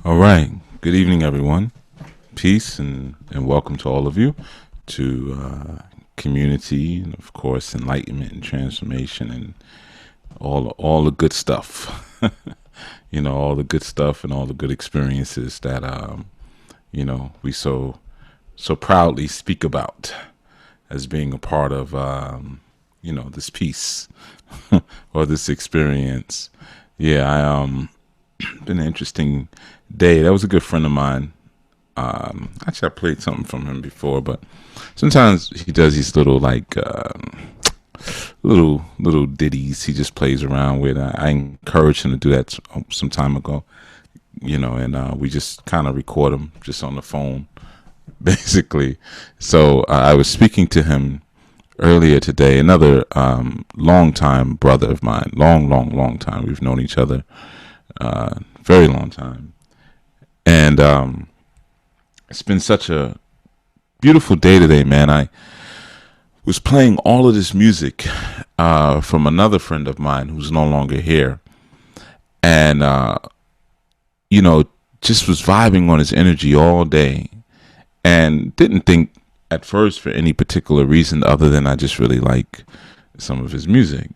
All right. Good evening, everyone. Peace and welcome to all of you to community and, of course, enlightenment and transformation and all the good stuff. All the good stuff and all the good experiences that we so proudly speak about as being a part of this piece or this experience. Yeah, I been an interesting day. That was a good friend of mine. Actually, I played something from him before, but sometimes he does these little little ditties he just plays around with. I encouraged him to do that some time ago, and we just kind of record them just on the phone, basically. So I was speaking to him earlier today. Another long time brother of mine, long time. We've known each other very long time, and it's been such a beautiful day today, man. I was playing all of this music from another friend of mine who's no longer here, and you know, just was vibing on his energy all day, and didn't think at first for any particular reason other than I just really like some of his music.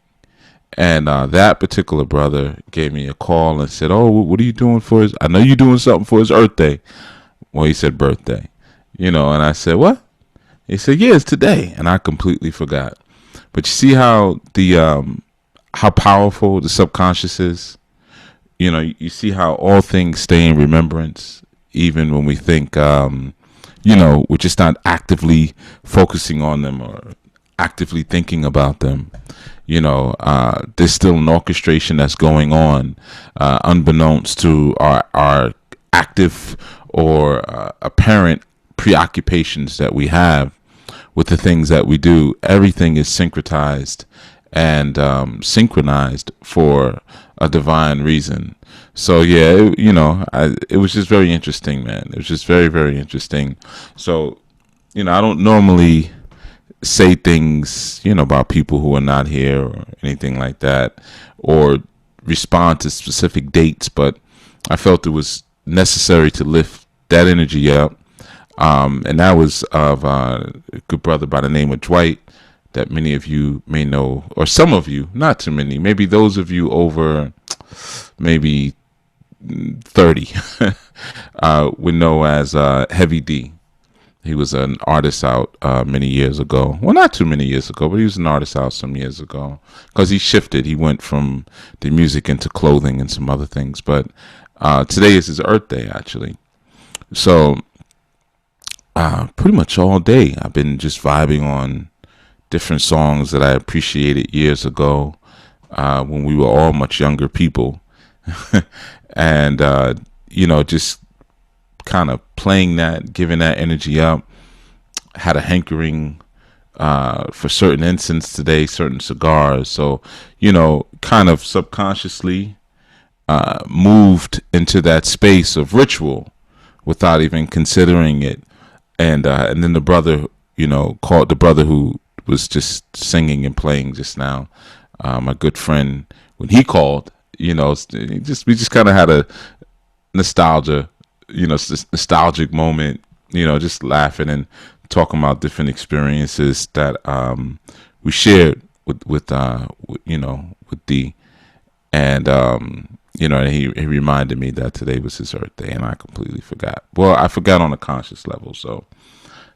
And that particular brother gave me a call and said, "Oh, what are you doing for his? I know you're doing something for his Earth Day." Well, he said birthday, and I said, "What?" He said, "Yeah, it's today," and I completely forgot. But you see how powerful the subconscious is. You see how all things stay in remembrance, even when we think, we're just not actively focusing on them or actively thinking about them. There's still an orchestration that's going on, unbeknownst to our active or apparent preoccupations that we have with the things that we do. Everything is syncretized and synchronized for a divine reason. So yeah, it was just very interesting, man. It was just very, very interesting. So, I don't normally say things, about people who are not here or anything like that, or respond to specific dates, but I felt it was necessary to lift that energy up. And that was of a good brother by the name of Dwight, that many of you may know, or some of you, not too many, maybe those of you over maybe 30 would know as Heavy D. He was an artist out many years ago. Well, not too many years ago, but he was an artist out some years ago because he shifted. He went from the music into clothing and some other things. But today is his Earth Day, actually. So pretty much all day I've been just vibing on different songs that I appreciated years ago when we were all much younger people. And, just kind of playing that, giving that energy up. Had a hankering for certain incense today, certain cigars. So, kind of subconsciously moved into that space of ritual without even considering it. And then the brother, called the brother who was just singing and playing just now. My good friend, when he called, we just kind of had a nostalgia, nostalgic moment, just laughing and talking about different experiences that we shared with D. And and he reminded me that today was his Earth Day, and I completely forgot. Well, I forgot on a conscious level. So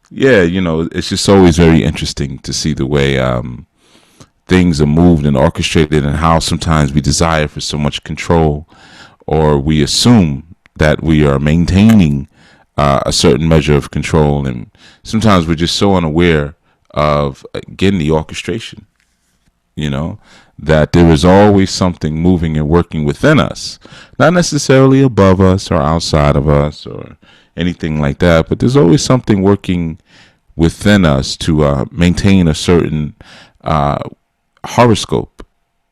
yeah, it's just always very interesting to see the way things are moved and orchestrated, and how sometimes we desire for so much control, or we assume that we are maintaining a certain measure of control, and sometimes we're just so unaware of getting the orchestration. That there is always something moving and working within us, not necessarily above us or outside of us or anything like that, but there's always something working within us to maintain a certain horoscope,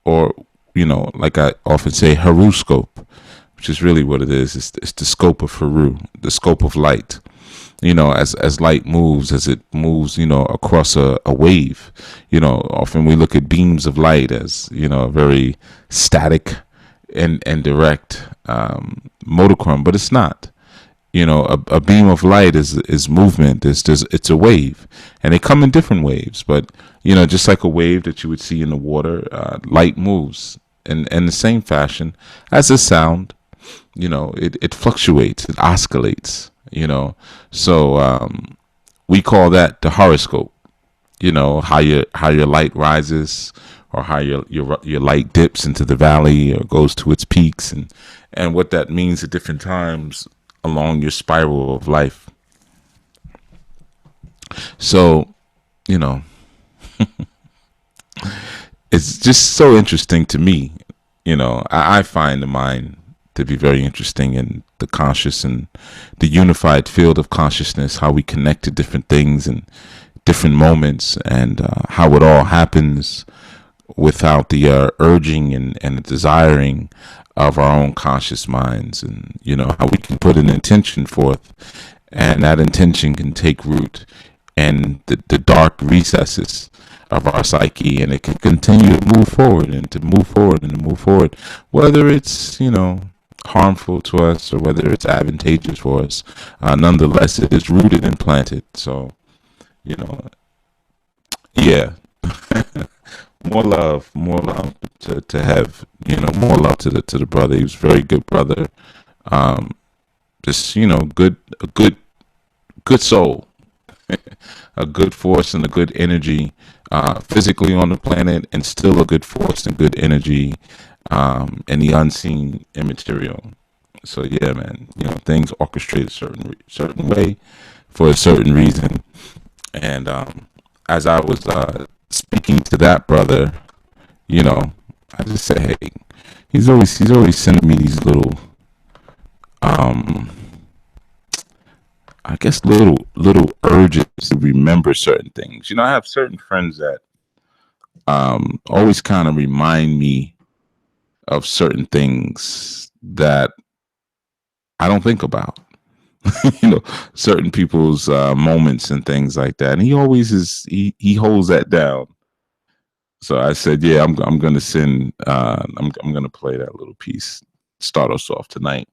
or like I often say, horoscope, which is really what it is. It's the scope of Haru, the scope of light. As light moves, as it moves, across a wave. Often we look at beams of light as, a very static and direct monochrome, but it's not. A beam of light is movement. It's a wave, and they come in different waves. But just like a wave that you would see in the water, light moves in the same fashion as a sound. It fluctuates, it oscillates. So we call that the horoscope. How your light rises, or how your light dips into the valley or goes to its peaks, and what that means at different times along your spiral of life. So, you know, it's just so interesting to me. I find the mind to be very interesting, in the conscious and the unified field of consciousness, how we connect to different things and different moments, and how it all happens without the urging and the desiring of our own conscious minds, and how we can put an intention forth, and that intention can take root in the dark recesses of our psyche, and it can continue to move forward and to move forward and to move forward, whether it's harmful to us or whether it's advantageous for us. Nonetheless, it is rooted and planted. So you know yeah. More love to have, more love to the brother. He was a very good brother. um just good soul, a good force and a good energy, physically on the planet, and still a good force and good energy in the unseen immaterial. So yeah, man, things orchestrate a certain way for a certain reason. And as I was speaking to that brother, you know, I just said, hey, he's always sending me these little, um, I guess little urges to remember certain things. I have certain friends that always kind of remind me of certain things that I don't think about. you know, Certain people's moments and things like that, and he always he holds that down. So I said, yeah, I'm gonna send I'm gonna play that little piece, start us off tonight.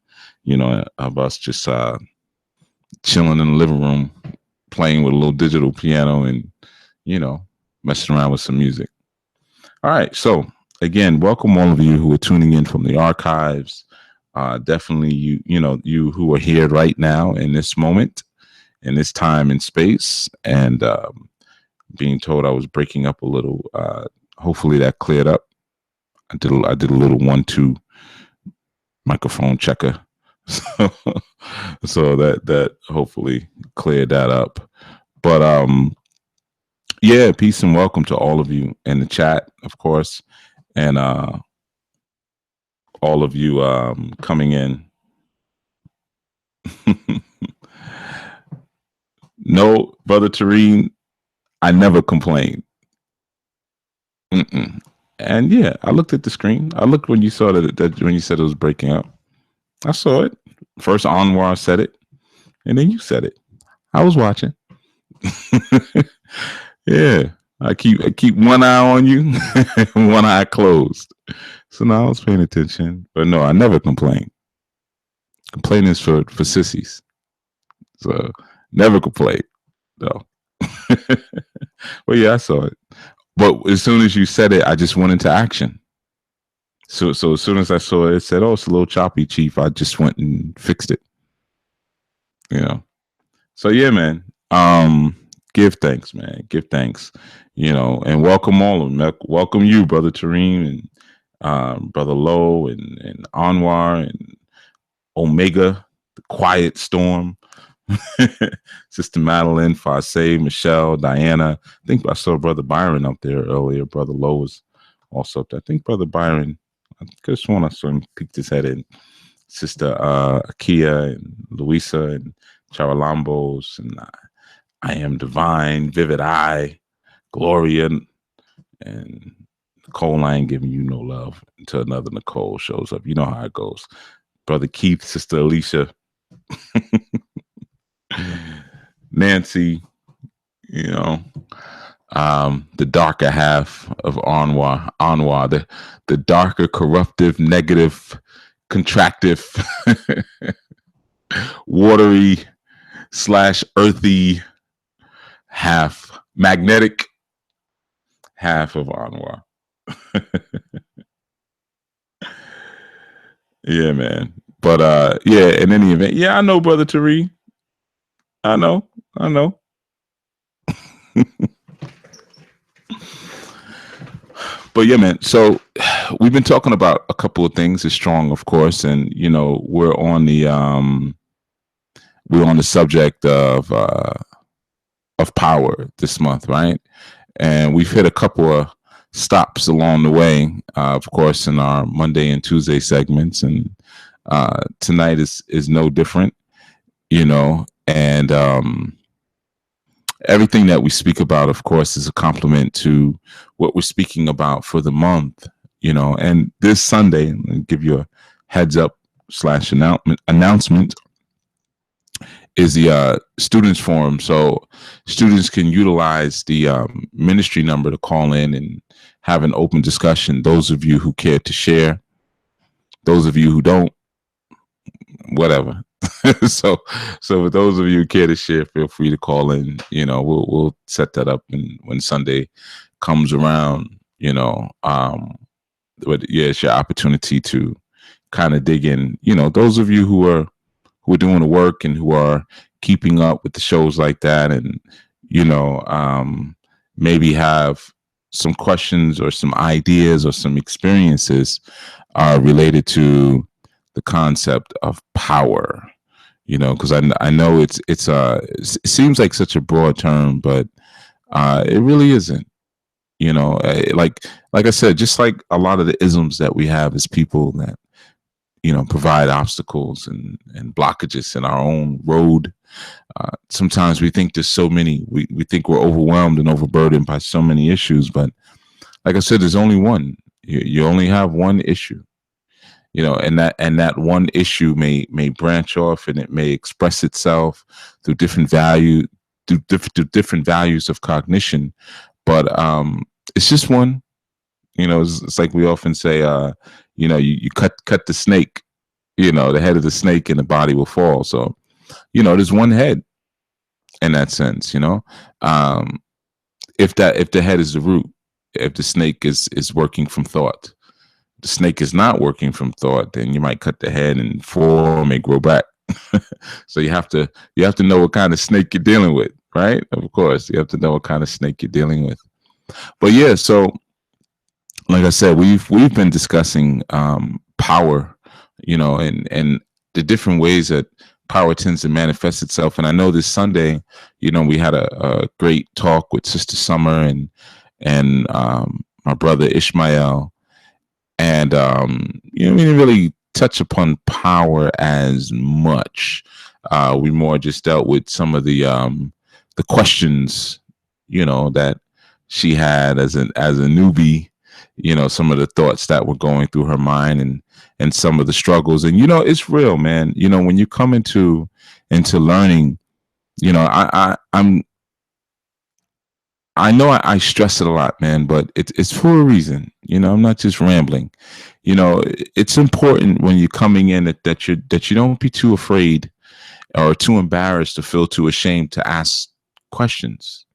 Of us just chilling in the living room, playing with a little digital piano, and you know, messing around with some music. All right. So again, welcome all of you who are tuning in from the archives. Definitely you who are here right now in this moment, in this time and space, and being told I was breaking up a little. Hopefully that cleared up. I did a little 1-2 microphone checker. So, so that hopefully cleared that up. But yeah, peace and welcome to all of you in the chat, of course, and all of you coming in. No, brother Tareen, I never complained. Mm-mm. And yeah, I looked at the screen. I looked when you saw that when you said it was breaking up. I saw it. First Anwar said it, and then you said it. I was watching. Yeah, I keep one eye on you, one eye closed. So now I was paying attention, but no, I never complain. Complaining is for sissies. So never complain. No. Well, yeah, I saw it. But as soon as you said it, I just went into action. So as soon as I saw it, it said, "Oh, it's a little choppy, Chief." I just went and fixed it. You know. So yeah, man. Give thanks, man. Give thanks. And welcome all of them. Welcome you, brother Tareem, and brother Lowe, and Anwar, and Omega, the Quiet Storm, Sister Madeline, Fasay, Michelle, Diana. I think I saw brother Byron up there earlier. Brother Lowe was also up there. I think brother Byron. I could have sworn I saw him peek his head in. Sister Akia and Louisa and Charalambos and I Am Divine, Vivid Eye, Gloria, and Nicole. I ain't giving you no love until another Nicole shows up. You know how it goes. Brother Keith, Sister Alicia, Nancy, you know. the darker half of Anwar, the darker, corruptive, negative, contractive, watery slash earthy half, magnetic half of Anwar. Yeah, man. But yeah, in any event, yeah, I know, brother Tariq. I know, I know. But yeah, man. So we've been talking about a couple of things. Is strong, of course, and you know we're on the subject of power this month, right? And we've hit a couple of stops along the way, of course, in our Monday and Tuesday segments, and tonight is no different, you know. And everything that we speak about, of course, is a complement to what we're speaking about for the month, you know. And this Sunday, I'll give you a heads up slash announcement is the students forum. So students can utilize the ministry number to call in and have an open discussion. Those of you who care to share, those of you who don't, whatever. so so for those of you who care to share, feel free to call in. You know, we'll set that up, and when Sunday comes around, you know, but yeah, it's your opportunity to kind of dig in. You know, those of you who are doing the work and who are keeping up with the shows like that, and you know, maybe have some questions or some ideas or some experiences related to the concept of power. You know, because I know it seems like such a broad term, but it really isn't. You know, like I said, just like a lot of the isms that we have as people that you know provide obstacles and blockages in our own road. Sometimes we think there's so many. We think we're overwhelmed and overburdened by so many issues, but like I said, there's only one. You only have one issue, you know, and that one issue may branch off and it may express itself through through different values of cognition, but it's just one. You know, it's like we often say, you know, you cut the snake, you know, the head of the snake and the body will fall. So you know, there's one head in that sense, you know. um if the head is the root, if the snake is working from thought, the snake is not working from thought, then you might cut the head and form and grow back. So you have to know what kind of snake you're dealing with, right? Of course, you have to know what kind of snake you're dealing with. But yeah, so like I said, we've been discussing power, you know, and the different ways that power tends to manifest itself. And I know this Sunday, you know, we had a great talk with Sister Summer and my brother Ishmael, and you know, we didn't really touch upon power as much. We more just dealt with some of the questions, you know, that she had as a newbie, you know, some of the thoughts that were going through her mind and some of the struggles. And you know, it's real, man. You know, when you come into learning, you know, I know I stress it a lot, man, but it's for a reason. You know, I'm not just rambling. You know, it's important when you're coming in that you don't be too afraid or too embarrassed to feel too ashamed to ask questions.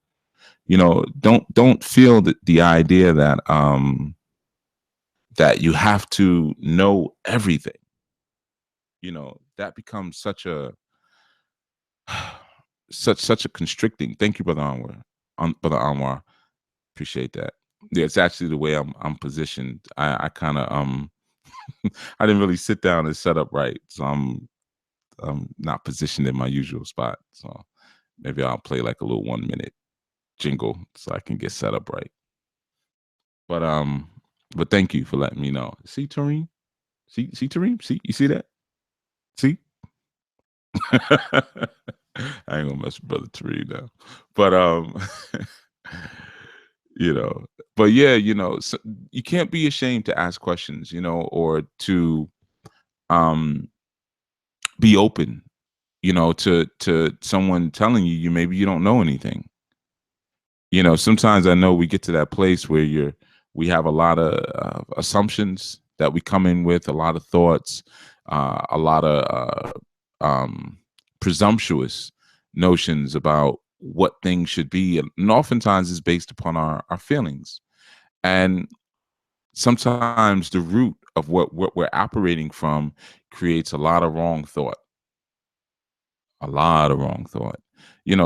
You know, don't feel that the idea that you have to know everything. You know, that becomes such a constricting. Thank you, brother Anwar. Brother Anwar, appreciate that. Yeah, it's actually the way I'm positioned. I kind of I didn't really sit down and set up right, so I'm not positioned in my usual spot. So maybe I'll play like a little 1 minute jingle so I can get set up right. But but thank you for letting me know. See, Tareem? See Tareem? See, you see that? See? I ain't gonna mess with brother Tareem now. But you know, but yeah, you know, so you can't be ashamed to ask questions, you know, or to um be open, you know, to someone telling you maybe you don't know anything. Sometimes I know we get to that place where we have a lot of assumptions that we come in with, a lot of thoughts, a lot of presumptuous notions about what things should be, and oftentimes is based upon our feelings. And sometimes the root of what we're operating from creates a lot of wrong thought.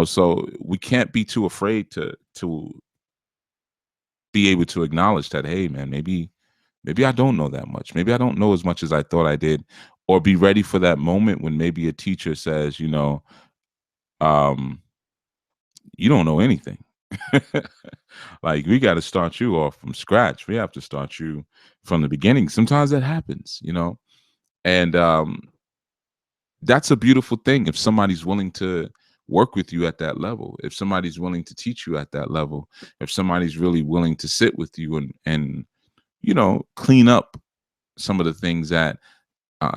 So we can't be too afraid to be able to acknowledge that, hey man, maybe I don't know that much. Maybe I don't know as much as I thought I did. Or be ready for that moment when maybe a teacher says, um, you don't know anything. Like, we got to start you off from scratch. We have to start you from the beginning. Sometimes that happens. And that's a beautiful thing if somebody's willing to work with you at that level, if somebody's willing to teach you at that level, if somebody's really willing to sit with you and clean up some of the things that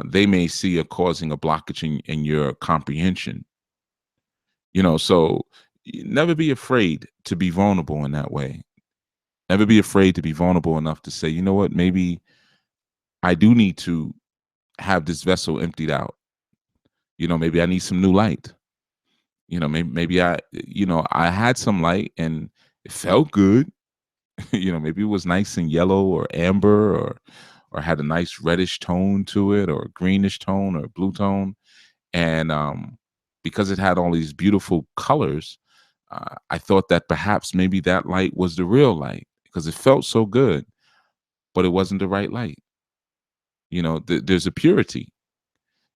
they may see are causing a blockage in your comprehension. So never be afraid to be vulnerable in that way. Never be afraid to be vulnerable enough to say, you know what, maybe I do need to have this vessel emptied out. Maybe I need some new light. Maybe I had some light and it felt good. Maybe it was nice and yellow or amber or had a nice reddish tone to it or greenish tone or blue tone. And because it had all these beautiful colors, I thought that perhaps maybe that light was the real light because it felt so good, but it wasn't the right light. There's a purity.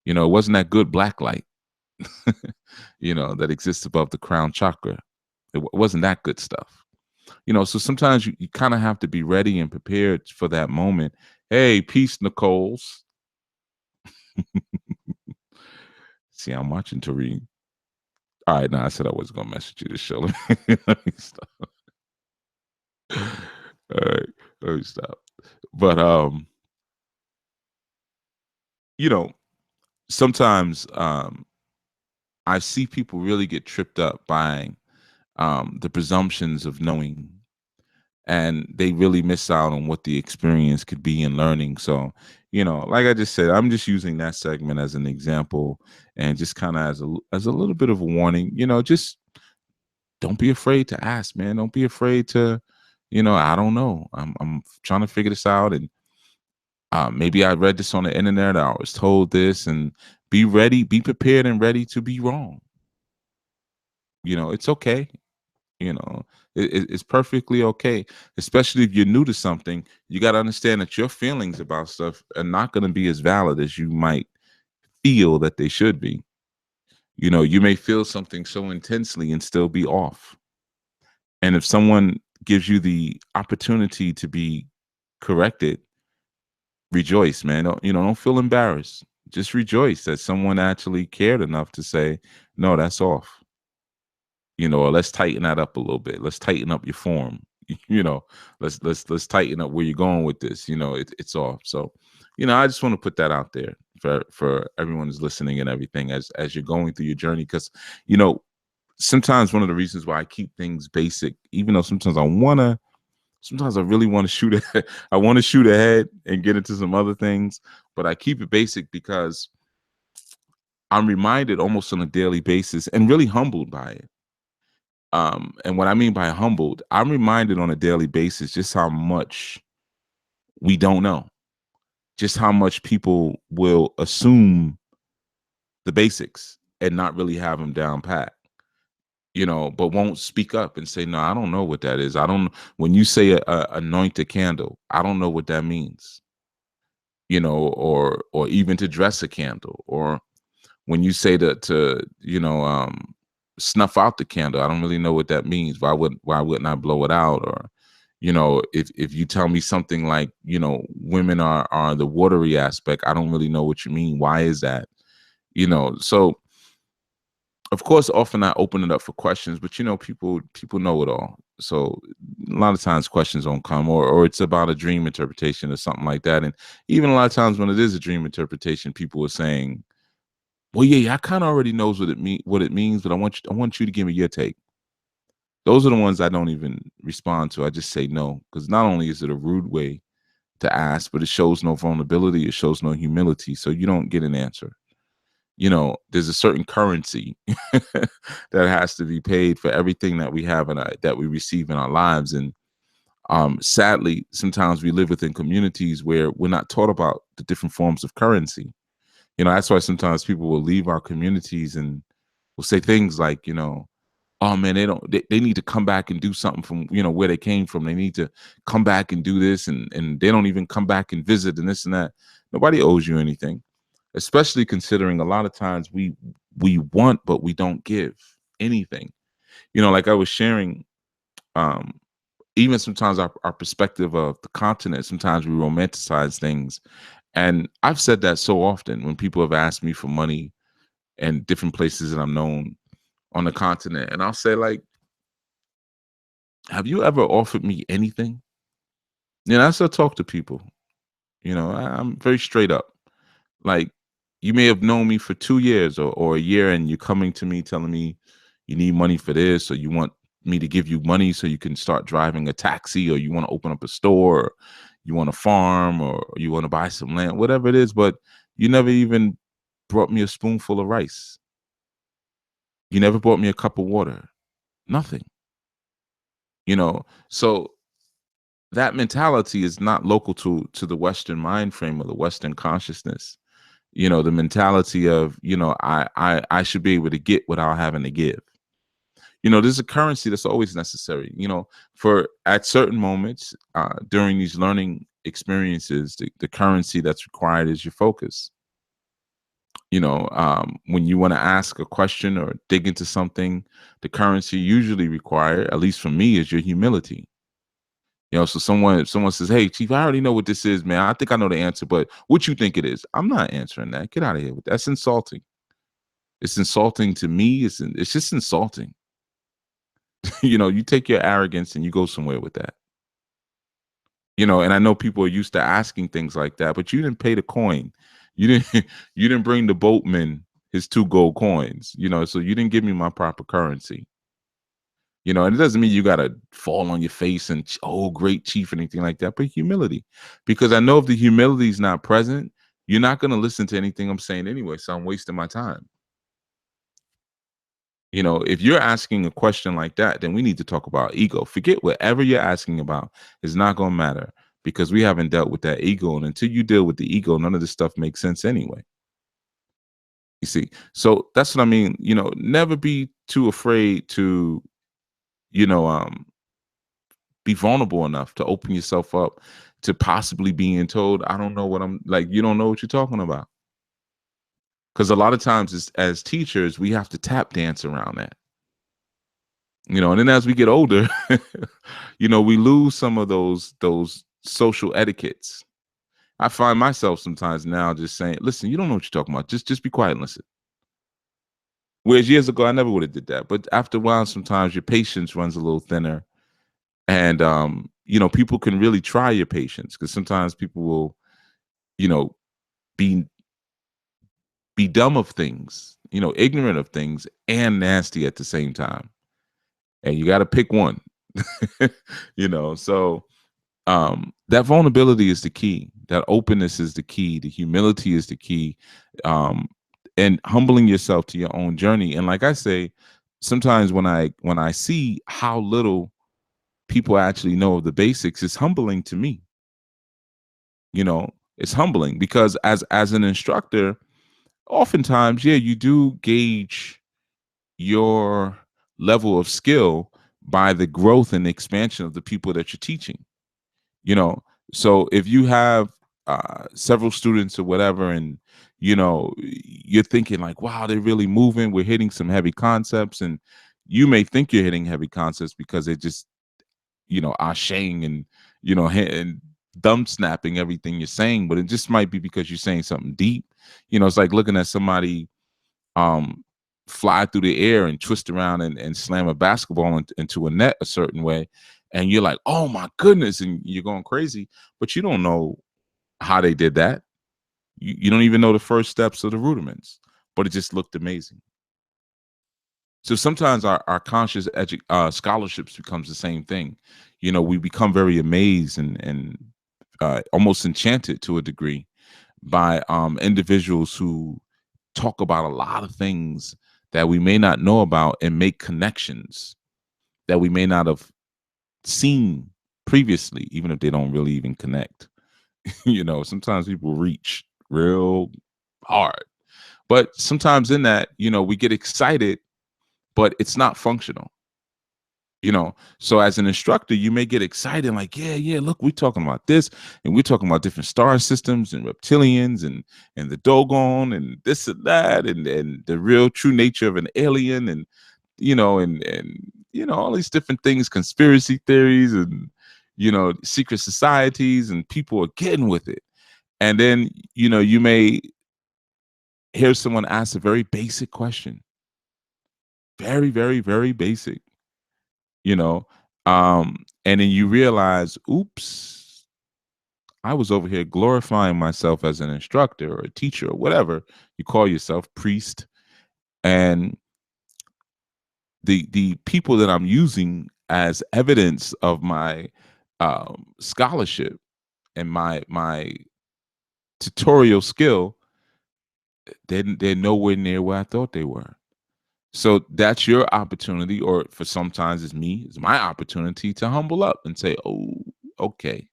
It wasn't that good black light, that exists above the crown chakra. It wasn't that good stuff. So sometimes you kind of have to be ready and prepared for that moment. Hey, peace, Nicole's. See, I'm watching Tareen. All right, now I said I wasn't gonna message you this show. Let me stop. All right, let me stop. But you know, sometimes I see people really get tripped up by the presumptions of knowing, and they really miss out on what the experience could be in learning. So, like I just said, I'm just using that segment as an example, and just kind of as a little bit of a warning. Just don't be afraid to ask, man. Don't be afraid to, I don't know. I'm trying to figure this out, and maybe I read this on the internet. Or I was told this, and be ready, be prepared, and ready to be wrong. It's okay. It's perfectly okay, especially if you're new to something. You got to understand that your feelings about stuff are not going to be as valid as you might feel that they should be. You may feel something so intensely and still be off. And if someone gives you the opportunity to be corrected, rejoice, man. Don't feel embarrassed. Just rejoice that someone actually cared enough to say, no, that's off. Or let's tighten that up a little bit. Let's tighten up your form. You know, let's tighten up where you're going with this. It's off. So, I just want to put that out there for everyone who's listening and everything as you're going through your journey. Because, sometimes one of the reasons why I keep things basic, even though sometimes I really want to shoot ahead. I want to shoot ahead and get into some other things, but I keep it basic because I'm reminded almost on a daily basis and really humbled by it. And what I mean by humbled, I'm reminded on a daily basis just how much we don't know, just how much people will assume the basics and not really have them down pat. But won't speak up and say, no, I don't know what that is. I don't, when you say anoint a candle, I don't know what that means, or even to dress a candle, or when you say to snuff out the candle, I don't really know what that means. Why wouldn't I blow it out? Or, if you tell me something like, women are the watery aspect, I don't really know what you mean. Why is that? So of course, often I open it up for questions, but people know it all. So a lot of times questions don't come, or it's about a dream interpretation or something like that. And even a lot of times when it is a dream interpretation, people are saying, well, yeah, I kind of already knows what it means, but I want you to give me your take. Those are the ones I don't even respond to. I just say no, because not only is it a rude way to ask, but it shows no vulnerability, it shows no humility, so you don't get an answer. There's a certain currency that has to be paid for everything that we have and that we receive in our lives. And sadly, sometimes we live within communities where we're not taught about the different forms of currency. That's why sometimes people will leave our communities and will say things like, oh man, they need to come back and do something from, where they came from. They need to come back and do this, and they don't even come back and visit and this and that. Nobody owes you anything, especially considering a lot of times we want, but we don't give anything. Like I was sharing, um, even sometimes our perspective of the continent, sometimes we romanticize things. And I've said that so often when people have asked me for money and different places that I'm known on the continent. And I'll say, like, have you ever offered me anything? I still talk to people. I'm very straight up. Like, you may have known me for 2 years or a year, and you're coming to me telling me you need money for this, or you want me to give you money so you can start driving a taxi, or you want to open up a store, or you want to farm, or you want to buy some land, whatever it is. But you never even brought me a spoonful of rice. You never brought me a cup of water. Nothing. So that mentality is not local to the Western mind frame or the Western consciousness. The mentality of, I should be able to get without having to give. There's a currency that's always necessary. For at certain moments during these learning experiences, the currency that's required is your focus. When you want to ask a question or dig into something, the currency usually required, at least for me, is your humility. So if someone says, "Hey, Chief, I already know what this is, man. I think I know the answer, but what you think it is?" I'm not answering that. Get out of here with that. That's insulting. It's insulting to me. It's just insulting. You take your arrogance and you go somewhere with that. And I know people are used to asking things like that, but you didn't pay the coin. You didn't you didn't bring the boatman his 2 gold coins, so you didn't give me my proper currency. And it doesn't mean you gotta fall on your face and oh great chief or anything like that, but humility. Because I know if the humility is not present, you're not gonna listen to anything I'm saying anyway. So I'm wasting my time. If you're asking a question like that, then we need to talk about ego. Forget whatever you're asking about. It's not going to matter because we haven't dealt with that ego. And until you deal with the ego, none of this stuff makes sense anyway. You see? So that's what I mean. Never be too afraid to, you know, um, be vulnerable enough to open yourself up to possibly being told, I don't know what I'm like, you don't know what you're talking about. Because a lot of times as teachers, we have to tap dance around that. And then as we get older, we lose some of those social etiquettes. I find myself sometimes now just saying, "Listen, you don't know what you're talking about. Just be quiet and listen." Whereas years ago, I never would have did that. But after a while, sometimes your patience runs a little thinner, and people can really try your patience because sometimes people will, you know, be be dumb of things, ignorant of things, and nasty at the same time, and you got to pick one. So that vulnerability is the key, that openness is the key, the humility is the key, um and humbling yourself to your own journey. And like I say, sometimes when I see how little people actually know of the basics, it's humbling to me. you know it's humbling because as an instructor, oftentimes, yeah, you do gauge your level of skill by the growth and expansion of the people that you're teaching. you know so if you have several students or whatever, and you're thinking like, wow, they're really moving, we're hitting some heavy concepts, and you may think you're hitting heavy concepts because they're just ashaying and and thumb snapping everything you're saying, but it just might be because you're saying something deep. It's like looking at somebody um fly through the air and twist around and slam a basketball into a net a certain way, and you're like, oh my goodness, and you're going crazy, but you don't know how they did that. You don't even know the first steps of the rudiments, but it just looked amazing. So sometimes our conscious scholarships becomes the same thing. You know, we become very amazed and almost enchanted to a degree by individuals who talk about a lot of things that we may not know about and make connections that we may not have seen previously, even if they don't really even connect. You know, sometimes people reach real hard, but sometimes in that, you know, we get excited, but it's not functional. You know, so as an instructor, you may get excited, like, yeah, yeah, look, we're talking about this, and we're talking about different star systems and reptilians and the Dogon and this and that, and the real true nature of an alien, and all these different things, conspiracy theories, and secret societies, and people are getting with it. And then you may hear someone ask a very basic question, very, very, very basic, you know, and then you realize, oops, I was over here glorifying myself as an instructor or a teacher or whatever you call yourself, priest, and the people that I'm using as evidence of my scholarship and my tutorial skill, they're nowhere near where I thought they were. So that's your opportunity, or for sometimes it's my opportunity to humble up and say, oh, okay,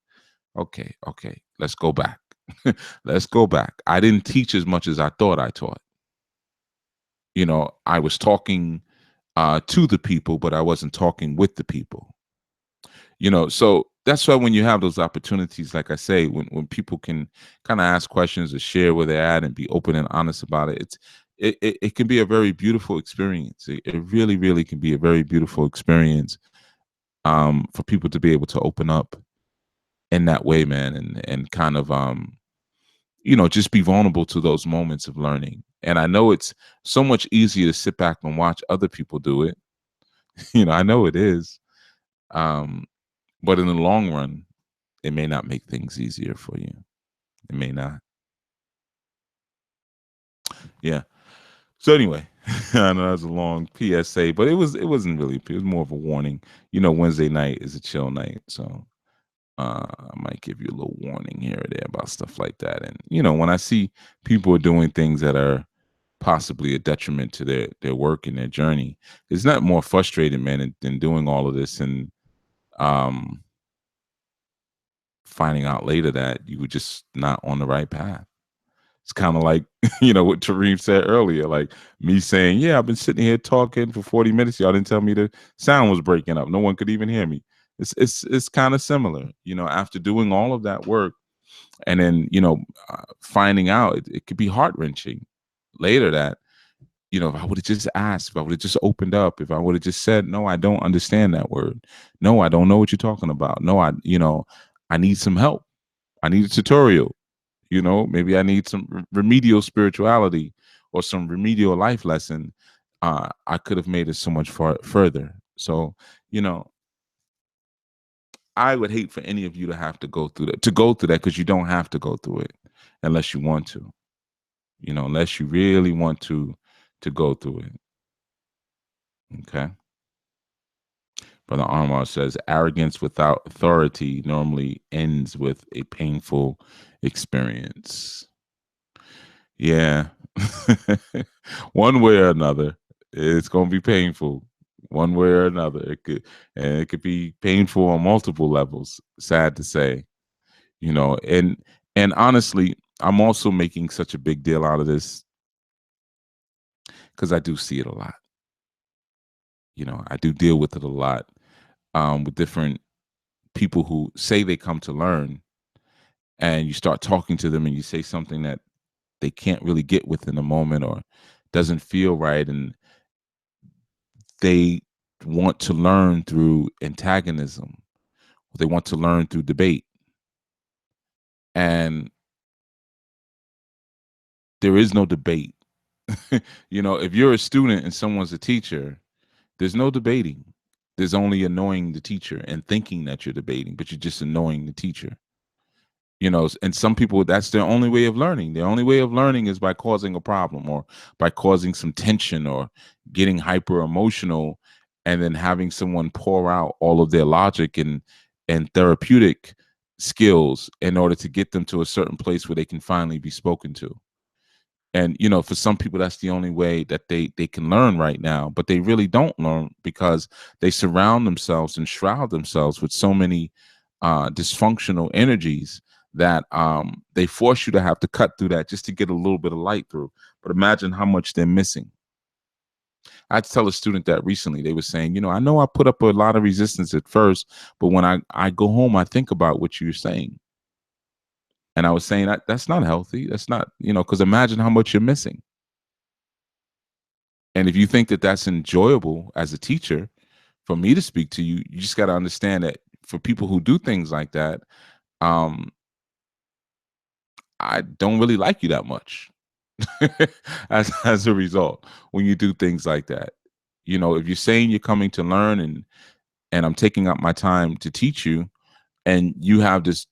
okay, let's go back. Let's go back. I didn't teach as much as I thought I taught. I was talking to the people, but I wasn't talking with the people. So that's why when you have those opportunities, like I say, when people can kind of ask questions or share where they're at and be open and honest about it, it can be a very beautiful experience. It really, really can be a very beautiful experience for people to be able to open up in that way, man, and kind of just be vulnerable to those moments of learning. And I know it's so much easier to sit back and watch other people do it. I know it is. Um, but in the long run, it may not make things easier for you. It may not. Yeah. So anyway, I know that's a long PSA, but it wasn't really. It was more of a warning. Wednesday night is a chill night, so I might give you a little warning here or there about stuff like that. And when I see people are doing things that are possibly a detriment to their work and their journey, it's not more frustrating, man, than doing all of this and um finding out later that you were just not on the right path. It's kind of like, what Tareem said earlier, like me saying, yeah, I've been sitting here talking for 40 minutes. Y'all didn't tell me the sound was breaking up. No one could even hear me. It's kind of similar, after doing all of that work and then, finding out it could be heart wrenching later that, if I would have just asked, if I would have just opened up, if I would have just said, no, I don't understand that word. No, I don't know what you're talking about. No, I need some help. I need a tutorial. Maybe I need some remedial spirituality or some remedial life lesson. I could have made it so much further. So, you know, I would hate for any of you to have to go through that, because you don't have to go through it unless you want to, unless you really want to go through it. Okay. Brother Armar says arrogance without authority normally ends with a painful experience. Yeah. One way or another, it's going to be painful. One way or another, it could be painful on multiple levels. Sad to say, and honestly, I'm also making such a big deal out of this because I do see it a lot. I do deal with it a lot, with different people who say they come to learn, and you start talking to them and you say something that they can't really get within the moment or doesn't feel right, and they want to learn through antagonism. They want to learn through debate. And there is no debate. If you're a student and someone's a teacher, there's no debating. There's only annoying the teacher and thinking that you're debating, but you're just annoying the teacher. And some people, that's their only way of learning. Their only way of learning is by causing a problem, or by causing some tension, or getting hyper emotional, and then having someone pour out all of their logic and therapeutic skills in order to get them to a certain place where they can finally be spoken to. And for some people, that's the only way that they can learn right now, but they really don't learn because they surround themselves and shroud themselves with so many dysfunctional energies that they force you to have to cut through that just to get a little bit of light through. But imagine how much they're missing. I had to tell a student that recently. They were saying, I know I put up a lot of resistance at first, but when I go home, I think about what you're saying. And I was saying that's not healthy. That's not, because imagine how much you're missing. And if you think that that's enjoyable as a teacher, for me to speak to you, you just got to understand that for people who do things like that, um, I don't really like you that much. As a result, when you do things like that, if you're saying you're coming to learn, and I'm taking up my time to teach you, and you have this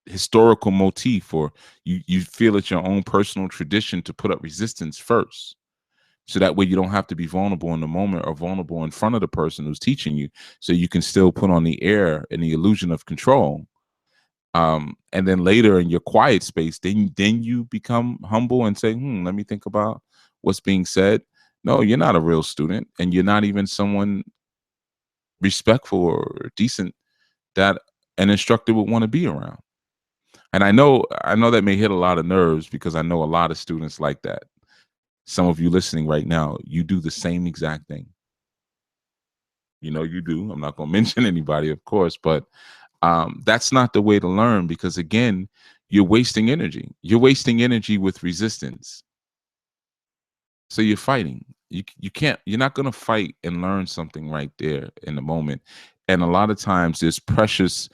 historical motif, or you feel it's your own personal tradition to put up resistance first, so that way you don't have to be vulnerable in the moment, or vulnerable in front of the person who's teaching you, so you can still put on the air and the illusion of control. And then later in your quiet space, then you become humble and say, let me think about what's being said. No, you're not a real student, and you're not even someone respectful or decent that an instructor would want to be around. And I know that may hit a lot of nerves, because I know a lot of students like that. Some of you listening right now, you do the same exact thing. You do. I'm not going to mention anybody, of course, but that's not the way to learn, because again, you're wasting energy. You're wasting energy with resistance. So you're fighting. You can't. You're not going to fight and learn something right there in the moment. And a lot of times, there's precious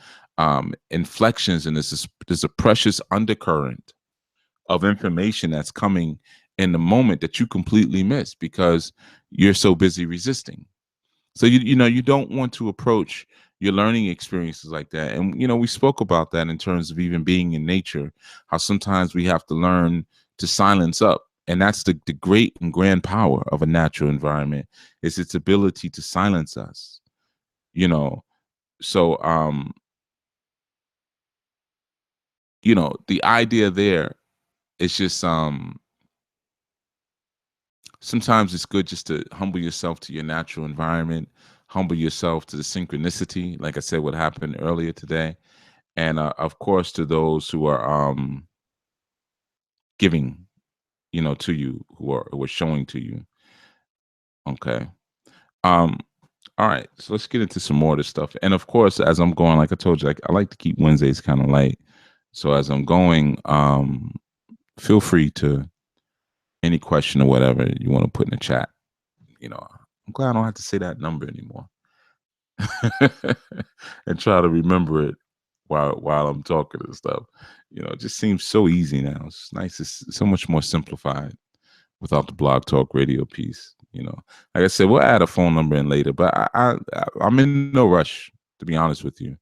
inflections, and there's a precious undercurrent of information that's coming in the moment that you completely miss because you're so busy resisting. So you don't want to approach your learning experiences like that. And we spoke about that in terms of even being in nature, how sometimes we have to learn to silence up. And that's the great and grand power of a natural environment, is its ability to silence us. You know, so the idea there is just sometimes it's good just to humble yourself to your natural environment, humble yourself to the synchronicity, like I said, what happened earlier today. And of course, to those who are giving, to you, who are showing to you. Okay. Um, all right. So let's get into some more of this stuff. And of course, as I'm going, like I told you, I like to keep Wednesdays kind of light. So as I'm going, feel free to any question or whatever you want to put in the chat. I'm glad I don't have to say that number anymore. And try to remember it while I'm talking and stuff. It just seems so easy now. It's nice. It's so much more simplified without the Blog Talk Radio piece. Like I said, we'll add a phone number in later, but I'm in no rush, to be honest with you.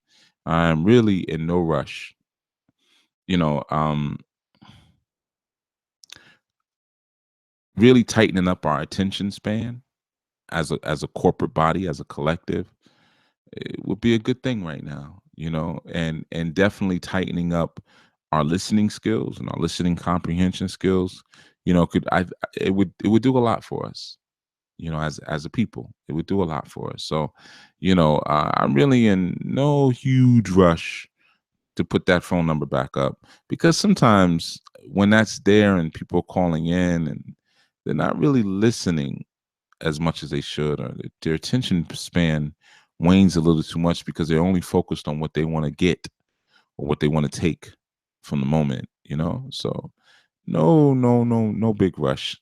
I'm really in no rush. You know, um, really tightening up our attention span as a corporate body, as a collective, it would be a good thing right now, and definitely tightening up our listening skills and our listening comprehension skills, could I it would do a lot for us, as a people. It would do a lot for us. So, I'm really in no huge rush to put that phone number back up, because sometimes when that's there and people are calling in and they're not really listening as much as they should, or their attention span wanes a little too much because they're only focused on what they want to get or what they want to take from the moment. So no, no, no, no big rush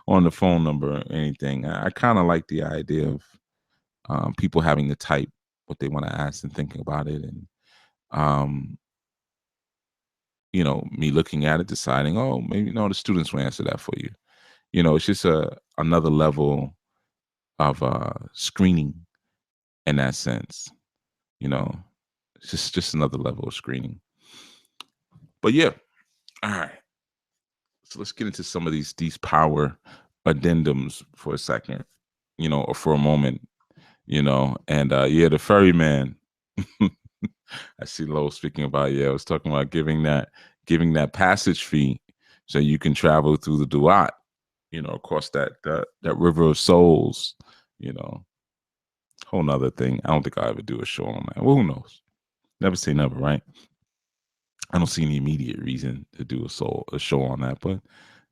on the phone number or anything. I kind of like the idea of people having to type what they want to ask and thinking about it, and um, me looking at it, deciding, oh, maybe no, the students will answer that for you. It's just another level of screening in that sense, you know. It's just another level of screening. But yeah, all right. So let's get into some of these power addendums for a second, or for a moment, And yeah, the ferryman. I see Lowell speaking about, I was talking about giving that passage fee so you can travel through the Duat, across that river of souls, you know. Whole nother thing. I don't think I'll ever do a show on that. Well, who knows? Never say never, right? I don't see any immediate reason to do a show on that, but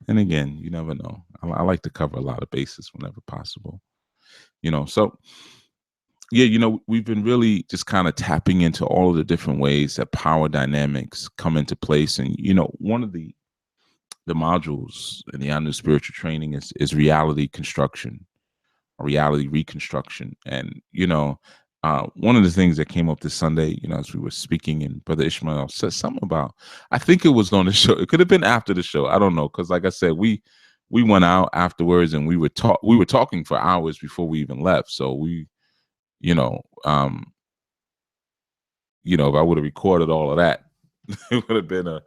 and again, you never know. I like to cover a lot of bases whenever possible, So yeah, we've been really just kind of tapping into all of the different ways that power dynamics come into place, and one of the modules in the Anu spiritual training is reality construction, reality reconstruction. And one of the things that came up this Sunday, as we were speaking, and Brother Ishmael said something about, I think it was on the show, it could have been after the show, I don't know, because like I said, we went out afterwards and we were talking for hours before we even left. So we you know um if I would have recorded all of that, it would have been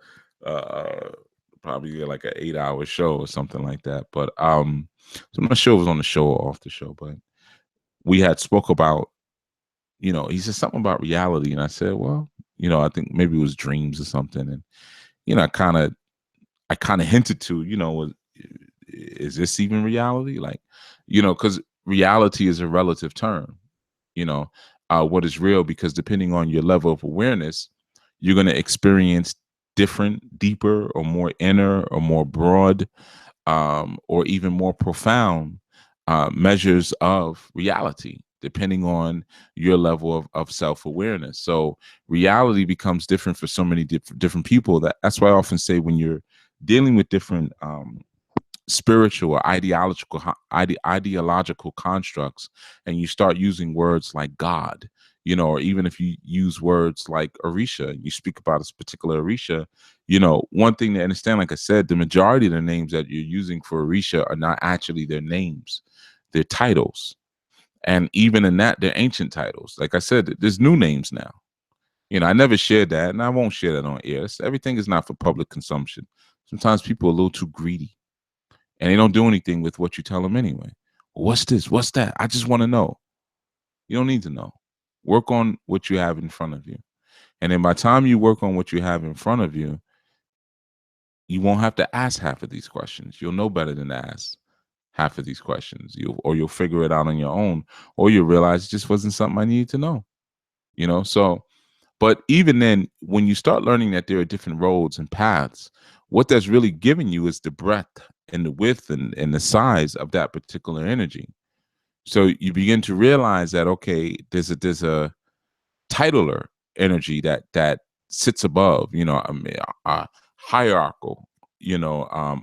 uh probably like an 8-hour show or something like that. But so I'm not sure it was on the show or off the show, but we had spoke about, he said something about reality, and I said, well, I think maybe it was dreams or something. And I kind of hinted to, is this even reality? Like, because reality is a relative term, you know, what is real, because depending on your level of awareness, you're going to experience different, deeper, or more inner, or more broad, or even more profound measures of reality, depending on your level of self-awareness. So reality becomes different for so many different people. That's why I often say, when you're dealing with different spiritual or ideological constructs, and you start using words like God, or even if you use words like Orisha, you speak about a particular Orisha, one thing to understand, like I said, the majority of the names that you're using for Orisha are not actually their names, they're titles. And even in that, they're ancient titles. Like I said, there's new names now. I never shared that, and I won't share that on air. Everything is not for public consumption. Sometimes people are a little too greedy, and they don't do anything with what you tell them anyway. What's this? What's that? I just want to know. You don't need to know. Work on what you have in front of you. And then by the time you work on what you have in front of you, you won't have to ask half of these questions. You'll know better than to ask half of these questions. You'll figure it out on your own, or you'll realize it just wasn't something I needed to know. So, but even then, when you start learning that there are different roads and paths, what that's really giving you is the breadth and the width and the size of that particular energy. So you begin to realize that, okay, there's a titler energy that sits above, a hierarchical,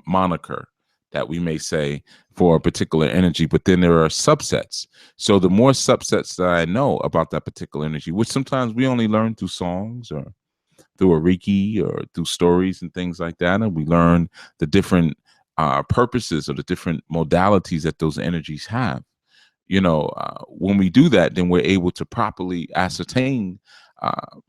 moniker that we may say for a particular energy, but then there are subsets. So the more subsets that I know about that particular energy, which sometimes we only learn through songs or through a Reiki or through stories and things like that, and we learn the different purposes or the different modalities that those energies have. When we do that, then we're able to properly ascertain uh,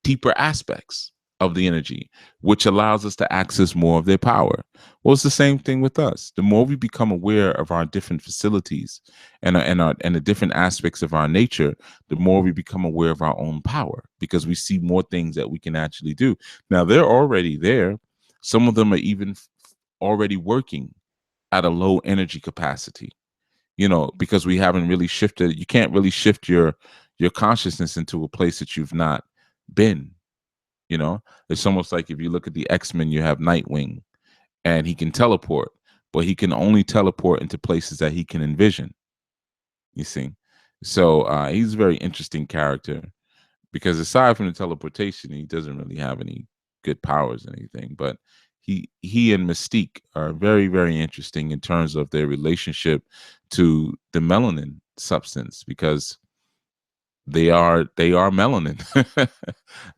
deeper aspects of the energy, which allows us to access more of their power. Well, it's the same thing with us. The more we become aware of our different facilities and the different aspects of our nature, the more we become aware of our own power, because we see more things that we can actually do. Now, they're already there. Some of them are even already working at a low energy capacity, because we haven't really shifted. You can't really shift your consciousness into a place that you've not been. It's almost like, if you look at the X-Men, you have Nightwing, and he can teleport, but he can only teleport into places that he can envision. You see, so he's a very interesting character, because aside from the teleportation, he doesn't really have any good powers or anything. But he and Mystique are very, very interesting in terms of their relationship to the melanin substance, because they are melanin.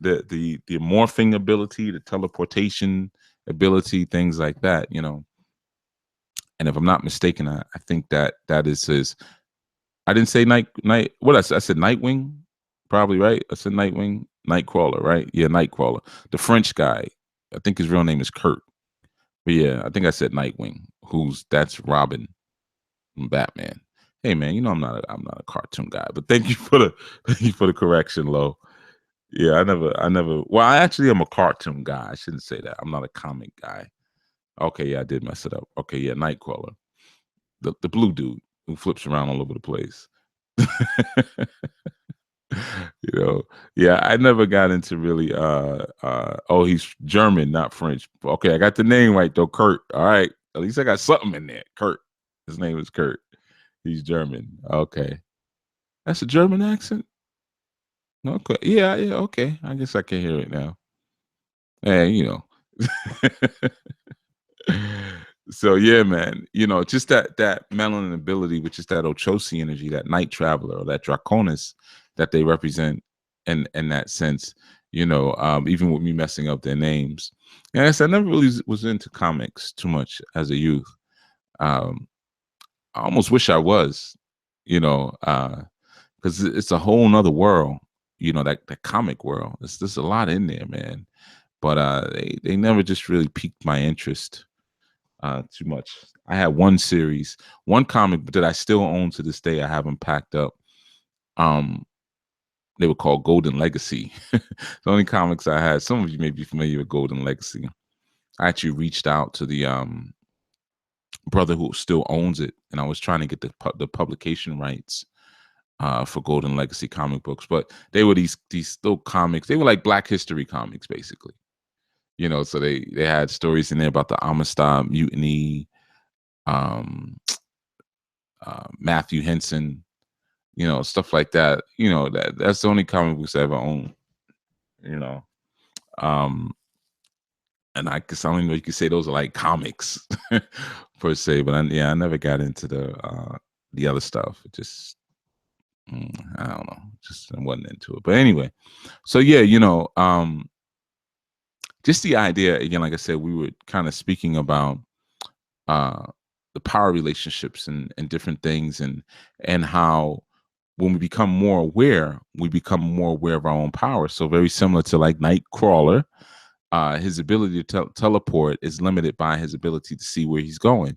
The morphing ability, the teleportation ability, things like that. And if I'm not mistaken, I think that is his. I didn't say night. What I said Nightwing. Probably right. I said Nightwing, Nightcrawler, right? Yeah, Nightcrawler. The French guy. I think his real name is Kurt. But yeah, I think I said Nightwing. That's Robin from Batman. Hey man, I'm not a cartoon guy, but thank you for the thank you for the correction, Lo. Yeah, I never. Well, I actually am a cartoon guy. I shouldn't say that. I'm not a comic guy. Okay, yeah, I did mess it up. Okay, yeah, Nightcrawler, the blue dude who flips around all over the place. you know, yeah, I never got into really. Oh, he's German, not French. Okay, I got the name right though, Kurt. All right, at least I got something in there. Kurt. His name is Kurt. He's German. Okay, that's a German accent. Okay, yeah, yeah. Okay, I guess I can hear it now. Hey, so yeah, man, just that melanin ability, which is that Ochosi energy, that night traveler or that Draconis that they represent in that sense, even with me messing up their names. Yes, I never really was into comics too much as a youth. Um, I almost wish I was, because it's a whole nother world, that comic world. There's a lot in there, man. But they never just really piqued my interest too much. I had one series, one comic that I still own to this day. I haven't packed up. Um, they were called Golden Legacy. The only comics I had. Some of you may be familiar with Golden Legacy. I actually reached out to the brother who still owns it, and I was trying to get the publication rights for Golden Legacy comic books. But they were these little comics. They were like Black History comics, basically. So they had stories in there about the Amistad Mutiny, um, Matthew Henson, stuff like that. That's the only comic books I ever owned. You know, um, and I guess I don't even know you could say those are like comics per se, but I never got into the other stuff. It just I don't know, just I wasn't into it. But anyway, so yeah, just the idea again, like I said, we were kind of speaking about uh the power relationships and different things and how when we become more aware of our own power. So very similar to like Nightcrawler, his ability to teleport is limited by his ability to see where he's going.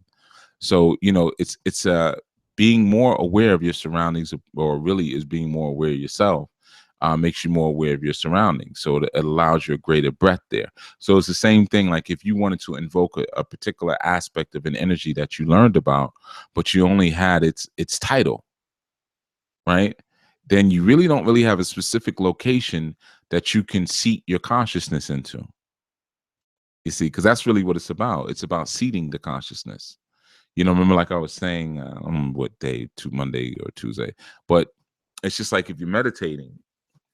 So it's being more aware of your surroundings, or really is being more aware of yourself. Makes you more aware of your surroundings, so it allows you a greater breadth there. So it's the same thing. Like if you wanted to invoke a particular aspect of an energy that you learned about, but you only had its title, right? Then you really don't really have a specific location that you can seat your consciousness into. You see, because that's really what it's about. It's about seating the consciousness. Remember, like I was saying, what day, Monday or Tuesday, but it's just like if you're meditating,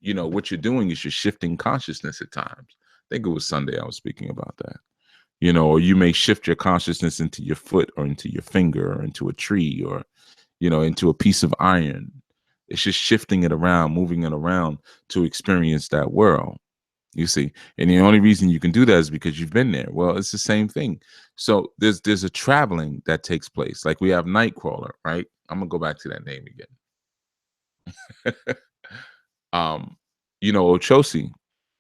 what you're doing is you're shifting consciousness at times. I think it was Sunday I was speaking about that. Or you may shift your consciousness into your foot or into your finger or into a tree or, into a piece of iron. It's just shifting it around, moving it around to experience that world. You see, and the only reason you can do that is because you've been there. Well, it's the same thing. So there's a traveling that takes place. Like we have Nightcrawler, right? I'm gonna go back to that name again. um, Ochosi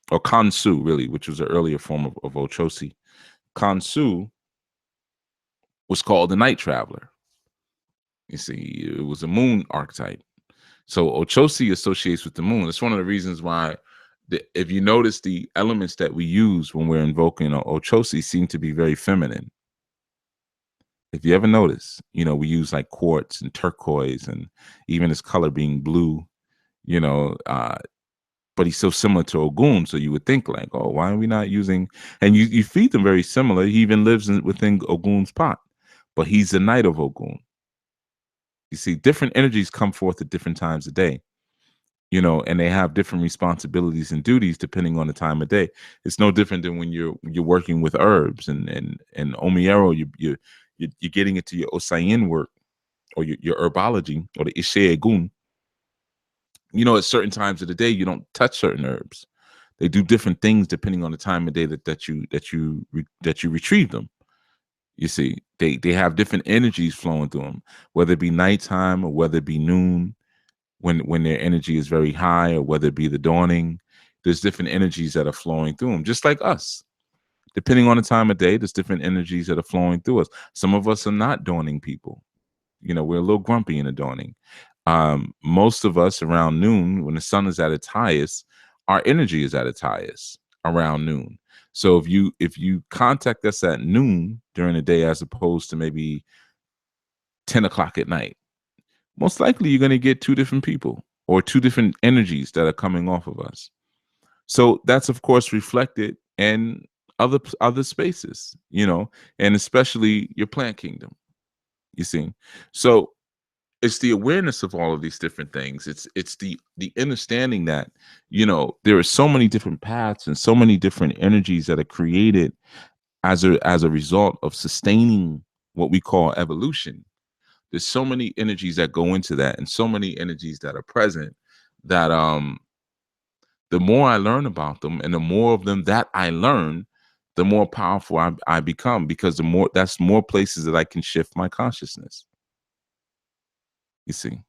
or Kansu, really, which was an earlier form of Ochosi. Kansu was called the Night Traveler. You see, it was a moon archetype. So Ochosi associates with the moon. That's one of the reasons why, if you notice, the elements that we use when we're invoking Ochosi seem to be very feminine. If you ever notice, we use like quartz and turquoise and even his color being blue, you know, uh, but he's so similar to Ogun. So you would think like, oh, why are we not using, and you feed them very similar. He even lives within Ogun's pot, but he's the knight of Ogun. You see, different energies come forth at different times of day, and they have different responsibilities and duties depending on the time of day. It's no different than when you're working with herbs and Omiero, you're getting into your Osayin work or your herbology or the Ishe. At certain times of the day, you don't touch certain herbs. They do different things depending on the time of day that you retrieve them. You see, they have different energies flowing through them, whether it be nighttime or whether it be noon, when their energy is very high, or whether it be the dawning. There's different energies that are flowing through them, just like us. Depending on the time of day, there's different energies that are flowing through us. Some of us are not dawning people. We're a little grumpy in the dawning. Most of us around noon, when the sun is at its highest, our energy is at its highest around noon. So if you contact us at noon during the day, as opposed to maybe 10 o'clock at night, most likely you're going to get two different people or two different energies that are coming off of us. So that's of course reflected in other spaces, and especially your plant kingdom. You see, so it's the awareness of all of these different things. It's the understanding that there are so many different paths and so many different energies that are created as a result of sustaining what we call evolution. There's so many energies that go into that, and so many energies that are present, that the more I learn about them, and the more of them that I learn, the more powerful I become, because that's more places that I can shift my consciousness. You see.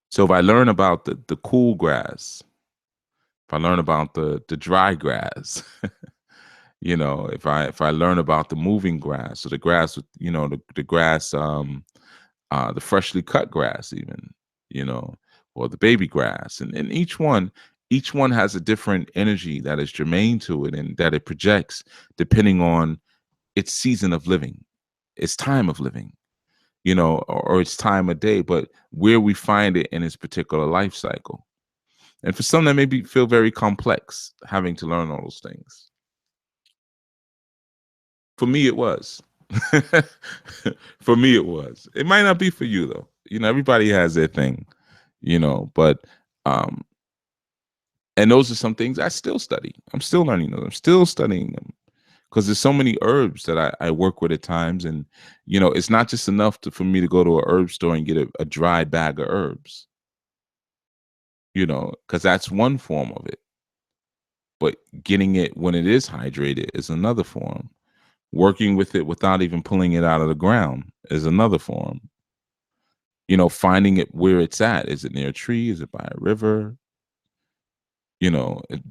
So if I learn about the cool grass, if I learn about the dry grass, if I learn about the moving grass, or the grass with the grass, the freshly cut grass, even, you know, or the baby grass, and each one has a different energy that is germane to it, and that it projects depending on its season of living, its time of living, or its time of day, but where we find it in its particular life cycle. And for some, that maybe feel very complex, having to learn all those things. For me, it was. For me, it was. It might not be for you though. Everybody has their thing. But and those are some things I still study. I'm still learning those. I'm still studying them, because there's so many herbs that I work with at times, and it's not just enough for me to go to a herb store and get a dried bag of herbs. Because that's one form of it. But getting it when it is hydrated is another form. Working with it without even pulling it out of the ground is another form. Finding it where it's at. Is it near a tree? Is it by a river?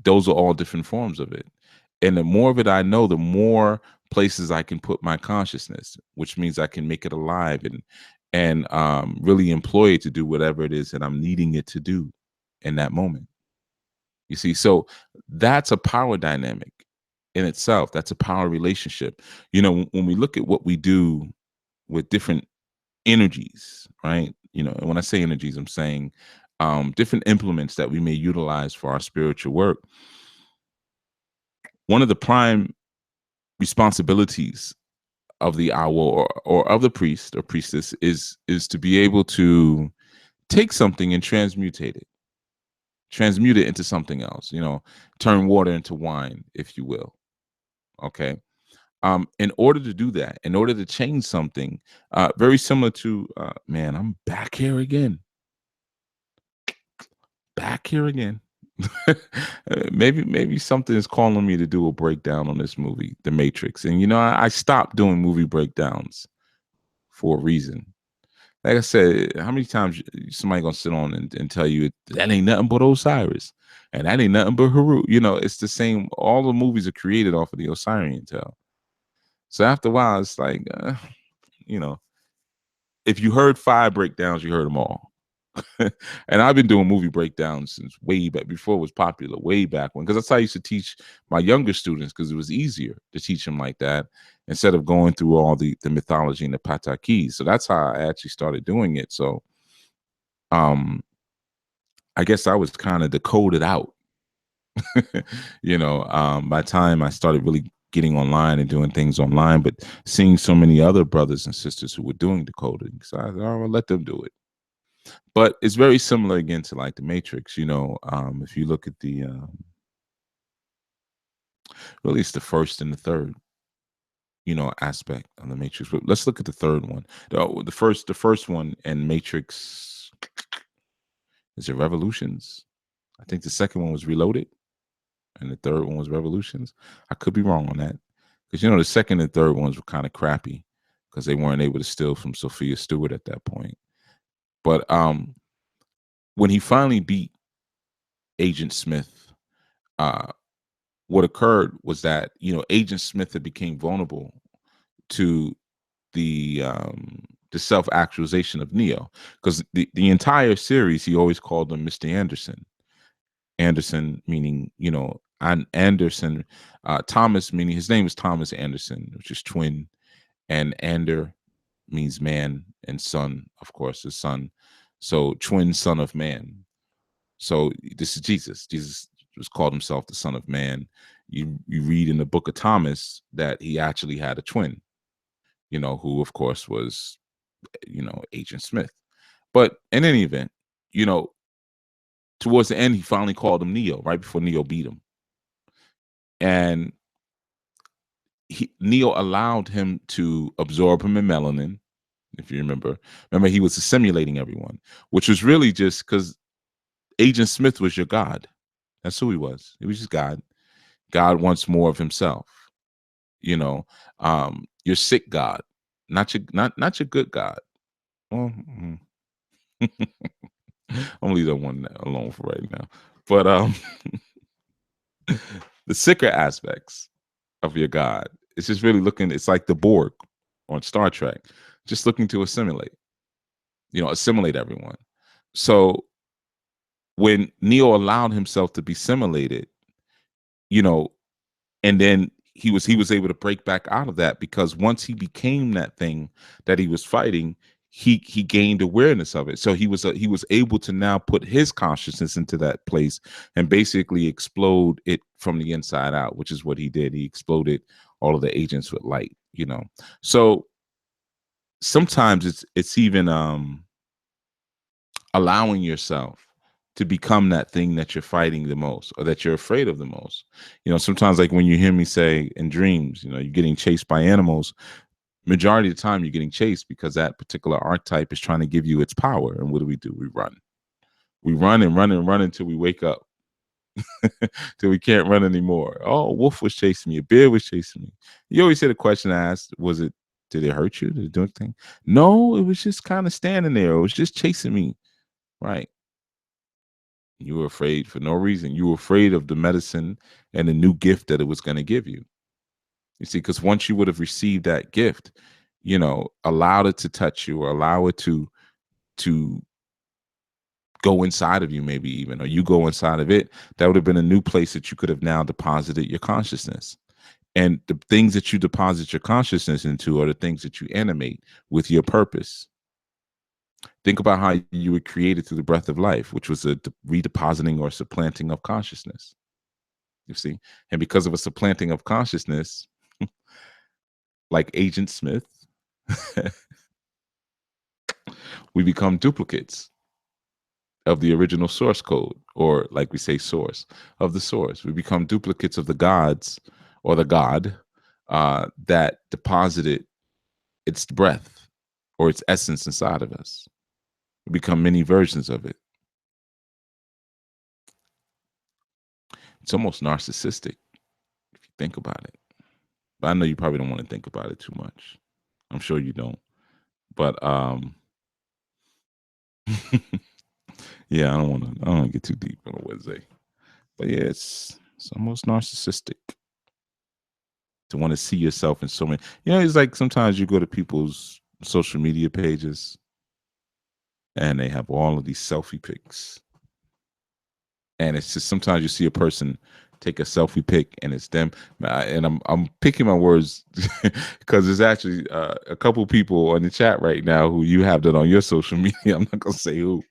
Those are all different forms of it. And the more of it I know, the more places I can put my consciousness, which means I can make it alive, and really employ it to do whatever it is that I'm needing it to do in that moment. You see, so that's a power dynamic in itself. That's a power relationship. When we look at what we do with different energies, right? And when I say energies, I'm saying different implements that we may utilize for our spiritual work. One of the prime responsibilities of the owl, or of the priest or priestess, is to be able to take something and transmute it into something else, turn water into wine, if you will. Okay. In order to do that, in order to change something, very similar to, man, I'm back here again. Back here again. Maybe something is calling me to do a breakdown on this movie, The Matrix. And I stopped doing movie breakdowns for a reason. Like I said, how many times somebody gonna sit on and tell you that ain't nothing but Osiris, and that ain't nothing but Haru? It's the same. All the movies are created off of the Osirian tale. So after a while, it's like, you know, if you heard 5 breakdowns, you heard them all. And I've been doing movie breakdowns since way back, before it was popular, way back when, because that's how I used to teach my younger students, because it was easier to teach them like that instead of going through all the mythology and the patakis. So that's how I actually started doing it. So I guess I was kind of decoded out. By the time I started really getting online and doing things online, but seeing so many other brothers and sisters who were doing decoding, so I thought, I'll let them do it. But it's very similar again to like the Matrix. If you look at the really, it's the first and the third, aspect of the Matrix. But let's look at the third one. The first one and Matrix, is it Revolutions? I think the second one was Reloaded, and the third one was Revolutions. I could be wrong on that, because the second and third ones were kind of crappy because they weren't able to steal from Sophia Stewart at that point. But when he finally beat Agent Smith, uh, what occurred was that Agent Smith had became vulnerable to the self actualization of Neo, because the entire series he always called him Mr. Anderson. Anderson meaning Anderson, Thomas meaning his name is Thomas Anderson, which is twin, and Ander means man, and son, of course, is son. So twin son of man. So this is Jesus. Jesus was called himself the Son of Man. You read in the book of Thomas that he actually had a twin, who of course was, Agent Smith. But in any event, you know, towards the end, he finally called him Neo, right before Neo beat him. And Neo allowed him to absorb him in melanin, if you remember. Remember, he was assimilating everyone, which was really just because Agent Smith was your God. That's who he was. He was just God. God wants more of himself. Your sick God, not your good God. Well, I'm gonna leave that one alone for right now. But the sicker aspects of your God, it's just really looking. It's like the Borg on Star Trek, just looking to assimilate everyone. So when Neo allowed himself to be assimilated, you know, and then he was able to break back out of that, because once he became that thing that he was fighting, he gained awareness of it. So he was able to now put his consciousness into that place and basically explode it from the inside out, which is what he did. He exploded all of the agents with light. So sometimes it's even allowing yourself to become that thing that you're fighting the most, or that you're afraid of the most. Sometimes, like when you hear me say in dreams, you're getting chased by animals. Majority of the time, you're getting chased because that particular archetype is trying to give you its power. And what do? We run. We run and run and run until we wake up, till we can't run anymore. Oh, a wolf was chasing me. A bear was chasing me. You always hear the question asked, did it hurt you? Did it do anything? No, it was just kind of standing there. It was just chasing me. Right. You were afraid for no reason. You were afraid of the medicine and the new gift that it was going to give you. You see, because once you would have received that gift, allowed it to touch you, or allow it to go inside of you, maybe even, or you go inside of it, that would have been a new place that you could have now deposited your consciousness. And the things that you deposit your consciousness into are the things that you animate with your purpose. Think about how you were created through the breath of life, which was a redepositing or supplanting of consciousness. You see, and because of a supplanting of consciousness, like Agent Smith, we become duplicates of the original source code, or like we say, source of the source. We become duplicates of the gods, or the God that deposited its breath or its essence inside of us. We become many versions of it. It's almost narcissistic if you think about it. But I know you probably don't want to think about it too much. I'm sure you don't. But yeah, I don't want to get too deep on a Wednesday. But yeah, it's almost narcissistic to want to see yourself in so many. It's like sometimes you go to people's social media pages and they have all of these selfie pics. And it's just sometimes you see a person take a selfie pic and it's them. And I'm picking my words because there's actually a couple people on the chat right now who you have that on your social media. I'm not gonna say who,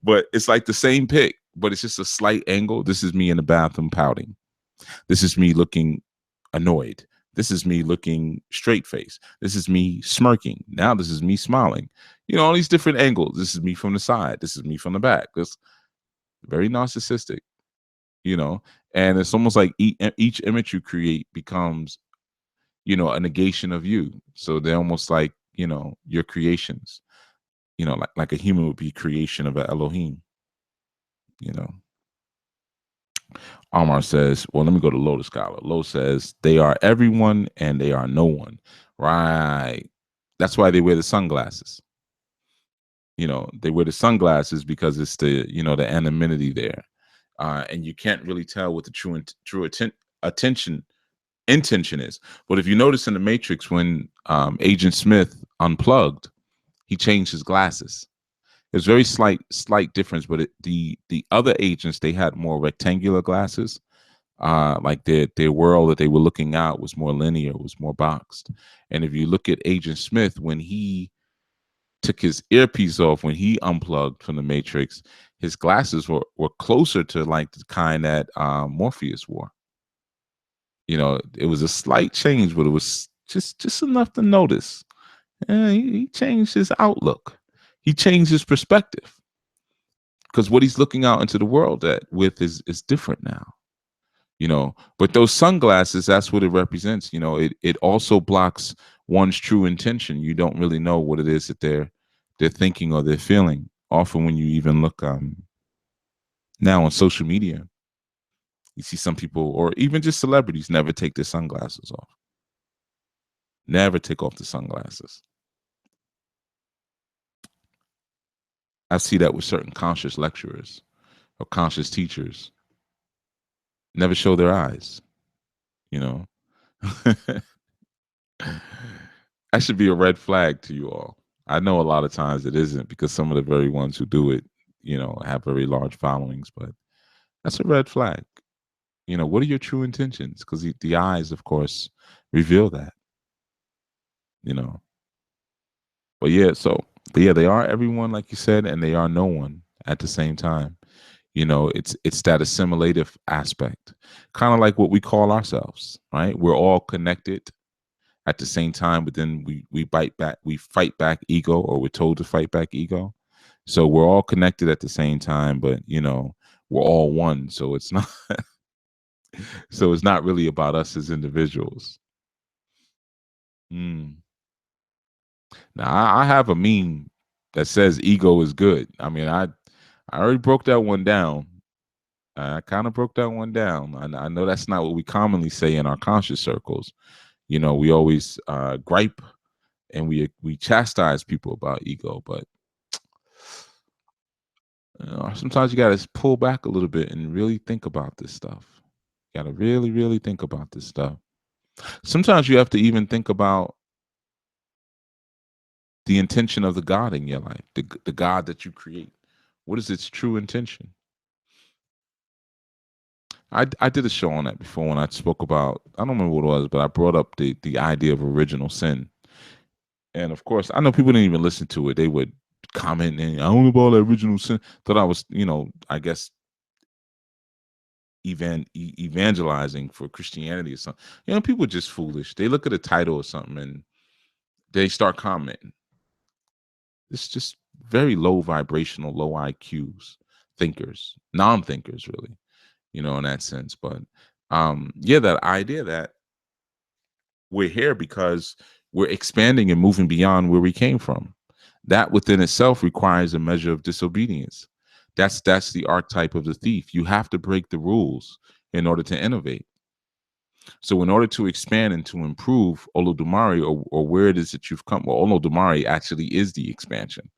but it's like the same pic, but it's just a slight angle. This is me in the bathroom pouting. This is me looking annoyed. This is me looking straight face. This is me smirking. Now this is me smiling. All these different angles. This is me from the side. This is me from the back. This very narcissistic, you know, and it's almost like each image you create becomes, a negation of you. So they're almost like, your creations, like a human would be creation of an Elohim, you know. Amar says, well, let me go to Lotus Scholar. Lo says, they are everyone and they are no one. Right. That's why they wear the sunglasses. They wear the sunglasses because it's the anonymity there, and you can't really tell what the attention intention is. But if you notice in the Matrix, when Agent Smith unplugged, he changed his glasses. There's very slight difference, but the other agents, they had more rectangular glasses. Like their world that they were looking out was more linear, was more boxed. And if you look at Agent Smith, when he took his earpiece off, when he unplugged from the Matrix, his glasses were closer to like the kind that Morpheus wore. It was a slight change, but it was just enough to notice. He changed his outlook. He changed his perspective because what he's looking out into the world at with is different now. But those sunglasses, that's what it represents. It also blocks one's true intention. You don't really know what it is that they're thinking or they're feeling. Often when you even look now on social media, you see some people, or even just celebrities, never take their sunglasses off. Never take off the sunglasses. I see that with certain conscious lecturers or conscious teachers. Never show their eyes, you know. That should be a red flag to you all. I know a lot of times it isn't, because some of the very ones who do it, have very large followings, but that's a red flag. What are your true intentions? Because the eyes, of course, reveal that, you know. But yeah, they are everyone, like you said, and they are no one at the same time. It's that assimilative aspect, kind of like what we call ourselves, right? We're all connected at the same time, but then we bite back, we fight back ego, or we're told to fight back ego. So we're all connected at the same time, but we're all one. So it's not so it's not really about us as individuals. Mm. Now I have a meme that says ego is good. I mean, I already broke that one down. I kind of broke that one down. I know that's not what we commonly say in our conscious circles. We always gripe and we chastise people about ego, but sometimes you got to pull back a little bit and really think about this stuff. You got to really, really think about this stuff. Sometimes you have to even think about the intention of the God in your life, the God that you create. What is its true intention? I did a show on that before when I spoke about, I don't remember what it was, but I brought up the idea of original sin. And of course, I know people didn't even listen to it. They would comment and I don't know about the original sin. Thought I was, I guess evangelizing for Christianity or something. People are just foolish. They look at a title or something and they start commenting. It's just very low vibrational, low IQs, thinkers, non-thinkers, really, in that sense. But yeah, that idea that we're here because we're expanding and moving beyond where we came from. That within itself requires a measure of disobedience. That's the archetype of the thief. You have to break the rules in order to innovate. So in order to expand and to improve Olodumare, or where it is that you've come, well, Olodumare actually is the expansion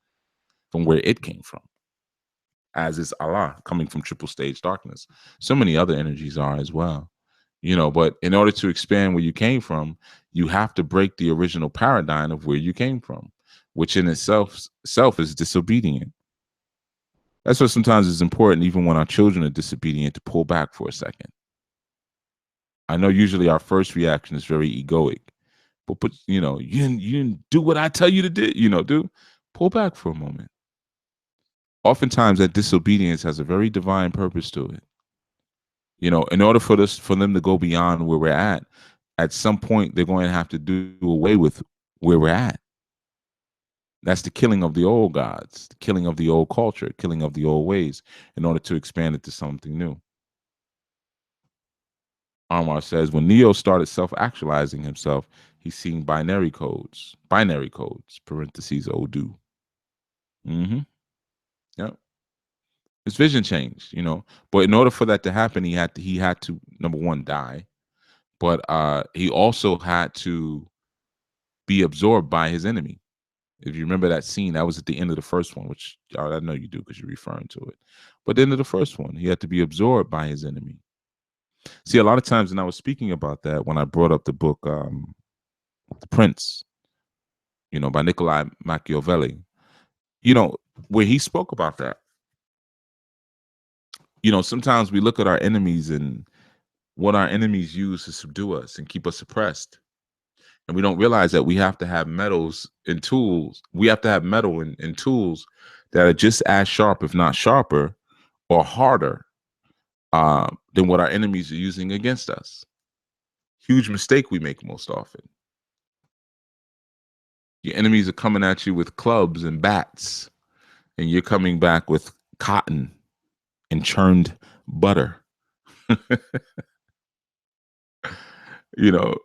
from where it came from, as is Allah coming from triple stage darkness. So many other energies are as well. But in order to expand where you came from, you have to break the original paradigm of where you came from, which in itself self is disobedient. That's what sometimes is important, even when our children are disobedient, to pull back for a second. I know usually our first reaction is very egoic, but you didn't do what I tell you to do. Do pull back for a moment. Oftentimes, that disobedience has a very divine purpose to it. In order for them to go beyond where we're at some point they're going to have to do away with where we're at. That's the killing of the old gods, the killing of the old culture, killing of the old ways, in order to expand it to something new. Anwar says when Neo started self-actualizing himself, he's seeing binary codes, parentheses, Odu. Mm-hmm. Yep. His vision changed, but in order for that to happen, he had to number one, die, but he also had to be absorbed by his enemy. If you remember that scene, that was at the end of the first one, which I know you do because you're referring to it. But the end of the first one, he had to be absorbed by his enemy. See, a lot of times, and I was speaking about that when I brought up the book, The Prince, by Nikolai Machiavelli, you know, where he spoke about that. Sometimes we look at our enemies and what our enemies use to subdue us and keep us suppressed. And we don't realize that we have to have metals and tools. We have to have metal and tools that are just as sharp, if not sharper, or harder than what our enemies are using against us. Huge mistake we make most often. Your enemies are coming at you with clubs and bats, and you're coming back with cotton and churned butter. you know,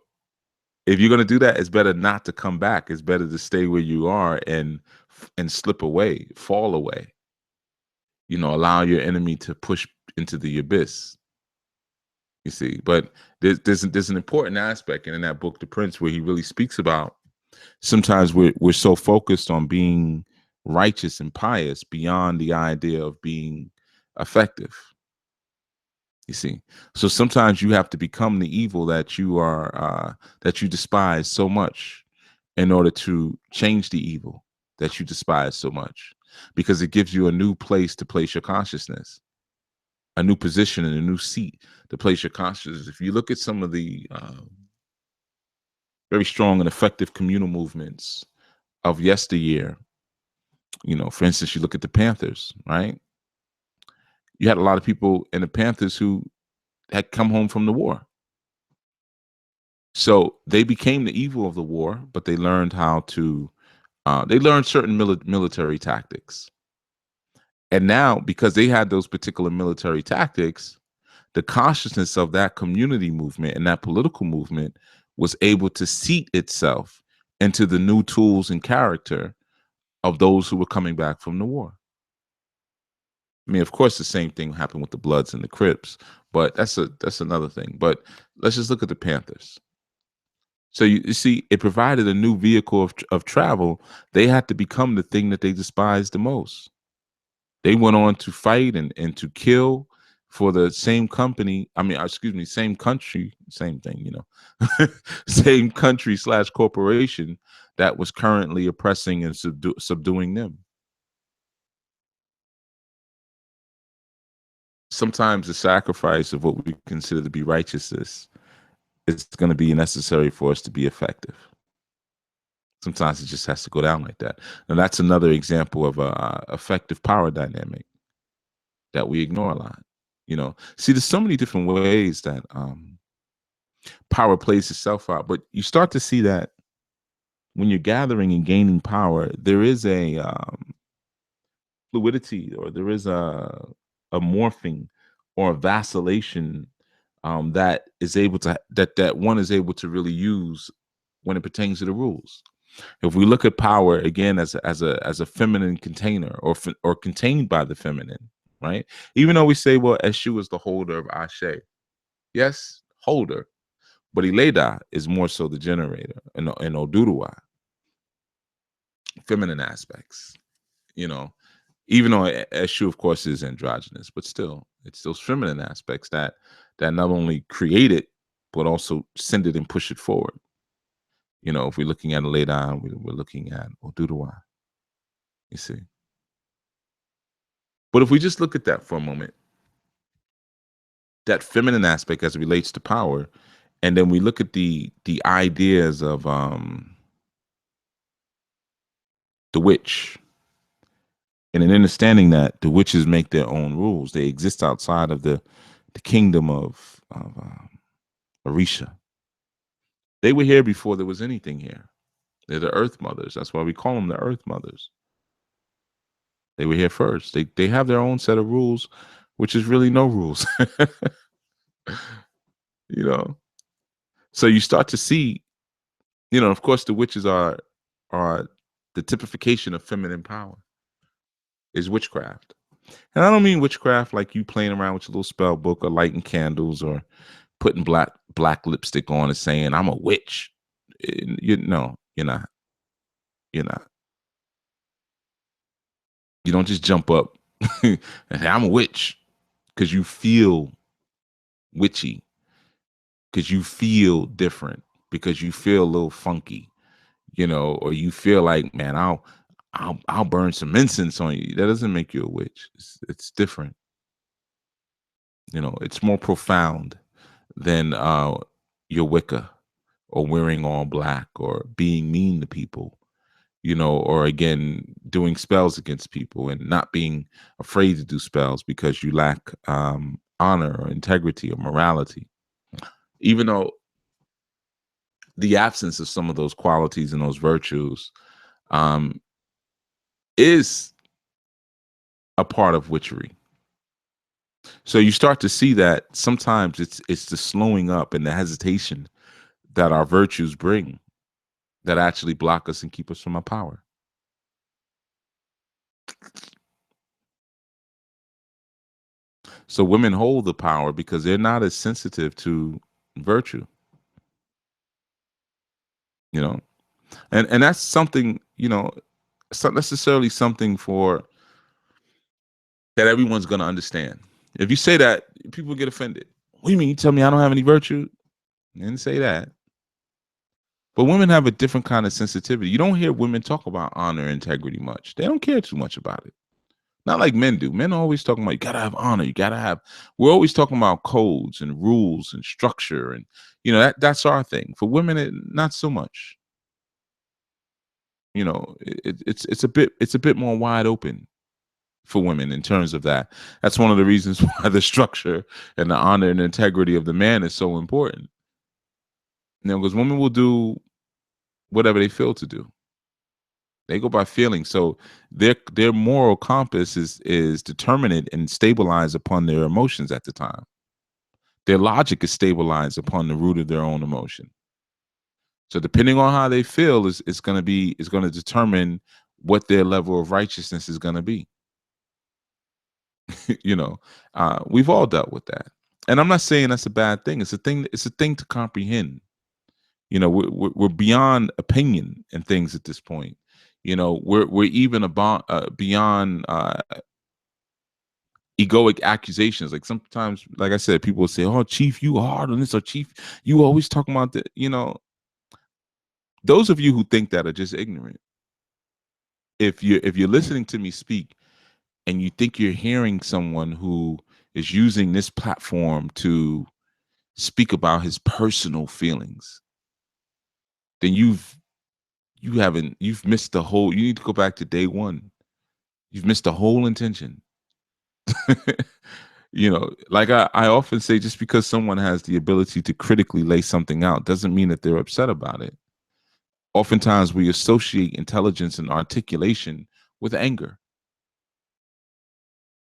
if you're going to do that, it's better not to come back. It's better to stay where you are and slip away, fall away. Allow your enemy to push into the abyss. You see, but there's an important aspect in that book, The Prince, where he really speaks about sometimes we're so focused on being righteous and pious beyond the idea of being effective. You see, so sometimes you have to become the evil that you despise so much in order to change the evil that you despise so much, because it gives you a new place to place your consciousness, a new position and a new seat to place your consciousness. If you look at some of the very strong and effective communal movements of yesteryear, for instance, you look at the Panthers, right? You had a lot of people in the Panthers who had come home from the war. So they became the evil of the war, but they learned how to, they learned certain military tactics. And now, because they had those particular military tactics, the consciousness of that community movement and that political movement was able to seat itself into the new tools and character of those who were coming back from the war. I mean, of course, the same thing happened with the Bloods and the Crips, but that's another thing. But let's just look at the Panthers. So you see, it provided a new vehicle of travel. They had to become the thing that they despised the most. They went on to fight and to kill for the same company. I mean, excuse me, same country, same thing, same country / corporation that was currently oppressing and subduing them. Sometimes the sacrifice of what we consider to be righteousness is going to be necessary for us to be effective. Sometimes it just has to go down like that. And that's another example of a effective power dynamic that we ignore a lot. See, there's so many different ways that power plays itself out, but you start to see that when you're gathering and gaining power, there is a fluidity, or there is a morphing or a vacillation that is able to that one is able to really use when it pertains to the rules. If we look at power again as a feminine container, or contained by the feminine, right? Even though we say, well, Eshu is the holder of Ashe, yes, holder, but Ileda is more so the generator, and Oduduwa, feminine aspects. Even though Eshu, of course, is androgynous, but still, it's those feminine aspects that not only create it, but also send it and push it forward. If we're looking at Ileda, we're looking at Oduduwa. You see. But if we just look at that for a moment, that feminine aspect as it relates to power, and then we look at the ideas of the witch, and an understanding that the witches make their own rules. They exist outside of the kingdom of Orisha. They were here before there was anything here. They're the Earth Mothers. That's why we call them the Earth Mothers. They were here first. They have their own set of rules, which is really no rules. So you start to see, of course, the witches are the typification of feminine power, is witchcraft. And I don't mean witchcraft like you playing around with your little spell book or lighting candles or putting black lipstick on and saying I'm a witch. No, you're not. You're not. You don't just jump up and say, I'm a witch, because you feel witchy, because you feel different, because you feel a little funky, or you feel like, man, I'll burn some incense on you. That doesn't make you a witch. It's different. It's more profound than your Wicca, or wearing all black, or being mean to people, or again, doing spells against people and not being afraid to do spells because you lack honor or integrity or morality. Even though the absence of some of those qualities and those virtues um, is a part of witchery. So you start to see that sometimes it's the slowing up and the hesitation that our virtues bring that actually block us and keep us from our power. So women hold the power because they're not as sensitive to virtue, you know, and that's something, it's not necessarily something for that everyone's going to understand. If you say that, people get offended. What do you mean? You tell me I don't have any virtue? I didn't say that. But women have a different kind of sensitivity. You don't hear women talk about honor and integrity much. They don't care too much about it. Not like men do. Men are always talking about, you gotta have honor. You gotta have. We're always talking about codes and rules and structure, and that's our thing. For women, not so much. It's a bit more wide open for women in terms of that. That's one of the reasons why the structure and the honor and integrity of the man is so important. Because women will do whatever they feel to do. They go by feeling. So their moral compass is determined and stabilized upon their emotions at the time. Their logic is stabilized upon the root of their own emotion. So depending on how they feel is going to determine what their level of righteousness is going to be. you know, we've all dealt with that, and I'm not saying that's a bad thing. It's a thing. It's a thing to comprehend. We're beyond opinion and things at this point. We're even about beyond egoic accusations. Like sometimes, like I said, people will say, "Oh, Chief, you hard on this," or "Chief, you always talking about that." Those of you who think that are just ignorant. If you're listening to me speak and you think you're hearing someone who is using this platform to speak about his personal feelings, then you've missed the whole. You need to go back to day one. You've missed the whole intention. Like I often say, just because someone has the ability to critically lay something out doesn't mean that they're upset about it. Oftentimes we associate intelligence and articulation with anger.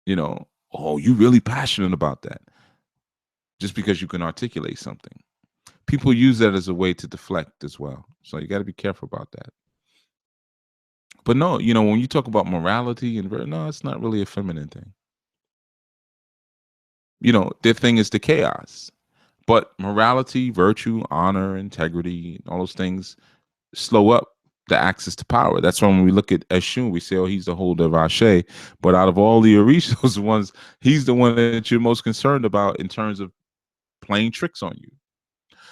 Oh, you really passionate about that, just because you can articulate something. People use that as a way to deflect as well. So you got to be careful about that. But no, when you talk about morality no, it's not really a feminine thing. Their thing is the chaos. But morality, virtue, honor, integrity, all those things slow up the access to power. That's why when we look at Eshun, we say, oh, he's the holder of Ashe. But out of all the Orishas ones, he's the one that you're most concerned about in terms of playing tricks on you.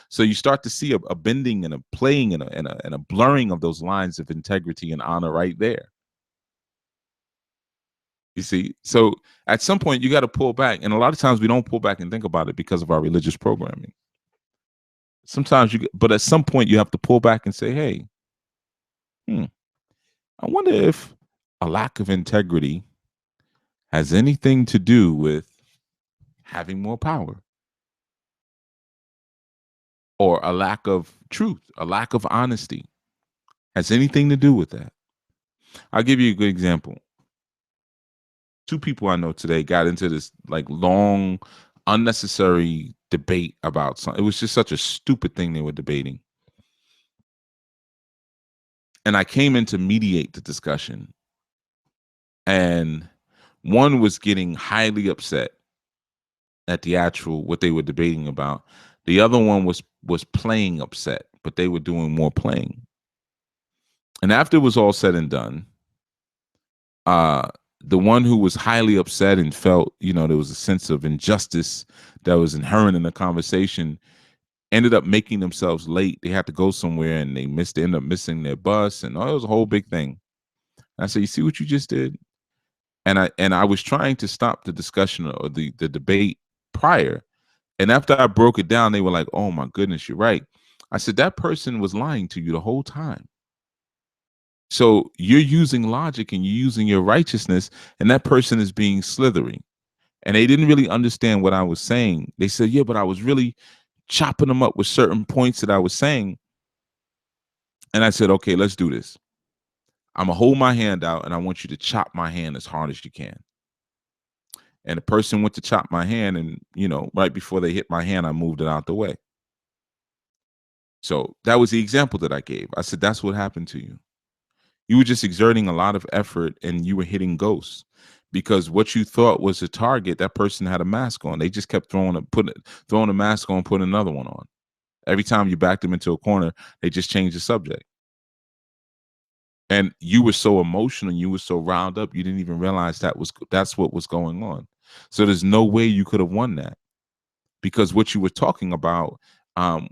So you start to see a bending and a playing and a blurring of those lines of integrity and honor right there. You see, so at some point you got to pull back, and a lot of times we don't pull back and think about it because of our religious programming. Sometimes but at some point you have to pull back and say, hey, I wonder if a lack of integrity has anything to do with having more power, or a lack of truth, a lack of honesty has anything to do with that. I'll give you a good example. Two people I know today got into this like long, unnecessary debate about something. It was just such a stupid thing they were debating. And I came in to mediate the discussion. And one was getting highly upset at the actual what they were debating about. The other one was playing upset, but they were doing more playing. And after it was all said and done, the one who was highly upset and felt, there was a sense of injustice that was inherent in the conversation, ended up making themselves late. They had to go somewhere and they ended up missing their bus, and it was a whole big thing. And I said, "You see what you just did?" And I was trying to stop the discussion or the debate prior. And after I broke it down, they were like, "Oh my goodness, you're right." I said, "That person was lying to you the whole time. So you're using logic and you're using your righteousness, and that person is being slithery." And they didn't really understand what I was saying. They said, "Yeah, but I was really chopping them up with certain points that I was saying." And I said, "Okay, let's do this. I'm gonna hold my hand out and I want you to chop my hand as hard as you can." And the person went to chop my hand, and right before they hit my hand, I moved it out the way. So that was the example that I gave. I said, "That's what happened to you. You were just exerting a lot of effort and you were hitting ghosts because what you thought was a target, that person had a mask on. They just kept throwing a mask on, putting another one on. Every time you backed them into a corner, they just changed the subject. And you were so emotional, you were so riled up, you didn't even realize that's what was going on. So there's no way you could have won that because what you were talking about, um,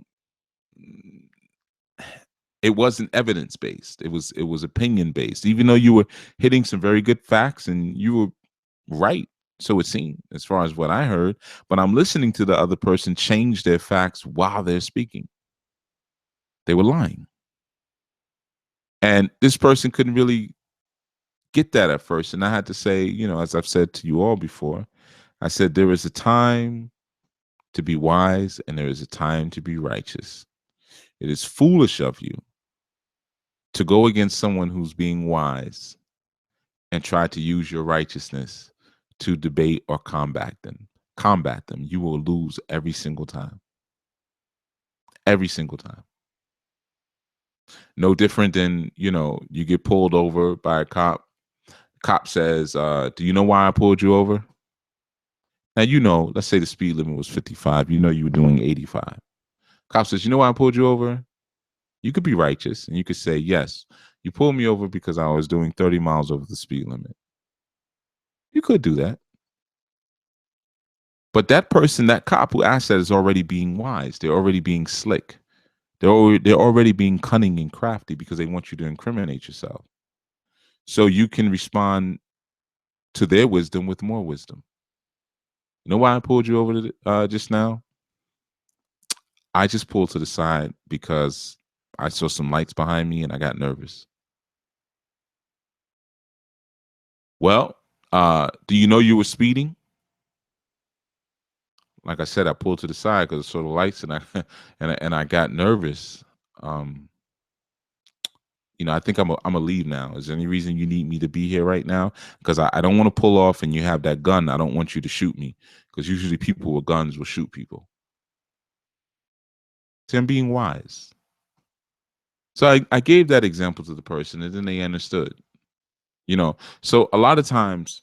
it wasn't evidence based. It was opinion based. Even though you were hitting some very good facts and you were right, so it seemed, as far as what I heard. But I'm listening to the other person change their facts while they're speaking. They were lying, and this person couldn't really get that at first. And I had to say, as I've said to you all before, I said there is a time to be wise and there is a time to be righteous. It is foolish of you to go against someone who's being wise and try to use your righteousness to debate or combat them. You will lose every single time. Every single time. No different than, you get pulled over by a cop. Cop says, "Do you know why I pulled you over?" Now, let's say the speed limit was 55. You were doing 85. Cop says, "You know why I pulled you over?" You could be righteous and you could say, "Yes, you pulled me over because I was doing 30 miles over the speed limit." You could do that. But that person, that cop who asked that, is already being wise. They're already being slick. They're already being cunning and crafty because they want you to incriminate yourself. So you can respond to their wisdom with more wisdom. You know why I pulled you over just now? I just pulled to the side because I saw some lights behind me and I got nervous. Well, do you know you were speeding? Like I said, I pulled to the side because I saw the lights and I and I got nervous. Um, I think I'm a leave now. Is there any reason you need me to be here right now? Because I don't want to pull off and you have that gun. I don't want you to shoot me because usually people with guns will shoot people. See, I'm being wise. So I gave that example to the person and then they understood. So a lot of times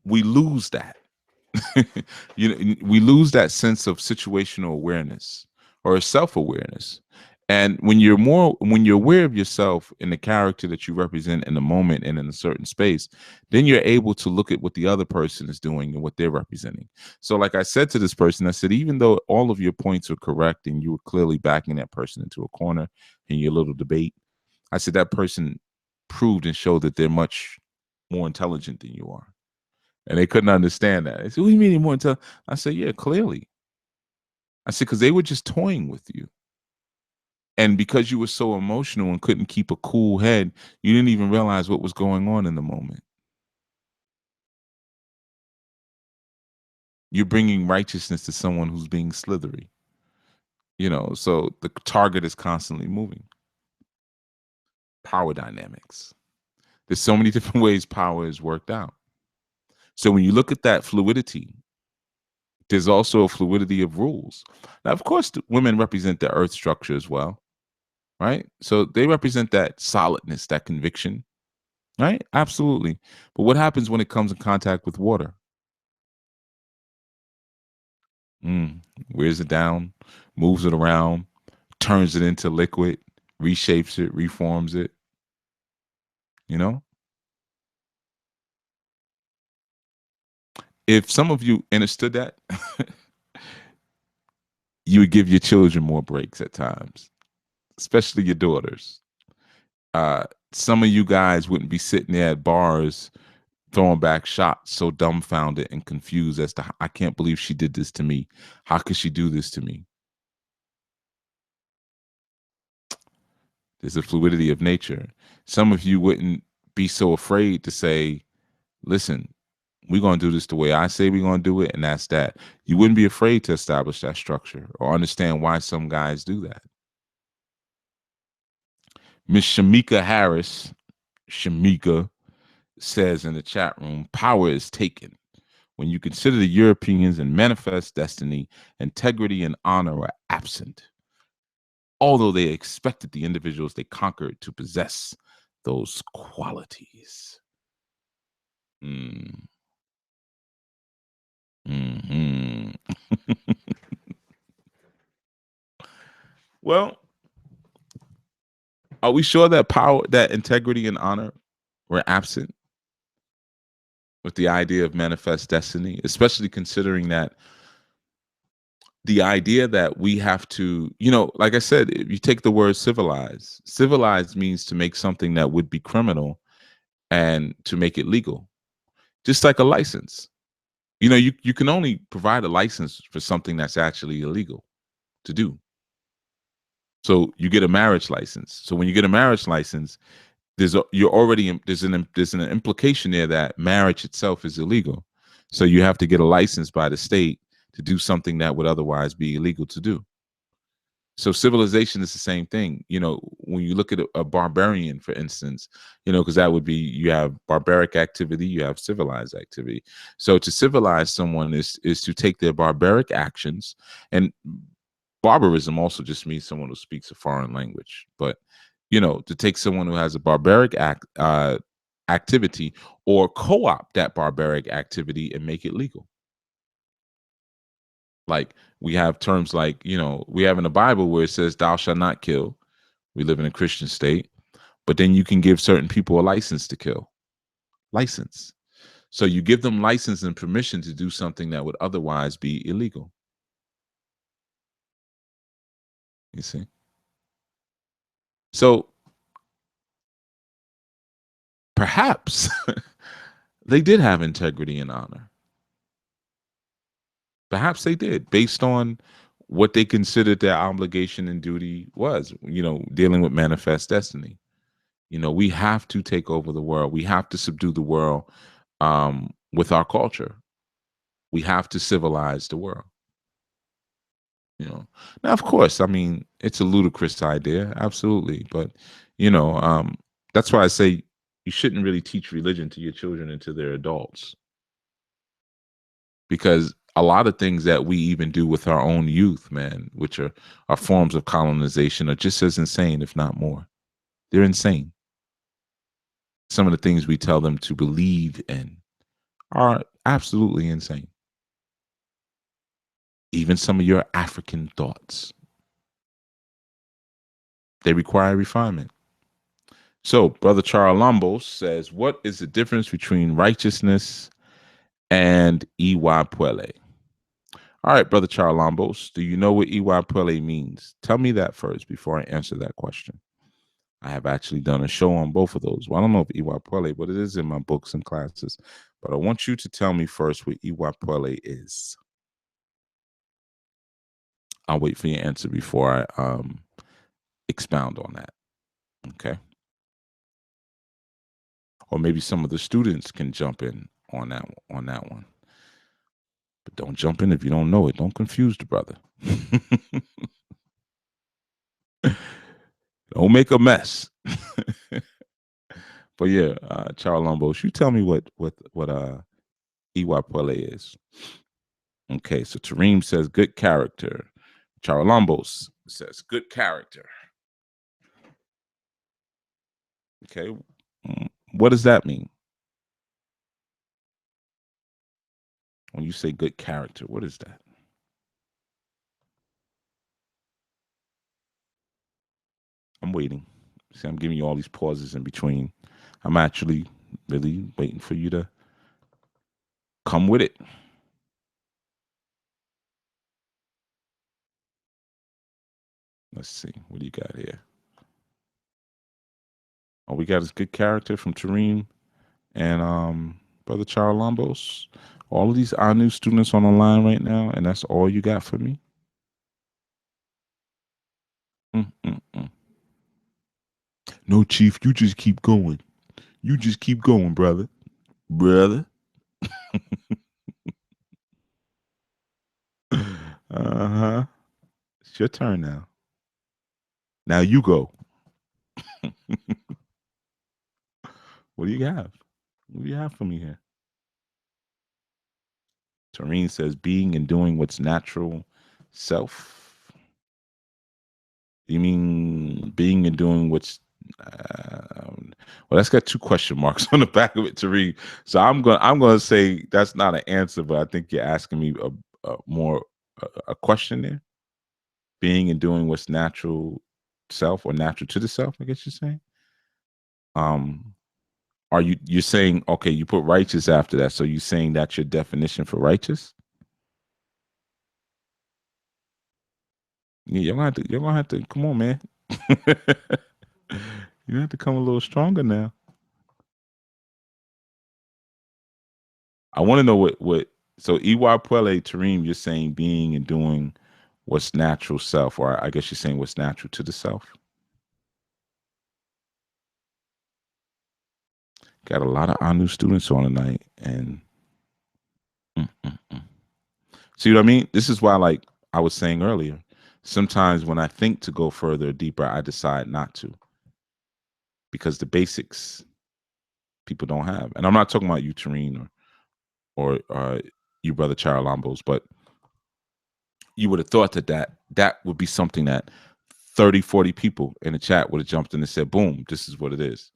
we lose that. We lose that sense of situational awareness or self-awareness. And when you're aware of yourself and the character that you represent in the moment and in a certain space, then you're able to look at what the other person is doing and what they're representing. So like I said to this person, I said, even though all of your points are correct and you were clearly backing that person into a corner in your little debate, I said that person proved and showed that they're much more intelligent than you are. And they couldn't understand that. They said, "What do you mean you're more intelligent?" I said, "Yeah, clearly." I said, "Because they were just toying with you. And because you were so emotional and couldn't keep a cool head, you didn't even realize what was going on in the moment. You're bringing righteousness to someone who's being slithery, so the target is constantly moving. Power dynamics. There's so many different ways power is worked out. So when you look at that fluidity, there's also a fluidity of rules. Now, of course, the women represent the earth structure as well, right? So they represent that solidness, that conviction, right? Absolutely. But what happens when it comes in contact with water? Wears it down, moves it around, turns it into liquid, reshapes it, reforms it, you know? If some of you understood that, you would give your children more breaks at times, especially your daughters. Uh, some of you guys wouldn't be sitting there at bars throwing back shots, so dumbfounded and confused as to I can't believe she did this to me. How could she do this to me? There's a fluidity of nature. Some of you wouldn't be so afraid to say, listen, we're going to do this the way I say we're going to do it, and that's that. You wouldn't be afraid to establish that structure or understand why some guys do that. Miss Shamika Harris, Shamika, says in the chat room, power is taken. When you consider the Europeans and manifest destiny, integrity and honor are absent, although they expected the individuals they conquered to possess those qualities. Mm. Hmm. Well, are we sure that power, that integrity and honor were absent with the idea of manifest destiny, especially considering that the idea that we have to, like I said, if you take the word civilized means to make something that would be criminal and to make it legal, just like a license. You can only provide a license for something that's actually illegal to do. So you get a marriage license. So when you get a marriage license, you're already there's an implication there that marriage itself is illegal. So you have to get a license by the state to do something that would otherwise be illegal to do. So civilization is the same thing. When you look at a barbarian, for instance, because that would be, you have barbaric activity, you have civilized activity. So to civilize someone is to take their barbaric actions, and barbarism also just means someone who speaks a foreign language. But to take someone who has a barbaric activity, or co-opt that barbaric activity and make it legal. Like, we have terms like, we have in the Bible where it says, thou shalt not kill. We live in a Christian state, but then you can give certain people a license to kill. License. So you give them license and permission to do something that would otherwise be illegal. You see? So perhaps they did have integrity and honor. Perhaps they did, based on what they considered their obligation and duty was, dealing with manifest destiny. We have to take over the world. We have to subdue the world with our culture. We have to civilize the world. Now, of course, I mean, it's a ludicrous idea, absolutely, but that's why I say you shouldn't really teach religion to your children until they're adults, because a lot of things that we even do with our own youth, man, which are forms of colonization, are just as insane, if not more. They're insane. Some of the things we tell them to believe in are absolutely insane. Even some of your African thoughts, they require refinement. So, Brother Charalambos says, what is the difference between righteousness and Iwapwele? All right, Brother Charalambos, do you know what Iwapwele means? Tell me that first before I answer that question. I have actually done a show on both of those. Well, I don't know if Iwapwele, but it is in my books and classes. But I want you to tell me first what Iwapwele is. I'll wait for your answer before I expound on that. Okay. Or maybe some of the students can jump in on that one. But don't jump in if you don't know it. Don't confuse the brother. Don't make a mess. But yeah, Charlombos, you tell me what Iwapwele is. Okay, so Tareem says good character. Charlombos says good character. Okay, what does that mean? When you say good character, what is that? I'm waiting. See, I'm giving you all these pauses in between. I'm actually really waiting for you to come with it. Let's see. What do you got here? Oh, we got his good character from Tareem and Brother Charles Lombos. All of these our new students on the line right now, and that's all you got for me? Mm-mm-mm. No, Chief, you just keep going. You just keep going, brother. Brother. Uh-huh. It's your turn now. Now you go. What do you have? What do you have for me here? Tareen says being and doing what's natural self. You mean being and doing what's well, that's got two question marks on the back of it, Tareen. So I'm gonna say that's not an answer, but I think you're asking me a more a question there. Being and doing what's natural self or natural to the self, I guess you're saying. Um, are you're saying okay? You put righteous after that, so you saying that's your definition for righteous? Yeah, you're gonna have to come on, man. You have to come a little stronger now. I want to know what. So Iwa Pele Tareem, you're saying being and doing what's natural self, or I guess you're saying what's natural to the self. Got a lot of our new students on tonight, and mm, mm, mm. See what I mean? This is why, like I was saying earlier, sometimes when I think to go further or deeper, I decide not to because the basics people don't have. And I'm not talking about you, Tareen, or you, brother Charalambos, but you would have thought that would be something that 30, 40 people in the chat would have jumped in and said, boom, this is what it is.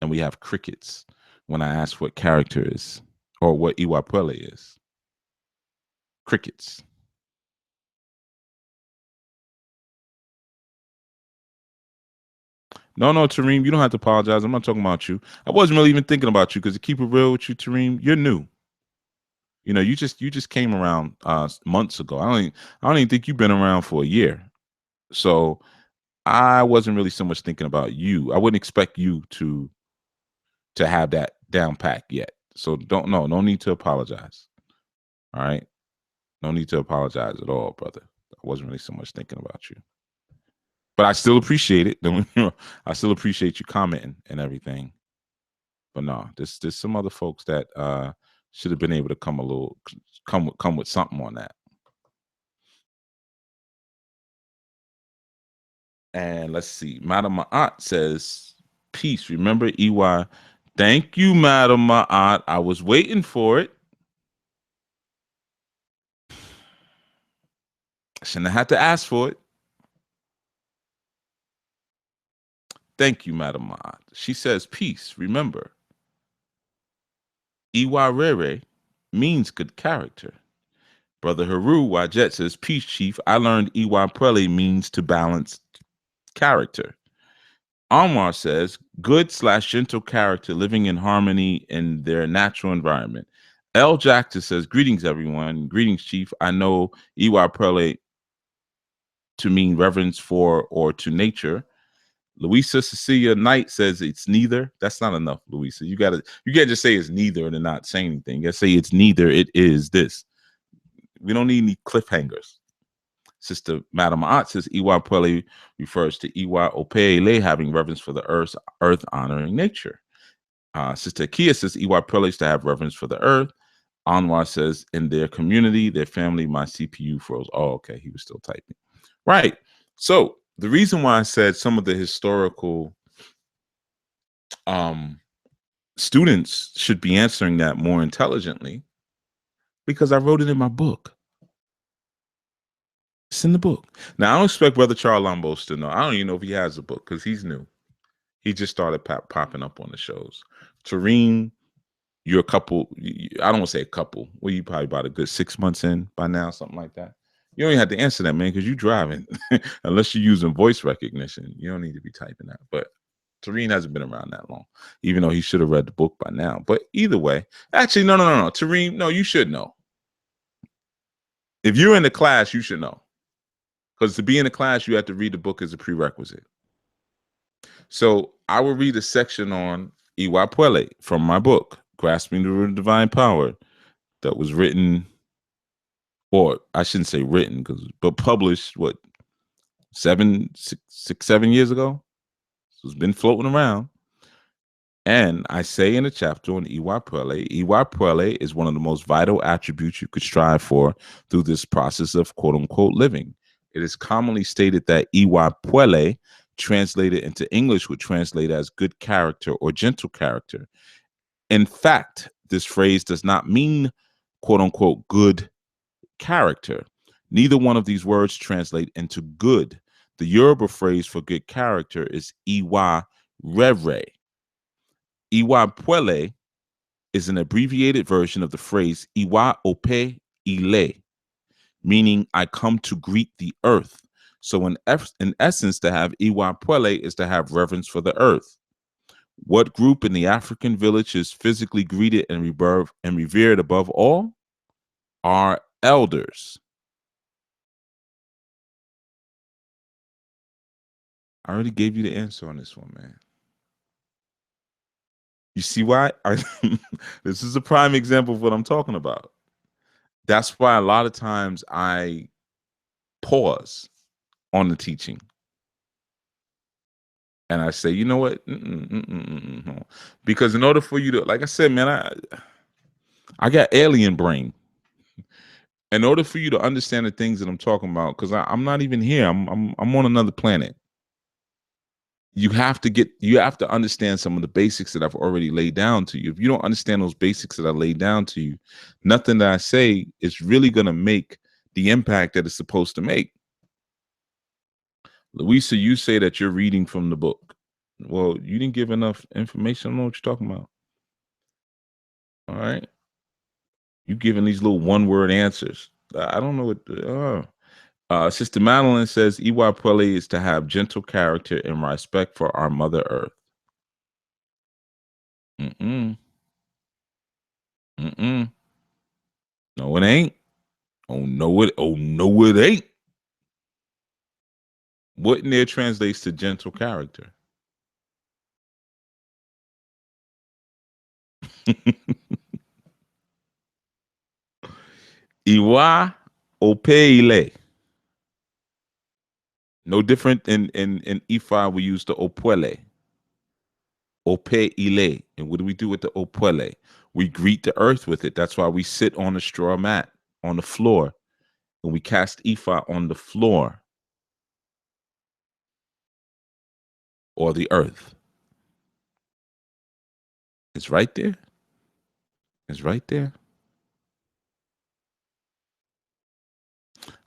And we have crickets when I ask what character is or what Iwapwele is. Crickets. No, no, Tareem, you don't have to apologize. I'm not talking about you. I wasn't really even thinking about you because to keep it real with you, Tareem, you're new. You know, you just came around months ago. I don't even think you've been around for a year. So I wasn't really so much thinking about you. I wouldn't expect you to have that down pack yet. So no need to apologize. All right. No need to apologize at all, brother. I wasn't really so much thinking about you. But I still appreciate it. I still appreciate you commenting and everything. But no, there's some other folks that should have been able to come with something on that. And let's see. Madam Ma'at says, peace. Remember EY. Thank you, Madam Ma'at. I was waiting for it. Shouldn't have had to ask for it. Thank you, Madam Ma'at. She says, peace. Remember, Iwarere means good character. Brother Haru Wajet says, peace, Chief. I learned Iwa Prele means to balance character. Anwar says, good/gentle character living in harmony in their natural environment. L. Jackson says, greetings, everyone. Greetings, Chief. I know Iwa Prele to mean reverence for or to nature. Louisa Cecilia Knight says it's neither. That's not enough, Louisa. You can't just say it's neither and then not say anything. You gotta say it's neither, it is this. We don't need any cliffhangers. Sister Madam Ott says Iwa Pele refers to Iwa Opele having reverence for the earth honoring nature. Sister Kia says Iwa Pele is to have reverence for the earth. Anwar says in their community, their family, my CPU froze. Oh, okay. He was still typing. Right. So the reason why I said some of the historical students should be answering that more intelligently because I wrote it in my book. It's in the book. Now, I don't expect Brother Charles Lambos to know. I don't even know if he has a book because he's new. He just started popping up on the shows. Tareen, you're a couple. I don't want to say a couple. Well, you probably about a good 6 months in by now, something like that. You don't even have to answer that, man, because you're driving. Unless you're using voice recognition, you don't need to be typing that. But Tareen hasn't been around that long, even though he should have read the book by now. But either way, actually, no. Tareen, no, you should know. If you're in the class, you should know. Because to be in the class, you have to read the book as a prerequisite. So I will read a section on Iwa from my book, Grasping the Divine Power, that was written, or I shouldn't say written, but published, what, 7 years ago? So it's been floating around. And I say in a chapter on Iwa Puele is one of the most vital attributes you could strive for through this process of quote unquote living. It is commonly stated that Iwa Puele, translated into English, would translate as good character or gentle character. In fact, this phrase does not mean quote unquote good character. Neither one of these words translate into good. The Yoruba phrase for good character is Iwa Rere. Iwa Puele is an abbreviated version of the phrase Iwa Ope Ile, meaning I come to greet the earth. So in essence, to have Iwa Puele is to have reverence for the earth. What group in the African village is physically greeted and revered above all? Our elders. I already gave you the answer on this one, man. You see why? This is a prime example of what I'm talking about. That's why a lot of times I pause on the teaching and I say, you know what? Because in order for you to, like I said, man, I got alien brain. In order for you to understand the things that I'm talking about, because I'm not even here. I'm on another planet. You have to understand some of the basics that I've already laid down to you. If you don't understand those basics that I laid down to you, nothing that I say is really going to make the impact that it's supposed to make. Louisa, you say that you're reading from the book. Well, you didn't give enough information. I don't know what you're talking about. All right. You giving these little one-word answers. I don't know what. Sister Madeline says, Iwa Pele is to have gentle character and respect for our Mother Earth. Mm-mm. Mm-mm. No, it ain't. Oh, no, it ain't. What in there translates to gentle character? Iwa Opeile. No different in Ifa, we use the Opwele. Opeile. And what do we do with the Opwele? We greet the earth with it. That's why we sit on a straw mat on the floor and we cast Ifa on the floor or the earth. It's right there. It's right there.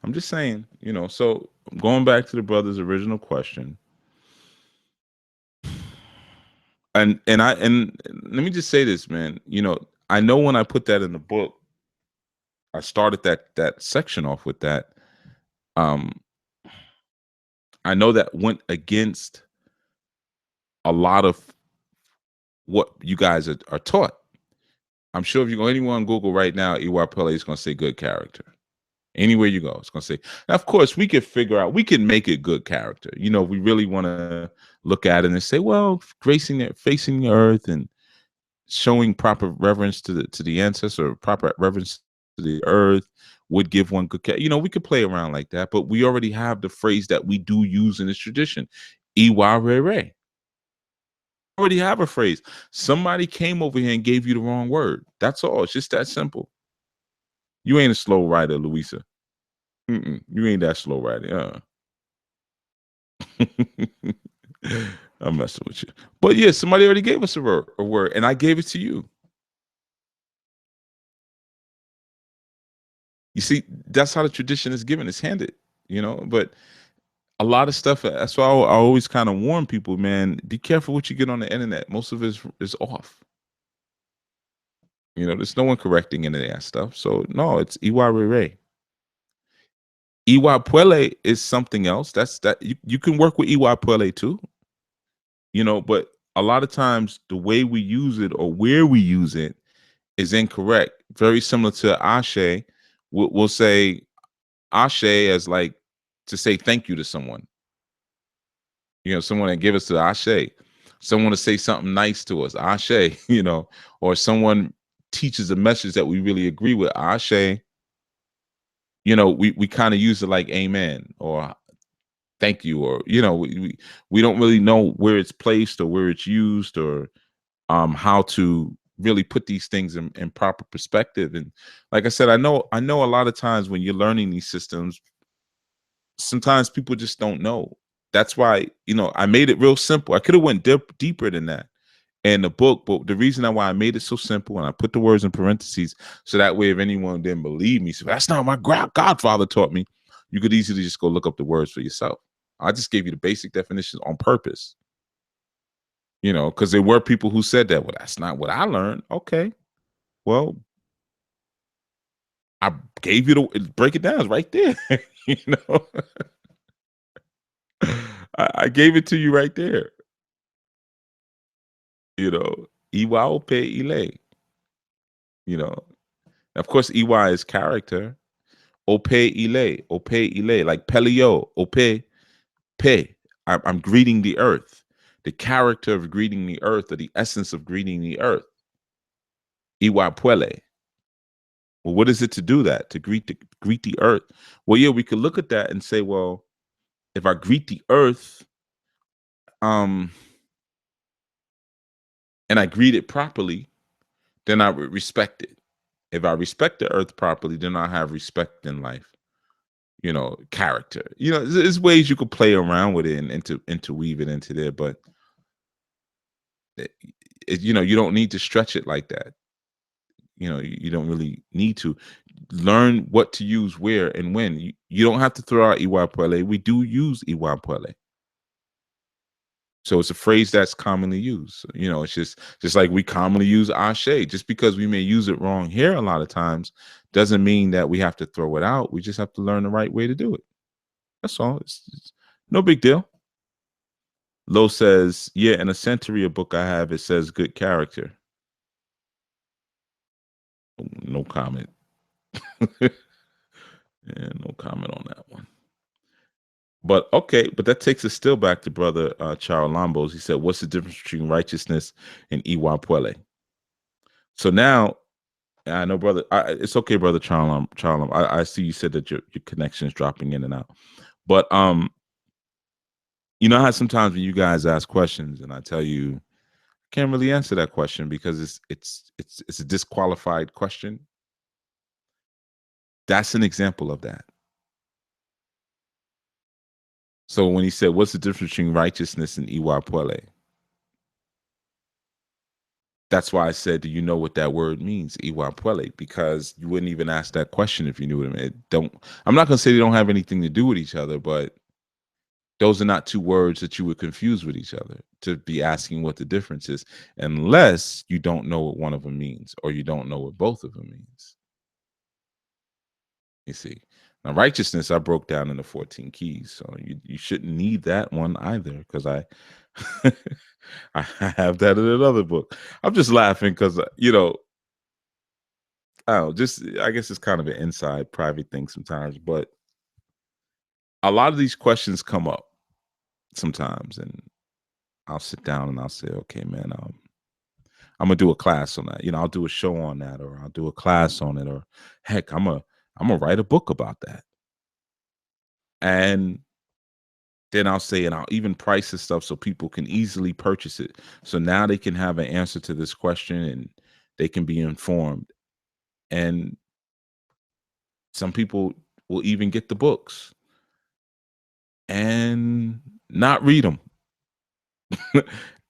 I'm just saying, so going back to the brother's original question. And let me just say this, man. I know when I put that in the book, I started that section off with that. I know that went against a lot of what you guys are taught. I'm sure if you go anywhere on Google right now, Iwa Pele is going to say good character. Anywhere you go, it's going to say. Now, of course, we can make it good character. We really want to look at it and say, well, facing the earth and showing proper reverence to the ancestor, proper reverence to the earth would give one good character. We could play around like that, but we already have the phrase that we do use in this tradition, Iwa Rere. Already have a phrase. Somebody came over here and gave you the wrong word. That's all. It's just that simple. You ain't a slow writer, Louisa. You ain't that slow writer. I'm messing with you. But yeah, somebody already gave us a word, and I gave it to you. You see, that's how the tradition is given. It's handed, but a lot of stuff. That's why I always kind of warn people, man, be careful what you get on the internet. Most of it is off. There's no one correcting any of that stuff. So no, it's Iwa Rere. Iwa Puele is something else. That's that you can work with Iwa Puele too. But a lot of times the way we use it or where we use it is incorrect. Very similar to Ashe. We'll say Ashe as like to say thank you to someone. Someone that give us to Ashe. Someone to say something nice to us, Ashe, or someone teaches a message that we really agree with, Ashe. We kind of use it like amen or thank you, or we don't really know where it's placed or where it's used, or how to really put these things in proper perspective. And like I said, I know a lot of times when you're learning these systems, sometimes people just don't know. That's why I made it real simple. I could have went deeper than that in the book, but the reason why I made it so simple and I put the words in parentheses, so that way if anyone didn't believe me, so that's not my godfather taught me, you could easily just go look up the words for yourself. I just gave you the basic definitions on purpose, because there were people who said that, well, that's not what I learned. Okay, well, I gave you the break it down, it's right there. you know I gave it to you right there. Iwa ope ile. you know of course, Iwa is character. Ope ile, like Pelio, Ope, Pe. I'm greeting the earth. The character of greeting the earth, or the essence of greeting the earth. Iwa Puele. Well, what is it to do that? To greet the earth? Well, yeah, we could look at that and say, well, if I greet the earth, um, and I greet it properly, then I would respect it. If I respect the earth properly, then I have respect in life. Character. There's ways you could play around with it and interweave it into there, but you don't need to stretch it like that. You don't really need to learn what to use where and when. You don't have to throw out Iwa. We do use Iwa. So it's a phrase that's commonly used. It's just like we commonly use Ashe. Just because we may use it wrong here a lot of times doesn't mean that we have to throw it out. We just have to learn the right way to do it. That's all. It's no big deal. Lo says, yeah, in a Centuria book I have, it says good character. No comment. Yeah, no comment on that one. But okay, but that takes us still back to brother Charles Lambos. He said, what's the difference between righteousness and Iwa Puele? So now, I know, brother, it's okay, brother Charles. I see you said that your connection is dropping in and out. But you know how sometimes when you guys ask questions and I tell you, can't really answer that question because it's a disqualified question. That's an example of that. So when he said, what's the difference between righteousness and Iwa Puele? That's why I said, do you know what that word means, Iwa Puele? Because you wouldn't even ask that question if you knew what it meant. I'm not going to say they don't have anything to do with each other, but those are not two words that you would confuse with each other to be asking what the difference is, unless you don't know what one of them means or you don't know what both of them means. You see, now righteousness I broke down into 14 keys, so you shouldn't need that one either, because I I have that in another book. I'm just laughing because just I guess it's kind of an inside private thing sometimes, but a lot of these questions come up sometimes, and I'll sit down and I'll say, okay, man, I'm gonna do a class on that. I'll do a show on that, or I'll do a class on it, or heck, I'm gonna write a book about that. And then I'll say, and I'll even price the stuff so people can easily purchase it. So now they can have an answer to this question and they can be informed. And some people will even get the books and not read them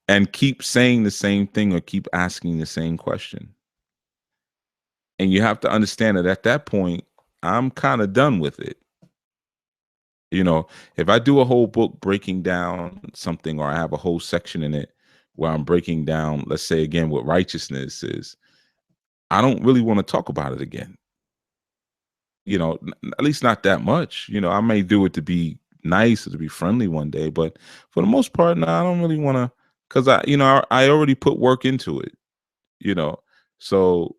and keep saying the same thing or keep asking the same question. And you have to understand that at that point, I'm kind of done with it. If I do a whole book breaking down something, or I have a whole section in it where I'm breaking down, let's say again, what righteousness is, I don't really want to talk about it again. At least not that much. I may do it to be nice or to be friendly one day, but for the most part, no, I don't really want to because I already put work into it, you know. So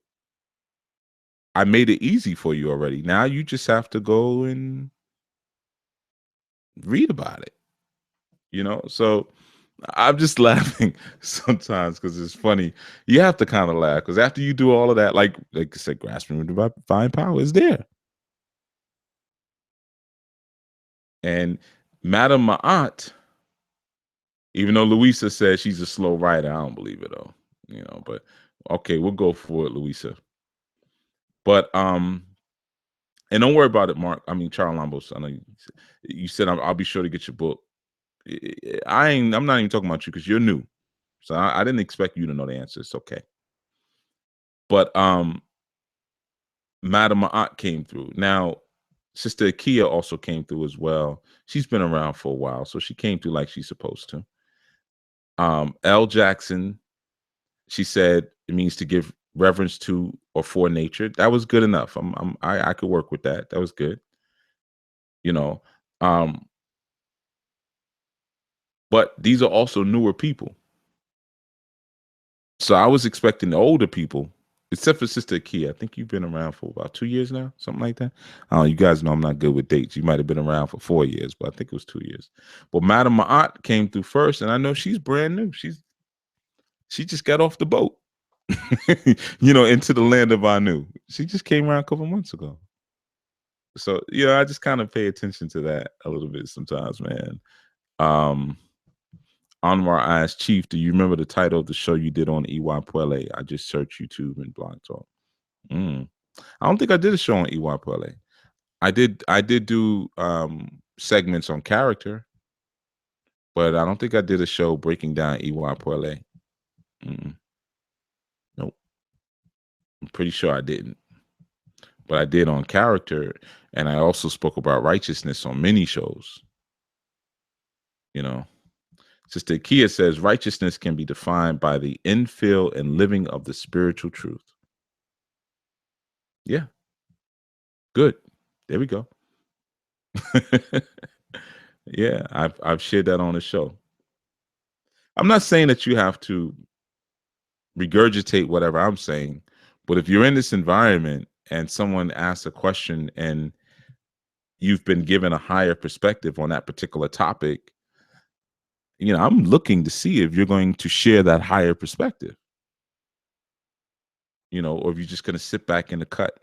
I made it easy for you already. Now you just have to go and read about it, you know. So I'm just laughing sometimes because it's funny. You have to kind of laugh because after you do all of that, like I said, grasping with divine power is there. And Madame Ma'at, even though Louisa says she's a slow writer, I don't believe it though. But okay, we'll go for it, Louisa. But and don't worry about it, Mark. I mean, Charles Lambos. I know you said I'll be sure to get your book. I'm not even talking about you because you're new, so I didn't expect you to know the answer. It's okay. But Madam Ma'at came through. Now, Sister Akia also came through as well. She's been around for a while, so she came through like she's supposed to. L. Jackson, she said it means to give reverence to or for nature. That was good enough. I could work with that. That was good. You know, um, but these are also newer people. So I was expecting the older people, except for Sister Akia. I think you've been around for about 2 years now, something like that. You guys know I'm not good with dates. You might have been around for 4 years, but I think it was 2 years. But Madam Ma'at came through first, and I know she's brand new. She just got off the boat, into the land of Anu. She just came around a couple months ago. So I just kind of pay attention to that a little bit sometimes, man. Um, Anwar asked, Chief, do you remember the title of the show you did on EY Puele? I just searched YouTube and Blog Talk. Mm. I don't think I did a show on EY Puele. I did do segments on character, but I don't think I did a show breaking down EY Puele. Nope. I'm pretty sure I didn't. But I did on character, and I also spoke about righteousness on many shows. You know. Sister Kia says righteousness can be defined by the infill and living of the spiritual truth. Yeah, good. There we go. Yeah, I've shared that on the show. I'm not saying that you have to regurgitate whatever I'm saying, but if you're in this environment and someone asks a question and you've been given a higher perspective on that particular topic, I'm looking to see if you're going to share that higher perspective, or if you're just going to sit back in the cut.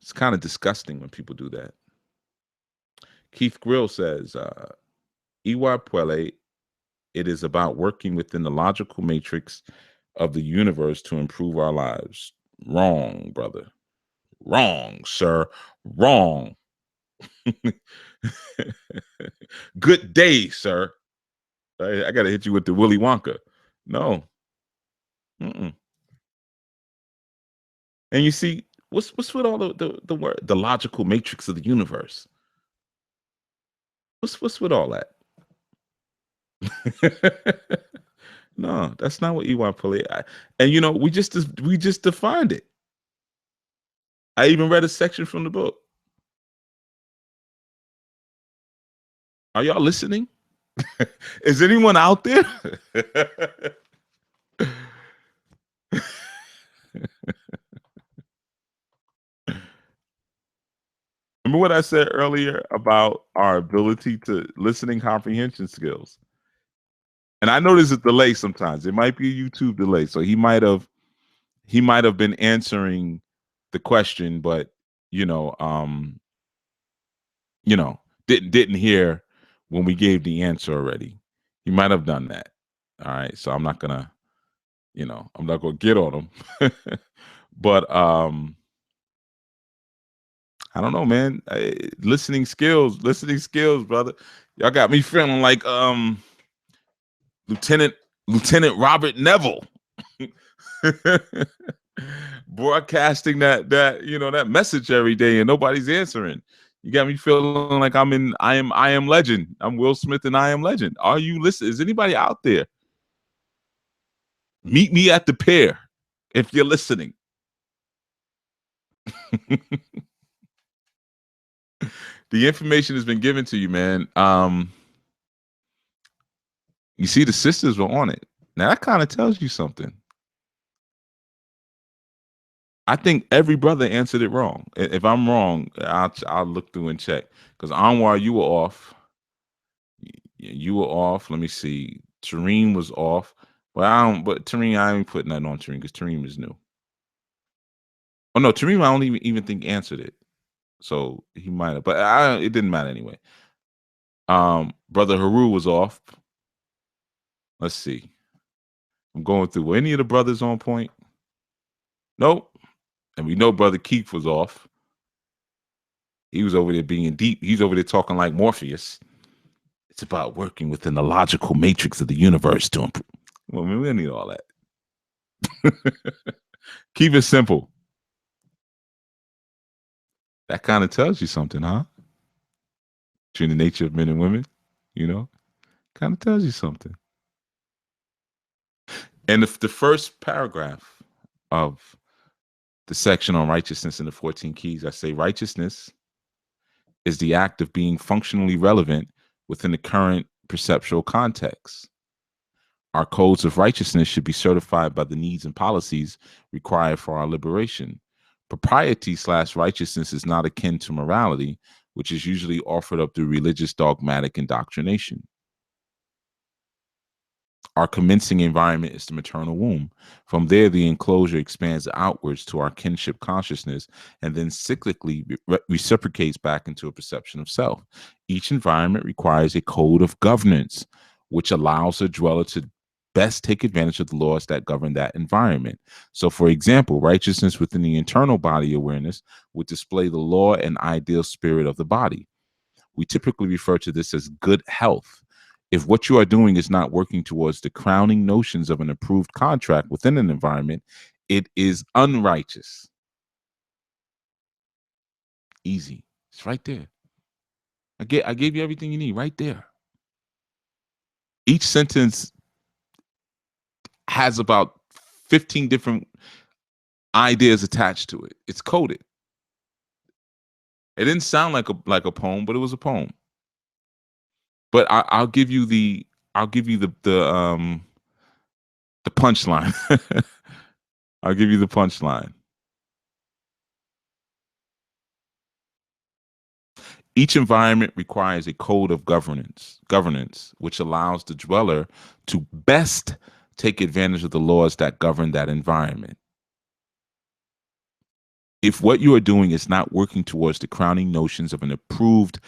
It's kind of disgusting when people do that. Keith Grill says, Iwa Puele, it is about working within the logical matrix of the universe to improve our lives. Wrong, brother. Wrong, sir. Wrong. Good day, sir. I got to hit you with the Willy Wonka. No. Mm-mm. And you see, what's with all the word, the logical matrix of the universe? What's with all that? No, that's not what EY Pulley. And we just defined it. I even read a section from the book. Are y'all listening? Is anyone out there? Remember what I said earlier about our ability to listening comprehension skills? And I know there's a delay sometimes. It might be a YouTube delay. So he might have been answering the question, but you know, um, didn't hear when we gave the answer already. He might have done that. All right. So I'm not gonna get on him. But I don't know, man. Listening skills, brother. Y'all got me feeling like Lieutenant Lieutenant Robert Neville. Broadcasting that message every day and nobody's answering. You got me feeling like I am Legend. I'm Will Smith and I Am Legend. Are you listening? Is anybody out there? Meet me at the pier if you're listening. The information has been given to you, man. You see, the sisters were on it. Now that kind of tells you something. I think every brother answered it wrong. If I'm wrong, I'll look through and check. Because Anwar, you were off. You were off. Let me see. Tareem was off. Well, I don't. But Tareem, I ain't putting that on Tareem because Tareem is new. Oh no, Tareem, I don't even think answered it. So he might have, but it didn't matter anyway. Brother Haru was off. Let's see. I'm going through. Were any of the brothers on point? Nope. And we know Brother Keith was off. He was over there being deep. He's over there talking like Morpheus. It's about working within the logical matrix of the universe to improve. Well, I mean, we don't need all that. Keep it simple. That kind of tells you something, huh? Between the nature of men and women, you know, kind of tells you something. And if the first paragraph of the section on righteousness in the 14 keys, I say righteousness is the act of being functionally relevant within the current perceptual context. Our codes of righteousness should be certified by the needs and policies required for our liberation. Propriety/righteousness is not akin to morality, which is usually offered up through religious dogmatic indoctrination. Our commencing environment is the maternal womb. From there, the enclosure expands outwards to our kinship consciousness and then cyclically reciprocates back into a perception of self. Each environment requires a code of governance, which allows a dweller to best take advantage of the laws that govern that environment. So, for example, righteousness within the internal body awareness would display the law and ideal spirit of the body. We typically refer to this as good health. If what you are doing is not working towards the crowning notions of an approved contract within an environment, it is unrighteous. Easy. It's right there. I gave you everything you need right there. Each sentence has about 15 different ideas attached to it. It's coded. It didn't sound like a poem, but it was a poem. But I'll give you the punchline. I'll give you the punchline. Each environment requires a code of governance, which allows the dweller to best take advantage of the laws that govern that environment. If what you are doing is not working towards the crowning notions of an approved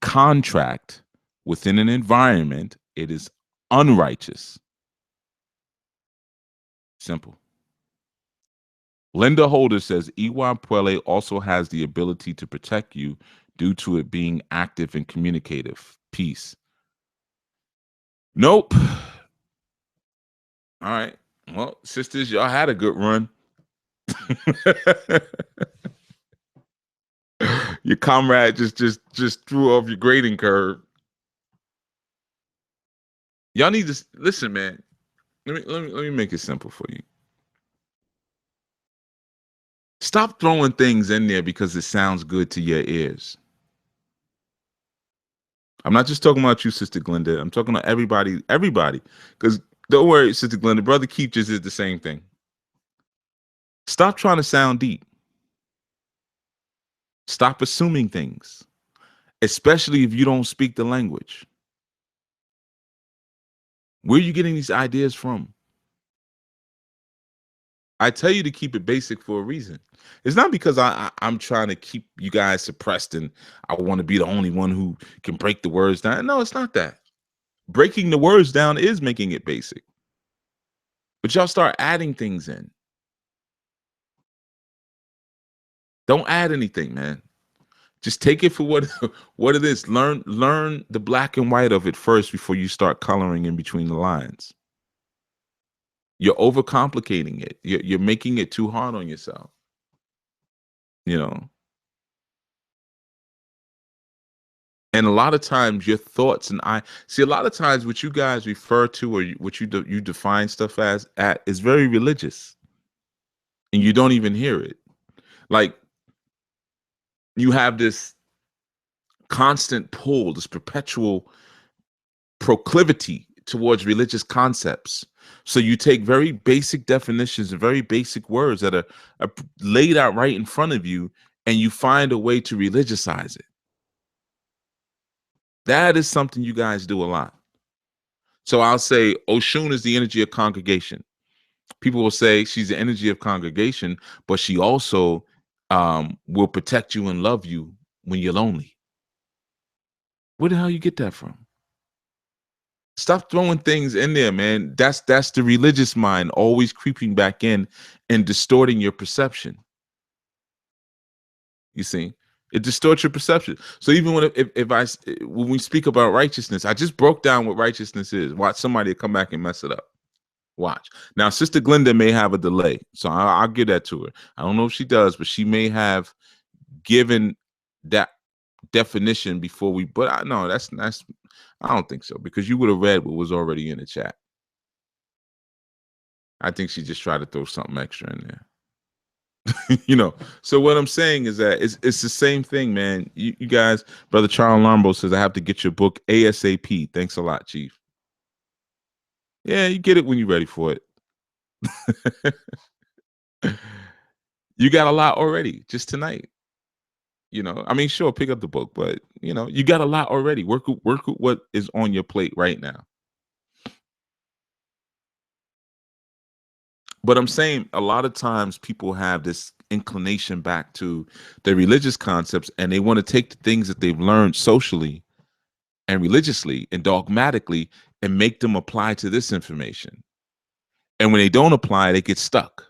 contract within an environment, it is unrighteous. Simple. Linda Holder says Iwa Puele also has the ability to protect you due to it being active and communicative. Peace. Nope. All right. Well, sisters, y'all had a good run. Your comrade just threw off your grading curve. Y'all need to listen, man. Let me make it simple for you. Stop throwing things in there because it sounds good to your ears. I'm not just talking about you, Sister Glenda. I'm talking about everybody. Because don't worry, Sister Glenda. Brother Keith just did the same thing. Stop trying to sound deep. Stop assuming things, especially if you don't speak the language. Where are you getting these ideas from? I tell you to keep it basic for a reason. It's not because I'm trying to keep you guys suppressed and I want to be the only one who can break the words down. No, it's not that. Breaking the words down is making it basic. But y'all start adding things in. Don't add anything, man. Just take it for what it is. Learn the black and white of it first before you start coloring in between the lines. You're overcomplicating it. You're making it too hard on yourself. You know. And a lot of times your thoughts and I see a lot of times what you guys refer to or what you define stuff as at is very religious and you don't even hear it. Like you have this constant pull, this perpetual proclivity towards religious concepts. So you take very basic definitions and very basic words that are laid out right in front of you, and you find a way to religiousize it. That is something you guys do a lot. So I'll say Oshun is the energy of congregation. People will say she's the energy of congregation, but she also will protect you and love you when you're lonely. Where the hell you get that from? Stop throwing things in there, man. That's the religious mind always creeping back in and distorting your perception. You see, it distorts your perception. So even when we speak about righteousness, I just broke down what righteousness is. Watch somebody come back and mess it up. Watch. Now, Sister Glenda may have a delay, so I'll give that to her. I don't know if she does, but she may have given that definition before we. But I know that's I don't think so, because you would have read what was already in the chat. I think she just tried to throw something extra in there. So what I'm saying is that it's the same thing, man. You guys, Brother Charles Lombo says I have to get your book ASAP. Thanks a lot, Chief. Yeah, you get it when you're ready for it. You got a lot already just tonight. I mean, sure, pick up the book, but you got a lot already. Work with what is on your plate right now. But I'm saying a lot of times people have this inclination back to their religious concepts, and they want to take the things that they've learned socially and religiously and dogmatically and make them apply to this information. And when they don't apply, they get stuck.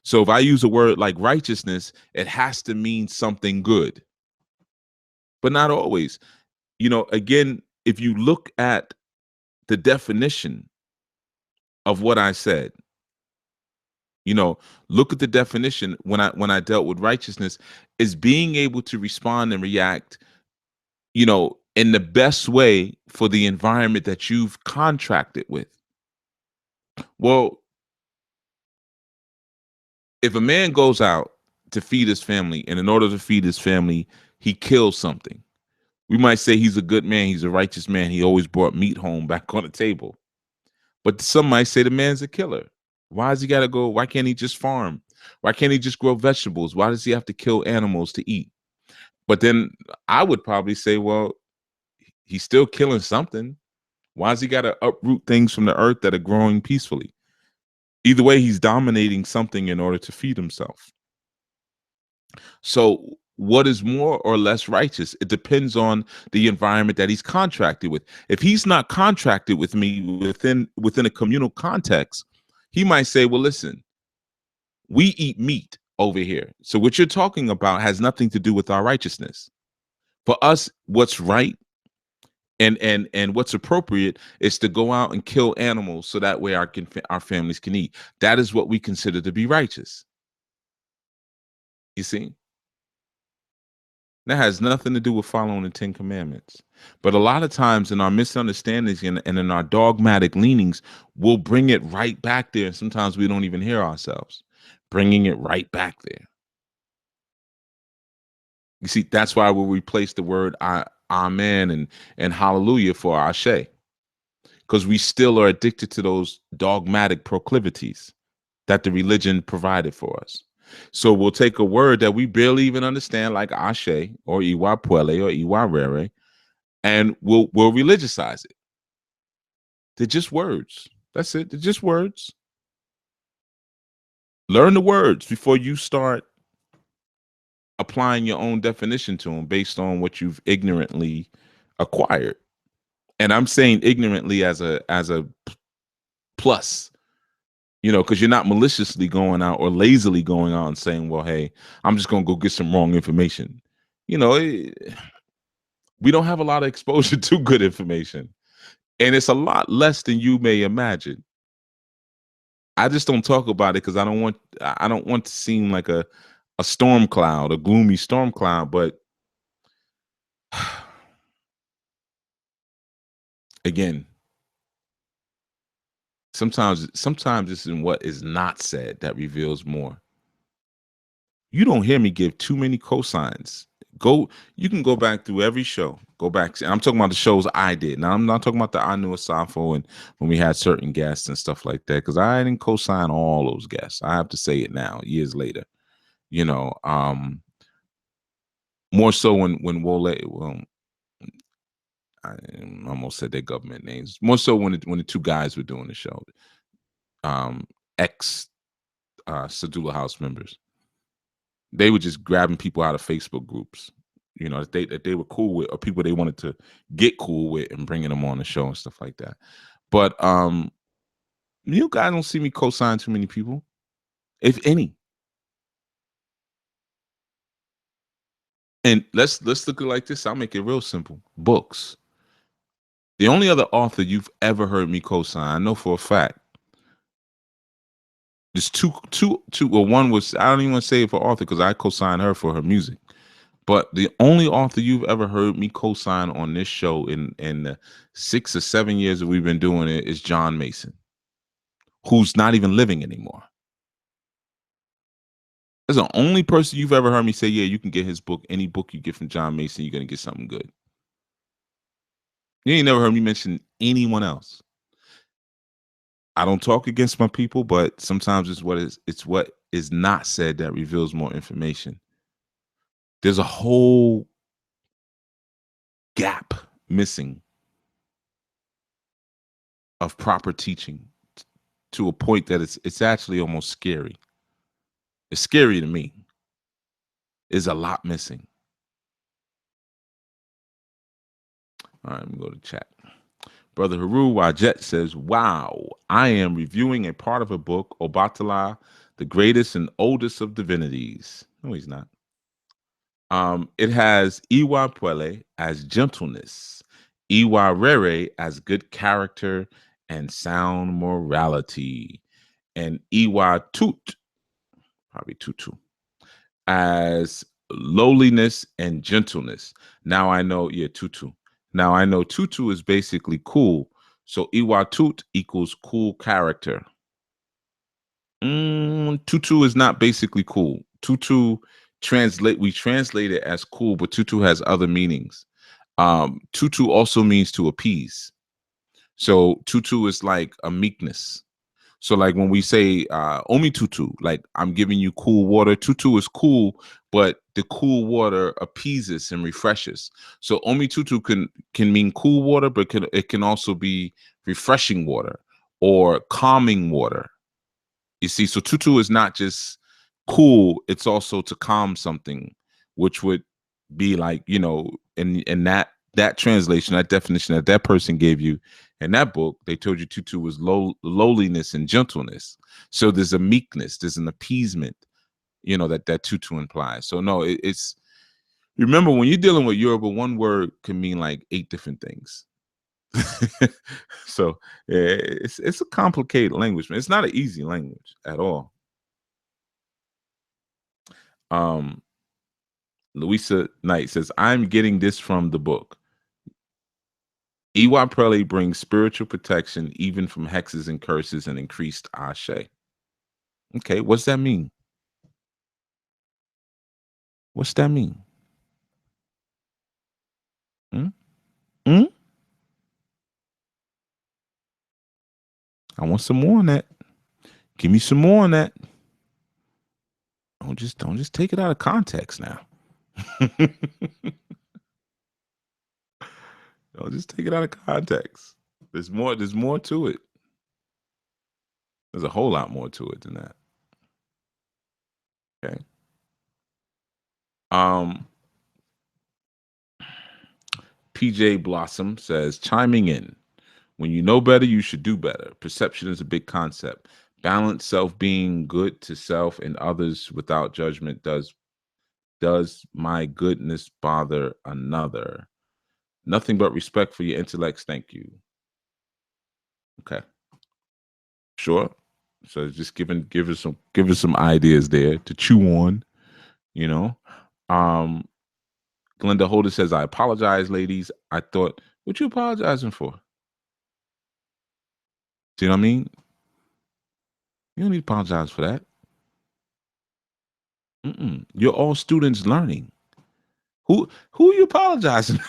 So if I use a word like righteousness, it has to mean something good, but not always. Again, if you look at the definition of what I said, look at the definition when I dealt with righteousness is being able to respond and react, in the best way for the environment that you've contracted with. Well, if a man goes out to feed his family, and in order to feed his family, he kills something, we might say he's a good man, he's a righteous man, he always brought meat home back on the table. But some might say the man's a killer. Why does he got to go? Why can't he just farm? Why can't he just grow vegetables? Why does he have to kill animals to eat? But then I would probably say, well, he's still killing something. Why does he got to uproot things from the earth that are growing peacefully? Either way, he's dominating something in order to feed himself. So what is more or less righteous? It depends on the environment that he's contracted with. If he's not contracted with me within a communal context, he might say, well, listen, we eat meat over here. So what you're talking about has nothing to do with our righteousness. For us, what's right and what's appropriate is to go out and kill animals so that way our families can eat. That is what we consider to be righteous. You see? That has nothing to do with following the 10 Commandments. But a lot of times in our misunderstandings and in our dogmatic leanings, we'll bring it right back there. And sometimes we don't even hear ourselves bringing it right back there. You see, that's why we'll replace the word amen and hallelujah for ashe. Because we still are addicted to those dogmatic proclivities that the religion provided for us. So we'll take a word that we barely even understand, like ashe or iwa puele or iwa rere, and we'll religiosize it. They're just words. That's it. They're just words. Learn the words before you start applying your own definition to them based on what you've ignorantly acquired. And I'm saying ignorantly as a plus, because you're not maliciously going out or lazily going out and saying, well, hey, I'm just going to go get some wrong information. We don't have a lot of exposure to good information, and it's a lot less than you may imagine. I just don't talk about it because I don't want to seem like a storm cloud, a gloomy storm cloud. But again, sometimes it's in what is not said that reveals more. You don't hear me give too many cosigns, Go. You can go back through every show. Go back. And I'm talking about the shows I did. Now I'm not talking about the I knew Asafo and when we had certain guests and stuff like that. Because I didn't co-sign all those guests. I have to say it now, years later. You know, more so when Wole. Well, I almost said their government names. More so when the two guys were doing the show. Um, ex Sadula House members. They were just grabbing people out of Facebook groups, you know, that they were cool with, or people they wanted to get cool with, and bringing them on the show and stuff like that. But you guys don't see me co-sign too many people, if any. And let's look at it like this. I'll make it real simple. Books. The only other author you've ever heard me co-sign, I know for a fact, there's two. Well, one was, I don't even want to say it for author because I co-signed her for her music. But the only author you've ever heard me co-sign on this show in the 6 or 7 years that we've been doing it is John Mason, who's not even living anymore. That's the only person you've ever heard me say, yeah, you can get his book. Any book you get from John Mason, you're gonna get something good. You ain't never heard me mention anyone else. I don't talk against my people, but sometimes it's what is not said that reveals more information. There's a whole gap missing of proper teaching to a point that it's actually almost scary. It's scary to me. There's a lot missing. All right, let me go to chat. Brother Haru Wajet says, wow, I am reviewing a part of a book, Obatala, the greatest and oldest of divinities. No, he's not. It has Iwa Puele as gentleness, Iwa Rere as good character and sound morality, and Iwa Tut, probably Tutu, as lowliness and gentleness. Now I know, yeah, Tutu. Now I know Tutu is basically cool. So Iwatut equals cool character. Tutu is not basically cool. Tutu we translate it as cool, but Tutu has other meanings. Tutu also means to appease. So Tutu is like a meekness. So like when we say Omi Tutu, like I'm giving you cool water. Tutu is cool, but the cool water appeases and refreshes. So Omi Tutu can mean cool water, but it can also be refreshing water or calming water. You see, so Tutu is not just cool, it's also to calm something, which would be like, you know, in that translation, that definition that person gave you in that book, they told you Tutu was lowliness and gentleness. So there's a meekness, there's an appeasement, you know, that Tutu implies. So no, it's remember when you're dealing with Yoruba, one word can mean like 8 different things. So yeah, it's a complicated language, man. It's not an easy language at all. Um, Louisa Knight says, I'm getting this from the book. Iwa Prele brings spiritual protection even from hexes and curses and increased ashe. Okay, what's that mean? What's that mean? Hmm? Hmm? I want some more on that. Give me some more on that. Don't just take it out of context now. Don't just take it out of context. There's more to it. There's a whole lot more to it than that. Okay. Um PJ Blossom says, chiming in. When you know better, you should do better. Perception is a big concept. Balance self being good to self and others without judgment does my goodness bother another? Nothing but respect for your intellects. Thank you. Okay. Sure. So just give us some ideas there to chew on, you know. Um Glenda Holder says, I apologize, ladies. I thought, what you apologizing for? Do you know what I mean? You don't need to apologize for that. You're all students learning. Who are you apologizing?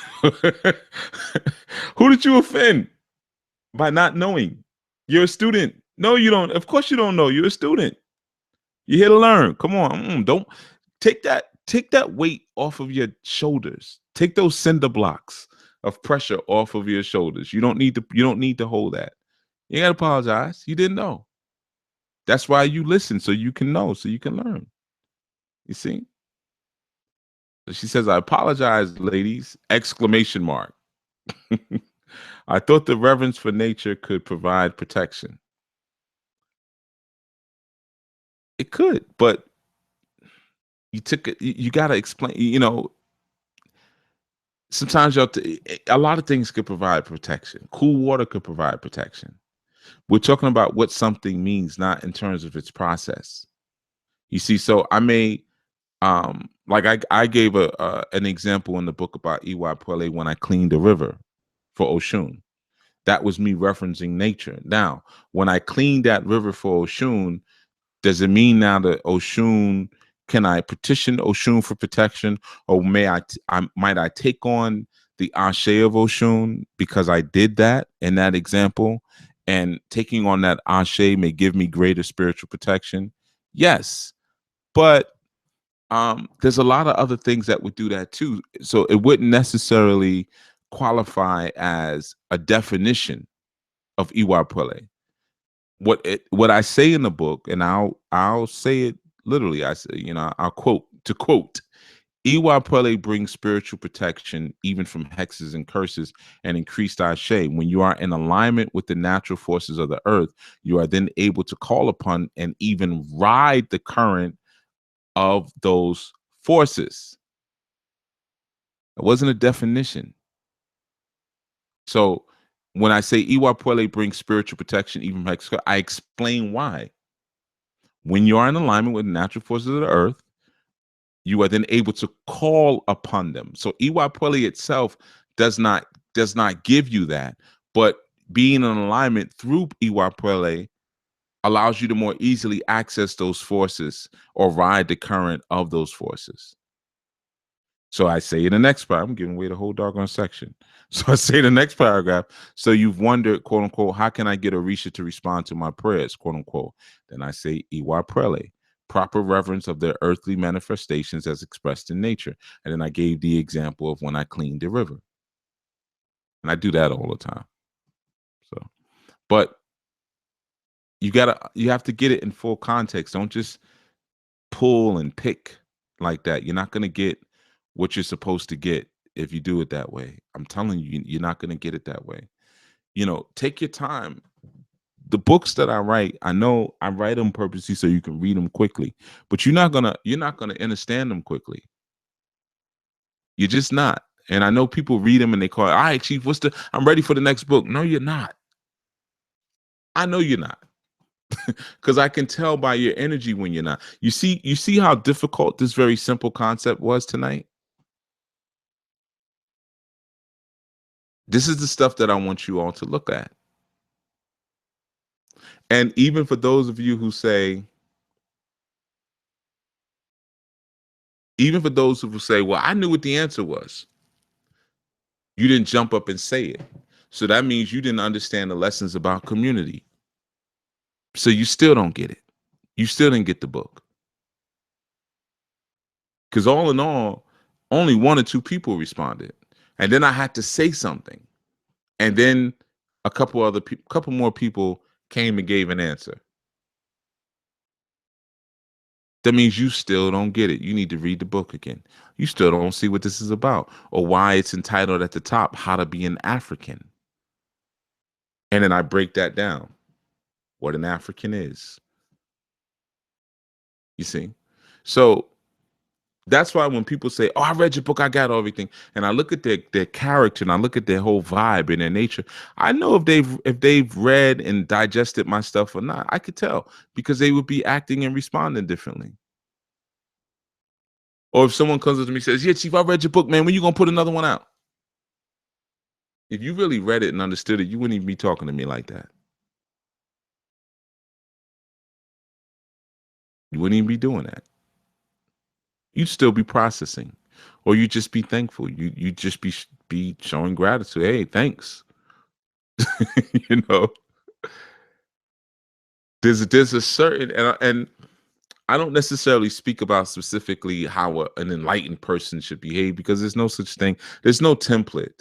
Who did you offend by not knowing? You're a student. No, you don't. Of course you don't know. You're a student. You're here to learn. Come on. Don't take that weight off of your shoulders. Take those cinder blocks of pressure off of your shoulders. You don't need to hold that. You gotta apologize. You didn't know. That's why you listen, so you can know, so you can learn. You see? So she says, I apologize, ladies. Exclamation mark. I thought the reverence for nature could provide protection. It could, but you took it, you gotta explain, sometimes a lot of things could provide protection. Cool water could provide protection. We're talking about what something means, not in terms of its process. You see, so I may like I gave an example in the book about Iwa Pele when I cleaned the river for Oshun. That was me referencing nature. Now, when I cleaned that river for Oshun, does it mean now that Oshun, can I petition Oshun for protection, or might I take on the Ashe of Oshun because I did that in that example, and taking on that Ashe may give me greater spiritual protection? Yes, but there's a lot of other things that would do that too. So it wouldn't necessarily qualify as a definition of Iwa Pele. What I say in the book, and I'll say it literally. I say, I'll quote, Iwa Pele brings spiritual protection even from hexes and curses and increased ashe. When you are in alignment with the natural forces of the earth, you are then able to call upon and even ride the current of those forces. It wasn't a definition. So when I say Iwa Pele brings spiritual protection even from hexes, I explain why. When you are in alignment with the natural forces of the earth, you are then able to call upon them. So Iwa Pele itself does not give you that, but being in alignment through Iwa Pele allows you to more easily access those forces or ride the current of those forces. So I say in the next paragraph, I'm giving away the whole doggone section. So I say in the next paragraph, so you've wondered, quote unquote, how can I get Orisha to respond to my prayers, quote unquote. Then I say Iwa Prele, proper reverence of their earthly manifestations as expressed in nature. And then I gave the example of when I cleaned the river. And I do that all the time. So, but you have to get it in full context. Don't just pull and pick like that. You're not going to get what you're supposed to get if you do it that way. I'm telling you, you're not going to get it that way. Take your time. The books that I write, I know I write them purposely so you can read them quickly, but you're not gonna understand them quickly. You're just not. And I know people read them and they call it, all right, Chief, I'm ready for the next book. No, you're not. I know you're not. Because I can tell by your energy when you're not. You see how difficult this very simple concept was tonight? This is the stuff that I want you all to look at. And even for those of you who say, well, I knew what the answer was. You didn't jump up and say it. So that means you didn't understand the lessons about community. So you still don't get it. You still didn't get the book. Because all in all, only one or two people responded. And then I had to say something. And then a couple more people came and gave an answer. That means you still don't get it. You need to read the book again. You still don't see what this is about or why it's entitled at the top, How to Be an African. And then I break that down, what an African is. You see? So that's why when people say, "Oh, I read your book, I got everything," and I look at their character and I look at their whole vibe and their nature, I know if they've read and digested my stuff or not. I could tell because they would be acting and responding differently. Or if someone comes up to me and says, "Yeah, Chief, I read your book, man. When you gonna put another one out?" If you really read it and understood it, you wouldn't even be talking to me like that. You wouldn't even be doing that. You'd still be processing. or you just be thankful. You just be showing gratitude. Hey, thanks. you know, there's a certain and I don't necessarily speak about specifically how an enlightened person should behave because there's no such thing. There's no template,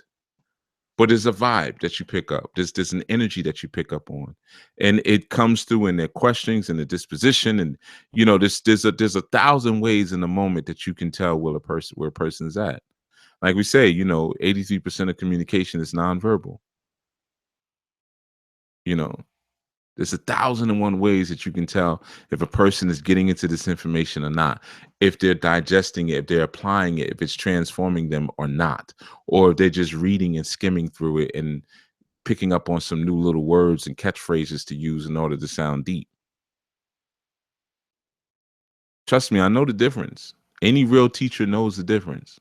but there's a vibe that you pick up. There's an energy that you pick up on, and it comes through in their questionings and the disposition, and there's a thousand ways in the moment that you can tell where a person's at. Like we say, 83% of communication is nonverbal. You know, there's 1,001 ways that you can tell if a person is getting into this information or not, if they're digesting it, if they're applying it, if it's transforming them or not, or if they're just reading and skimming through it and picking up on some new little words and catchphrases to use in order to sound deep. Trust me, I know the difference. Any real teacher knows the difference.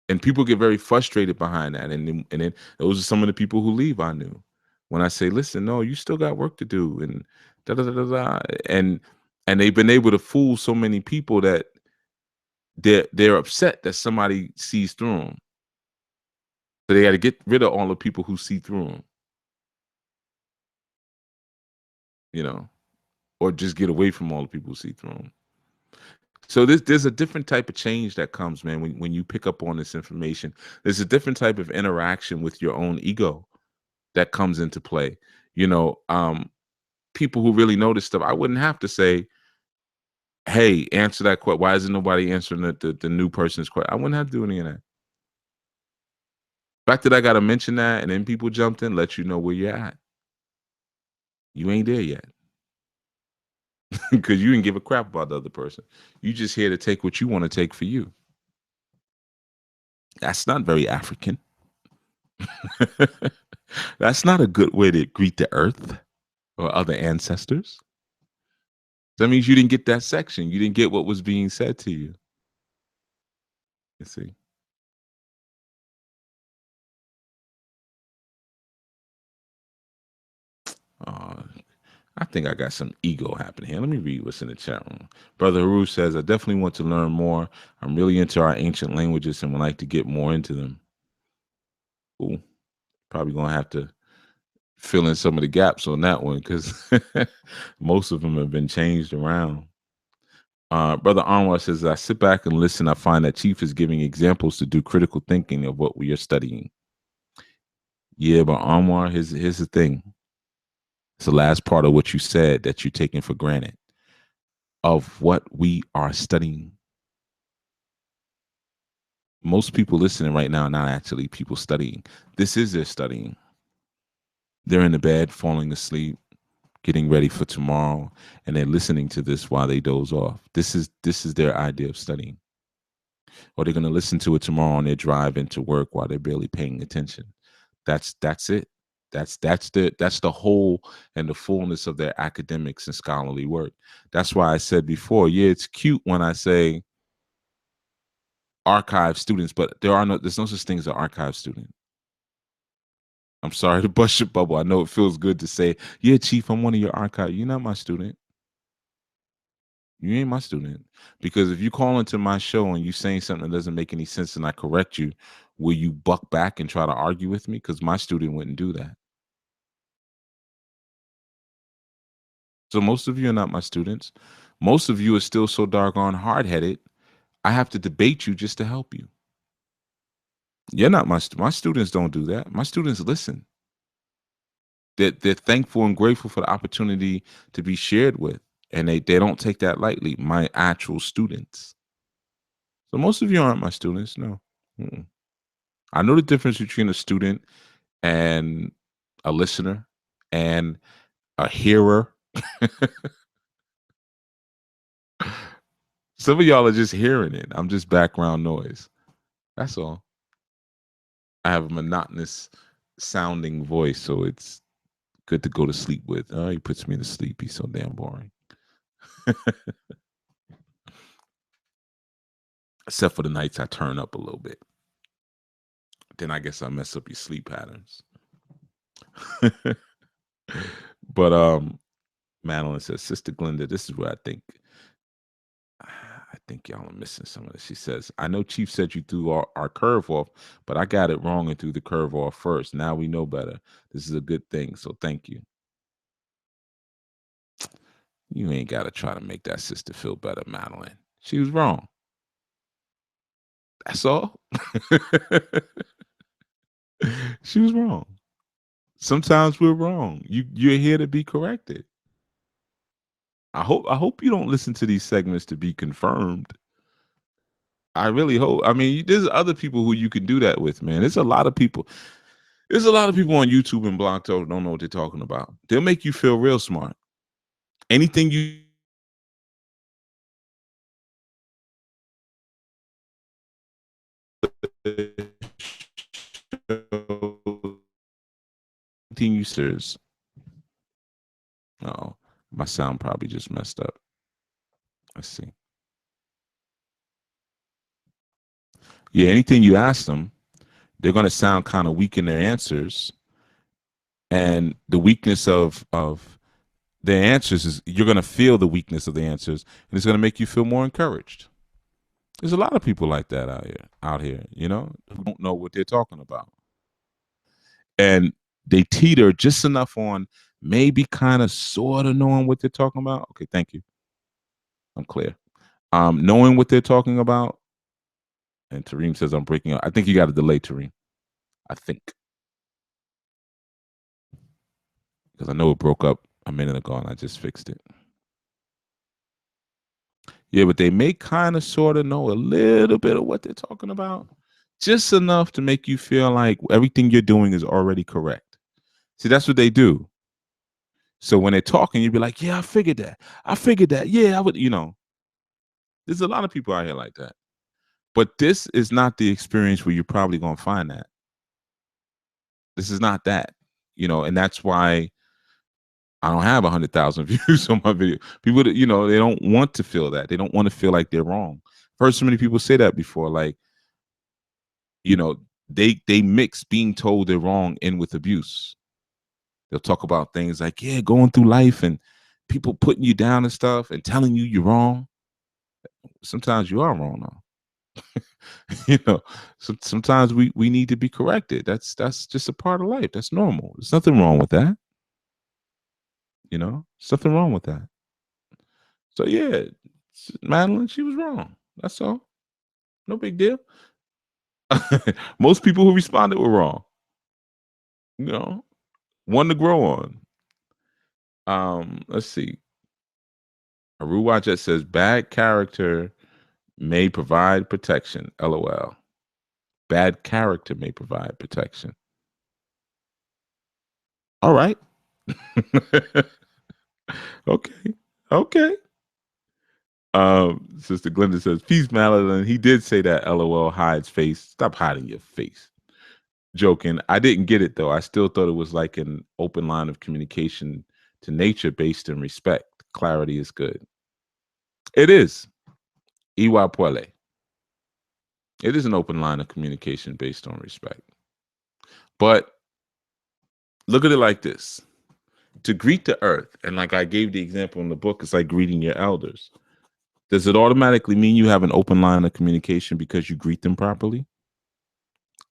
And people get very frustrated behind that. And then those are some of the people who leave I knew. When I say, listen, no, you still got work to do and da da da da da. And they've been able to fool so many people that they're upset that somebody sees through them. So they got to get rid of all the people who see through them, you know, or just get away from all the people who see through them. So there's a different type of change that comes, man, when you pick up on this information. There's a different type of interaction with your own ego that comes into play. You know, people who really know this stuff, I wouldn't have to say, "Hey, answer that question." Why isn't nobody answering the new person's question? I wouldn't have to do any of that. The fact that I got to mention that and then people jumped in, let you know where you're at. You ain't there yet because you didn't give a crap about the other person. You just here to take what you want to take for you. That's not very African. That's not a good way to greet the earth or other ancestors. That means you didn't get that section. You didn't get what was being said to you. You see. Uh, I think I got some ego happening here. Let me read what's in the chat room. Brother Haru says, I definitely want to learn more. I'm really into our ancient languages and would like to get more into them. Cool. Probably going to have to fill in some of the gaps on that one because most of them have been changed around. Brother Anwar says, I sit back and listen. I find that Chief is giving examples to do critical thinking of what we are studying. Yeah, but Anwar, here's the thing. It's the last part of what you said that you're taking for granted of what we are studying. Most people listening right now are not actually people studying. This is their studying. They're in the bed, falling asleep, getting ready for tomorrow, and they're listening to this while they doze off. This is their idea of studying. Or they're going to listen to it tomorrow on their drive into work while they're barely paying attention. That's it. That's the whole and the fullness of their academics and scholarly work. That's why I said before, yeah, it's cute when I say archive students, but there's no such thing as an archive student. I'm sorry to bust your bubble. I know it feels good to say, yeah, Chief, I'm one of your archive. You're not my student. You ain't my student. Because if you call into my show and you saying something that doesn't make any sense and I correct you, will you buck back and try to argue with me? Because my student wouldn't do that. So most of you are not my students. Most of you are still so doggone hard-headed. I have to debate you just to help you. You're not my students don't do that. My students listen. They're thankful and grateful for the opportunity to be shared with. And they don't take that lightly, my actual students. So most of you aren't my students, no. Mm-mm. I know the difference between a student and a listener and a hearer. Some of y'all are just hearing it. I'm just background noise. That's all. I have a monotonous sounding voice, so it's good to go to sleep with. Oh, he puts me to sleep. He's so damn boring. Except for the nights I turn up a little bit. Then I guess I mess up your sleep patterns. But Madeline says, Sister Glenda, this is where I think think y'all are missing some of this. She says, I know Chief said you threw our curve off, but I got it wrong and threw the curve off first. Now we know better. This is a good thing. So thank you. You ain't got to try to make that sister feel better, Madeline. She was wrong. That's all. She was wrong. Sometimes we're wrong. You're here to be corrected. I hope you don't listen to these segments to be confirmed. I really hope. I mean, there's other people who you can do that with, man. There's a lot of people. There's a lot of people on YouTube and Blog Talk don't know what they're talking about. They'll make you feel real smart. Anything you anything you says. Oh, my sound probably just messed up. Let's see. Yeah, anything you ask them, they're going to sound kind of weak in their answers, and the weakness of their answers is you're going to feel the weakness of the answers, and it's going to make you feel more encouraged. There's a lot of people like that out here, who don't know what they're talking about, and they teeter just enough on maybe kind of sort of knowing what they're talking about. Okay, thank you. I'm clear. Knowing what they're talking about, and Tareem says I'm breaking up. I think you got a delay, Tareem. I think because I know it broke up a minute ago and I just fixed it. Yeah, but they may kind of sort of know a little bit of what they're talking about, just enough to make you feel like everything you're doing is already correct. See, that's what they do. So when they're talking, you'd be like, yeah, I figured that. I figured that. Yeah, I would, there's a lot of people out here like that. But this is not the experience where you're probably going to find that. This is not that, and that's why I don't have 100,000 views on my video. People, they don't want to feel that. They don't want to feel like they're wrong. I've heard so many people say that before. Like, they mix being told they're wrong in with abuse. They'll talk about things like, yeah, going through life and people putting you down and stuff and telling you you're wrong. Sometimes you are wrong, though. Sometimes we need to be corrected. That's just a part of life. That's normal. There's nothing wrong with that. There's nothing wrong with that. So yeah, Madeline, she was wrong. That's all. No big deal. Most people who responded were wrong. One to grow on. Let's see. Aru Watchet says bad character may provide protection. LOL. Bad character may provide protection. All right. Okay. Okay. Sister Glenda says, peace, Madeline. He did say that LOL hides face. Stop hiding your face. Joking. I didn't get it though. I still thought it was like an open line of communication to nature based in respect. Clarity is good. It is. Iwa Puele. It is an open line of communication based on respect. But look at it like this. To greet the earth, and like I gave the example in the book, it's like greeting your elders. Does it automatically mean you have an open line of communication because you greet them properly?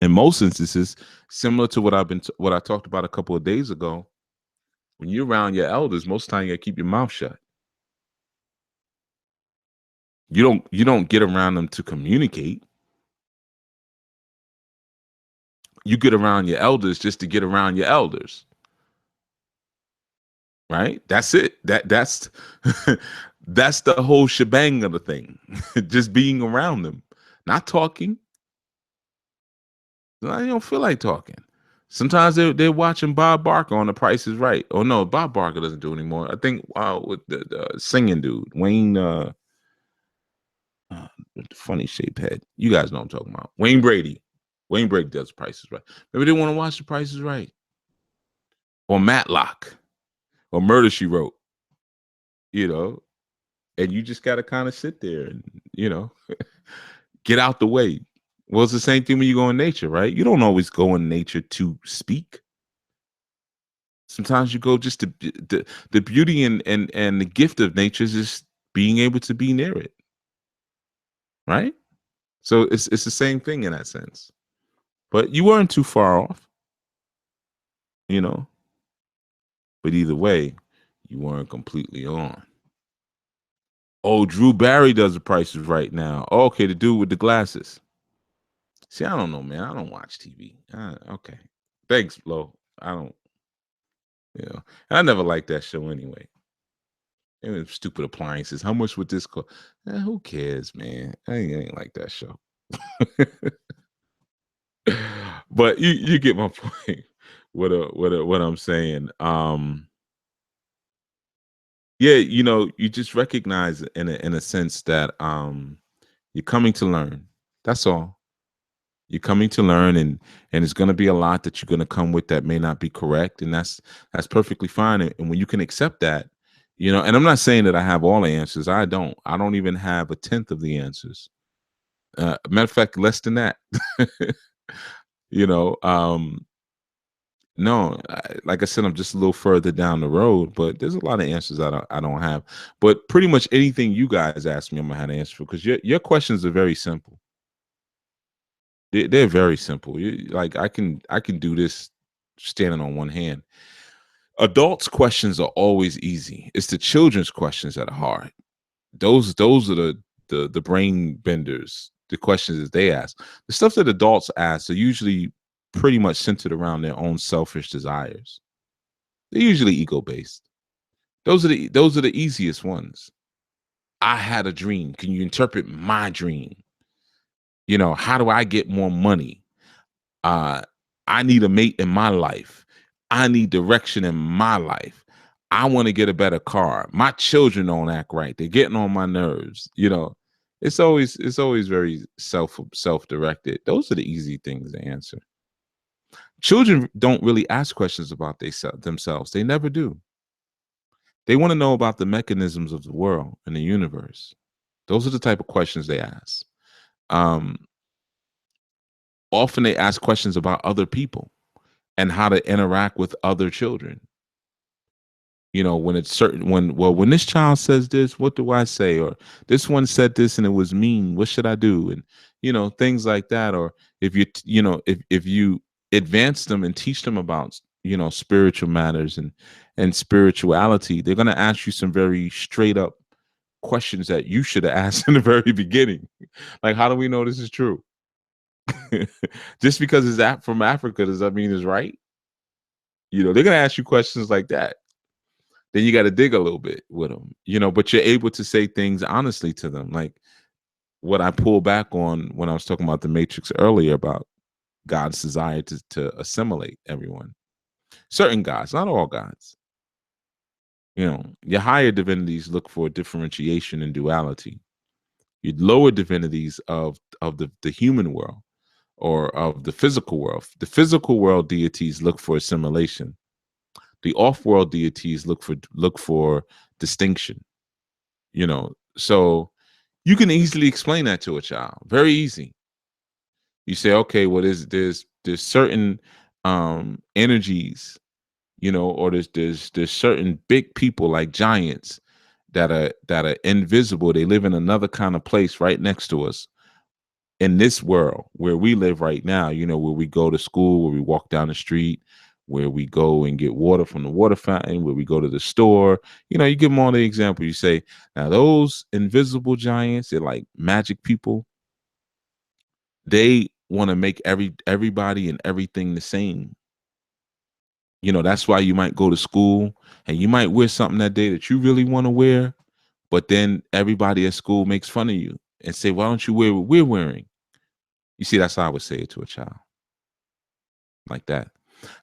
In most instances, similar to what I talked about a couple of days ago, when you're around your elders, most of the time you gotta keep your mouth shut. You don't get around them to communicate. You get around your elders just to get around your elders. Right? That's it. That's that's the whole shebang of the thing. Just being around them, not talking. I don't feel like talking. Sometimes they're watching Bob Barker on The Price is Right. Oh no, Bob Barker doesn't do it anymore. I think with the singing dude, Wayne, with the funny shaped head. You guys know what I'm talking about. Wayne Brady. Wayne Brady does Price is Right. Maybe they want to watch The Price is Right. Or Matlock. Or Murder, She Wrote. And you just got to kind of sit there and, get out the way. Well, it's the same thing when you go in nature, right? You don't always go in nature to speak. Sometimes you go just to the beauty and the gift of nature is just being able to be near it. right? So it's the same thing in that sense. But you weren't too far off, you know. But either way, you weren't completely on. Oh, Drew Barry does the prices right now. Oh, okay, the dude with the glasses. See, I don't know, man. I don't watch TV. Okay, thanks, Flo. I don't, I never liked that show anyway. It was stupid appliances. How much would this cost? Who cares, man? I ain't like that show. But you get my point. What I'm saying. Yeah, you just recognize in a sense that you're coming to learn. That's all. You're coming to learn, and it's going to be a lot that you're going to come with that may not be correct, and that's perfectly fine. And when you can accept that, and I'm not saying that I have all the answers. I don't even have a tenth of the answers. Matter of fact, less than that. you know um no, like I said, I'm just a little further down the road, but there's a lot of answers I don't have. But pretty much anything you guys ask me, I'm gonna have to answer for, because your questions are very simple. They're very simple. Like, I can do this standing on one hand. Adults' questions are always easy. It's the children's questions that are hard. Those are the brain benders. The questions that they ask, the stuff that adults ask, are usually pretty much centered around their own selfish desires. They're usually ego based. Those are the easiest ones. I had a dream. Can you interpret my dream? How do I get more money? Uh, I need a mate in my life. I need direction in my life. I want to get a better car. My children don't act right. They're getting on my nerves. It's always very self-directed. Those are the easy things to answer. Children don't really ask questions about themselves. They never do. They want to know about the mechanisms of the world and the universe. Those are the type of questions they ask. Um, Often they ask questions about other people and how to interact with other children. When it's certain, when this child says this, what do I say? Or this one said this and it was mean, what should I do? And things like that. Or if if you advance them and teach them about spiritual matters and spirituality, they're going to ask you some very straight up questions that you should have asked in the very beginning. Like, how do we know this is true? Just because it's that from Africa, does that mean it's right? They're gonna ask you questions like that. Then you got to dig a little bit with them, but you're able to say things honestly to them. Like what I pulled back on when I was talking about the Matrix earlier, about God's desire to assimilate everyone. Certain gods, not all gods. Your higher divinities look for differentiation and duality. Your lower divinities of the human world, or of the physical world. The physical world deities look for assimilation. The off-world deities look for distinction. So you can easily explain that to a child. Very easy. You say, okay, well, there's certain energies, or there's certain big people like giants that are invisible. They live in another kind of place right next to us, in this world where we live right now, where we go to school, where we walk down the street, where we go and get water from the water fountain, where we go to the store. You give them all the example. You say, now those invisible giants, they're like magic people. They want to make everybody and everything the same. That's why you might go to school and you might wear something that day that you really want to wear, but then everybody at school makes fun of you and say, why don't you wear what we're wearing? You see, that's how I would say it to a child, like that.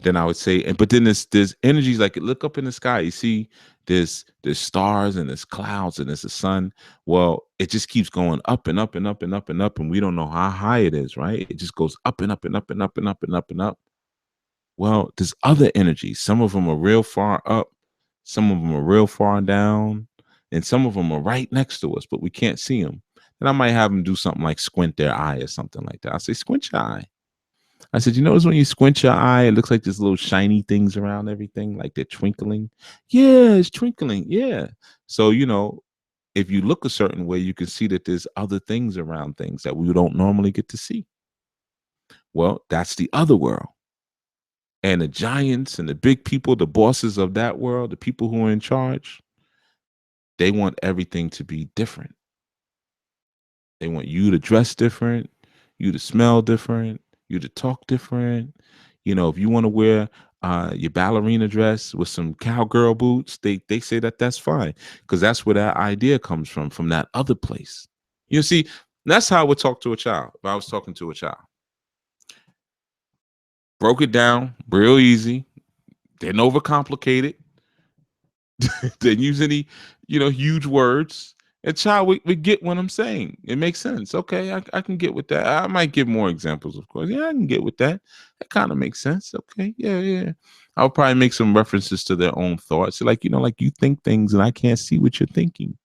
Then I would say, but then there's energies, like, look up in the sky. You see, there's stars and there's clouds and there's the sun. Well, it just keeps going up and up and up and up and up, and we don't know how high it is, right? It just goes up and up and up and up and up and up and up. Well, there's other energies. Some of them are real far up, some of them are real far down, and some of them are right next to us, but we can't see them. And I might have them do something like squint their eye or something like that. I say, squint your eye. I said, you notice when you squint your eye, it looks like there's little shiny things around everything, like they're twinkling. Yeah, it's twinkling. Yeah. So, if you look a certain way, you can see that there's other things around things that we don't normally get to see. Well, that's the other world. And the giants and the big people, the bosses of that world, the people who are in charge, they want everything to be different. They want you to dress different, you to smell different, you to talk different. If you want to wear your ballerina dress with some cowgirl boots, they say that that's fine because that's where that idea comes from that other place. You see, that's how I would talk to a child. If I was talking to a child, broke it down real easy, didn't overcomplicate it, didn't use any, huge words. A child we get what I'm saying. It makes sense. Okay, I can get with that. I might give more examples, of course. Yeah, I can get with that. That kind of makes sense. Okay, yeah, yeah. I'll probably make some references to their own thoughts. Like, like you think things and I can't see what you're thinking,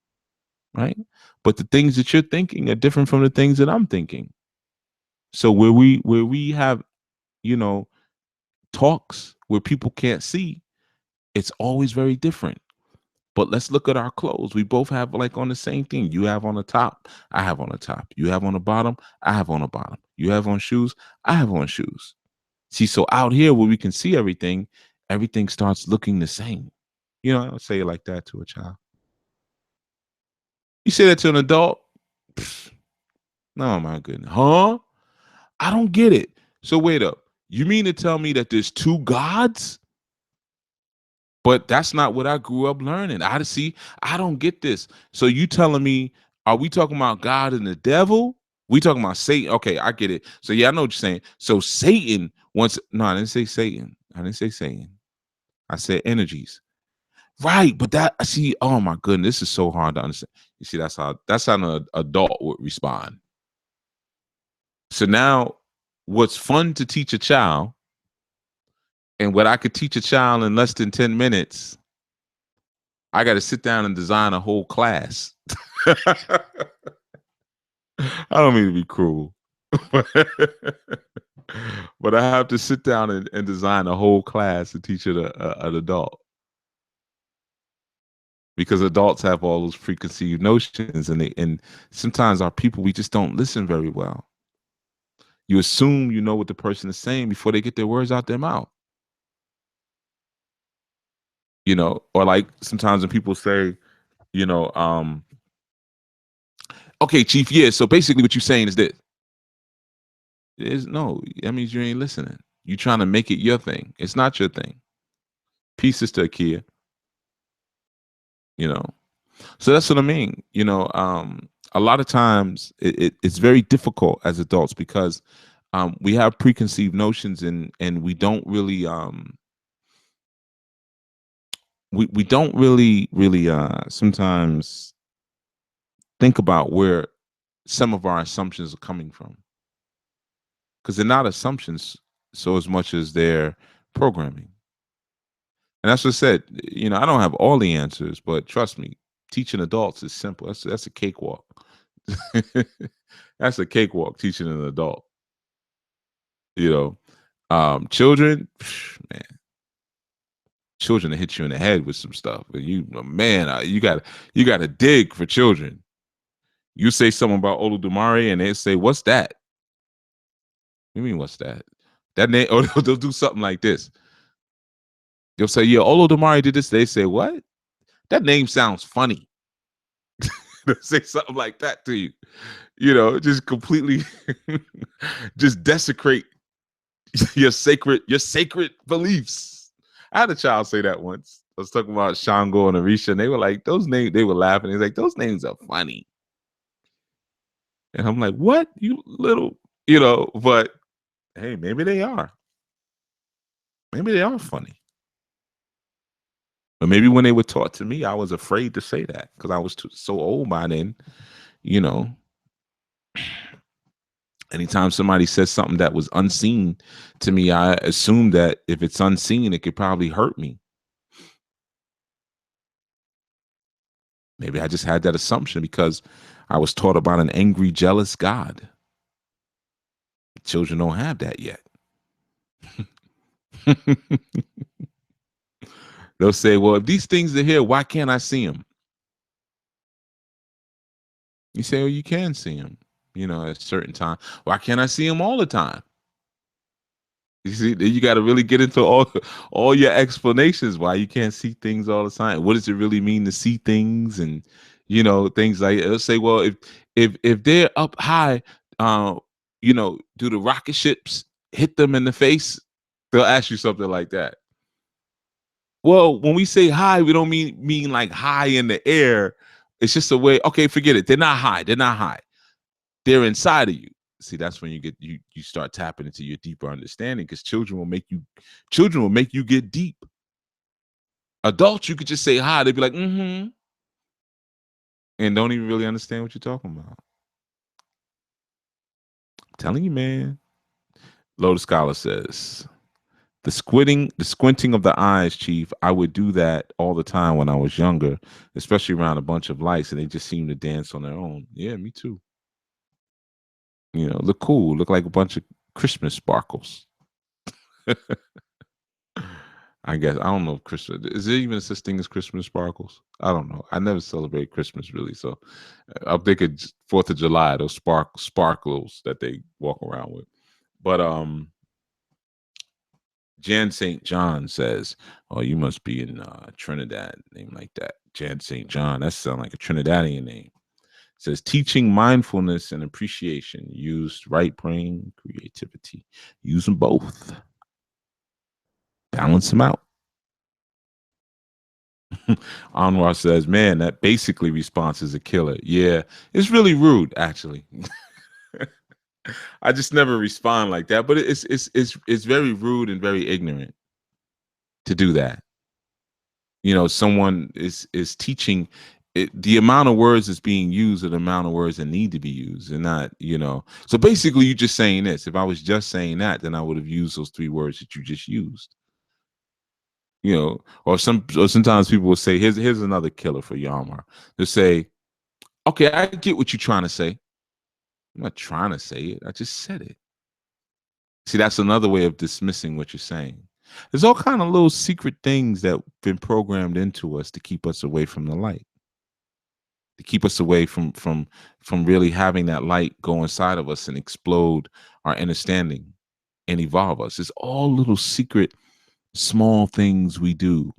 right? But the things that you're thinking are different from the things that I'm thinking. So where we have, you know, talks where people can't see, it's always very different. But let's look at our clothes. We both have like on the same thing. You have on the top, I have on the top. You have on the bottom, I have on the bottom. You have on shoes, I have on shoes. See, so out here where we can see everything, everything starts looking the same. I'll say it like that to a child. You say that to an adult, pfft, no, my goodness. Huh? I don't get it. So wait up. You mean to tell me that there's two gods? But that's not what I grew up learning. I don't get this. So you telling me, are we talking about God and the devil? We talking about Satan? Okay, I get it. So yeah, I know what you're saying. So Satan wants. No, I didn't say Satan. I didn't say Satan. I said energies. Right, but that see, oh my goodness, this is so hard to understand. You see, that's how an adult would respond. So now, what's fun to teach a child, and what I could teach a child in less than 10 minutes, I got to sit down and design a whole class. I don't mean to be cruel, but I have to sit down and design a whole class to teach it an adult because adults have all those preconceived notions, and sometimes our people we just don't listen very well. You assume you know what the person is saying before they get their words out their mouth. Or like sometimes when people say, you know, um, okay, chief, yeah. So basically, what you're saying is this. Is no, that means you ain't listening. You trying to make it your thing. It's not your thing. Peace is to Akia, you know. So that's what I mean. A lot of times it's very difficult as adults because we have preconceived notions and we don't really sometimes think about where some of our assumptions are coming from because they're not assumptions so as much as they're programming. And that's what I said. I don't have all the answers, but trust me, teaching adults is simple. That's a cakewalk. That's a cakewalk teaching an adult. Children, man, children that hit you in the head with some stuff. Man, you got to dig for children. You say something about Oludumare, and they say, "What's that?" You mean what's that? That name? Or they'll do something like this. They'll say, "Yeah, Oludumare did this." They say, "What? That name sounds funny." They'll say something like that to you. Just completely, just desecrate your sacred beliefs. I had a child say that once. I was talking about Shango and Arisha, and they were like, those names, they were laughing. He's like, those names are funny. And I'm like, what? You little, but hey, maybe they are. Maybe they are funny. But maybe when they were taught to me, I was afraid to say that because I was so old by then. You know, anytime somebody says something that was unseen to me, I assume that if it's unseen, it could probably hurt me. Maybe I just had that assumption because I was taught about an angry, jealous God. Children don't have that yet. They'll say, well, if these things are here, why can't I see them? You say, oh, you can see him, at a certain time. Why can't I see him all the time? You see, you got to really get into all your explanations why you can't see things all the time. What does it really mean to see things, and things like let's say, well, if they're up high, uh, do the rocket ships hit them in the face? They'll ask you something like that. Well, when we say high, we don't mean like high in the air. It's just a way. Okay, forget it. They're not high. They're not high. They're inside of you. See, that's when you start tapping into your deeper understanding, because children will make you get deep. Adults, you could just say hi, they'd be like, mm-hmm, and don't even really understand what you're talking about. I'm telling you, man. Lotus Scholar says, the squinting of the eyes, Chief. I would do that all the time when I was younger, especially around a bunch of lights, and they just seem to dance on their own. Yeah, me too. Look cool, look like a bunch of Christmas sparkles. I guess I don't know if Christmas is there even such thing as Christmas sparkles. I don't know. I never celebrate Christmas really, so I'm thinking 4th of July, those sparkles that they walk around with. But Jan St. John says, "Oh, you must be in Trinidad, name like that." Jan St. John. That sounds like a Trinidadian name. Says teaching mindfulness and appreciation. Used right brain, creativity. Use them both. Balance them out. Anwar says, "Man, that basically response is a killer." Yeah, it's really rude, actually. I just never respond like that, but it's very rude and very ignorant to do that. Someone is teaching. The amount of words that's being used are the amount of words that need to be used, and not. So basically, you're just saying this. If I was just saying that, then I would have used those 3 words that you just used. Or sometimes people will say, "Here's another killer for Yamar." They'll say, "Okay, I get what you're trying to say. I'm not trying to say it. I just said it." See, that's another way of dismissing what you're saying. There's all kind of little secret things that have been programmed into us to keep us away from the light, to keep us away from really having that light go inside of us and explode our understanding and evolve us. It's all little secret, small things we do.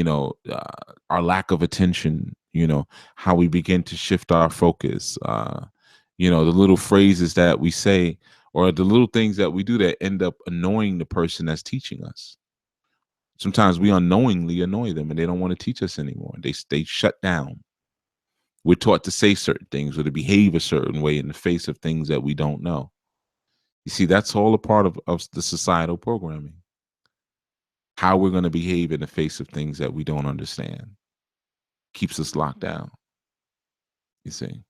Our lack of attention. How we begin to shift our focus. The little phrases that we say, or the little things that we do that end up annoying the person that's teaching us. Sometimes we unknowingly annoy them and they don't want to teach us anymore. They shut down. We're taught to say certain things or to behave a certain way in the face of things that we don't know. You see, that's all a part of the societal programming. How we're going to behave in the face of things that we don't understand keeps us locked down. You see.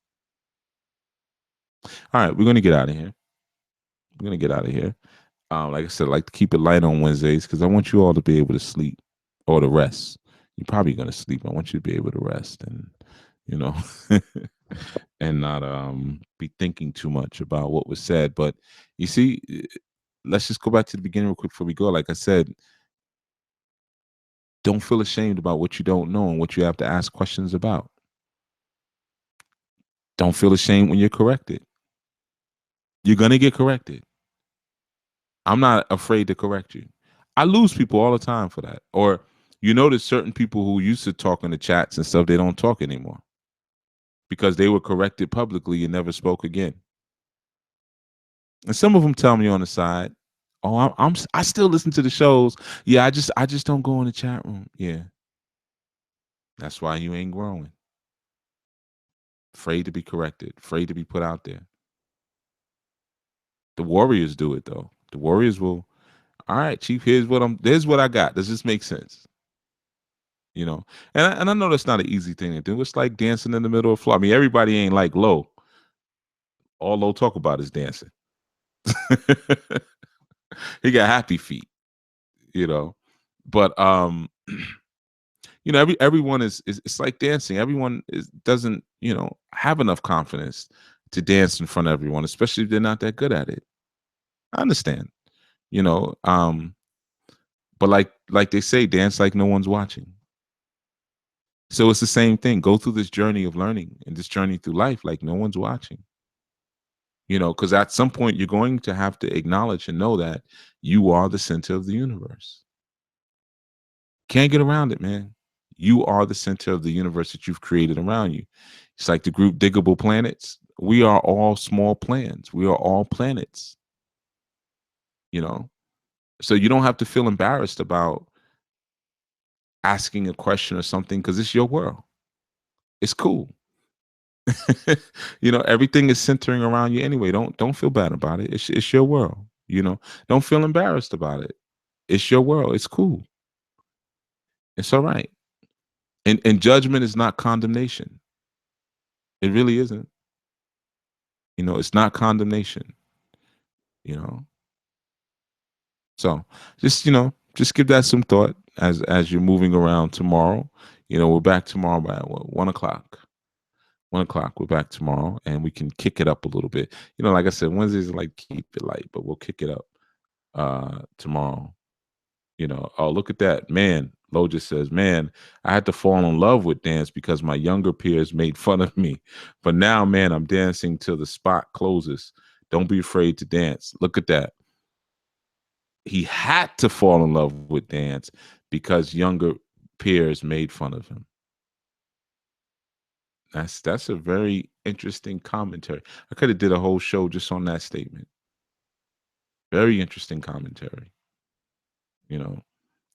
All right, we're going to get out of here. We're going to get out of here. Like I said, I like to keep it light on Wednesdays because I want you all to be able to sleep or to rest. You're probably going to sleep. I want you to be able to rest and, you know, and not be thinking too much about what was said. But you see, let's just go back to the beginning real quick before we go. Like I said, don't feel ashamed about what you don't know and what you have to ask questions about. Don't feel ashamed when you're corrected. You're going to get corrected. I'm not afraid to correct you. I lose people all the time for that. Or there's certain people who used to talk in the chats and stuff, they don't talk anymore because they were corrected publicly and never spoke again. And some of them tell me on the side, "Oh, I still listen to the shows. Yeah, I just don't go in the chat room." Yeah, that's why you ain't growing. Afraid to be corrected, afraid to be put out there. The Warriors do it though. The Warriors will. All right, Chief. Here's what I got. Does this make sense? And I know that's not an easy thing to do. It's like dancing in the middle of the floor. I mean, everybody ain't like Low. All Low talk about is dancing. He got happy feet, you know. But everyone is it's like dancing. Everyone doesn't have enough confidence to dance in front of everyone, especially if they're not that good at it. I understand, you know. But like they say, dance like no one's watching. So it's the same thing. Go through this journey of learning and this journey through life like no one's watching. Because at some point you're going to have to acknowledge and know that you are the center of the universe. Can't get around it, man. You are the center of the universe that you've created around you. It's like the group Diggable Planets. We are all small plans. We are all planets, you know? So you don't have to feel embarrassed about asking a question or something because it's your world. It's cool. Everything is centering around you anyway. Don't feel bad about it. It's your world. Don't feel embarrassed about it. It's your world. It's cool. It's all right. And judgment is not condemnation. It really isn't. It's not condemnation. You know. So just give that some thought as you're moving around tomorrow. We're back tomorrow by 1 o'clock. 1 o'clock, we're back tomorrow, and we can kick it up a little bit. Like I said, Wednesdays are like keep it light, but we'll kick it up tomorrow. Oh, look at that. Man, Lo just says, man, I had to fall in love with dance because my younger peers made fun of me. But now, man, I'm dancing till the spot closes. Don't be afraid to dance. Look at that. He had to fall in love with dance because younger peers made fun of him. That's a very interesting commentary. I could have did a whole show just on that statement. Very interesting commentary.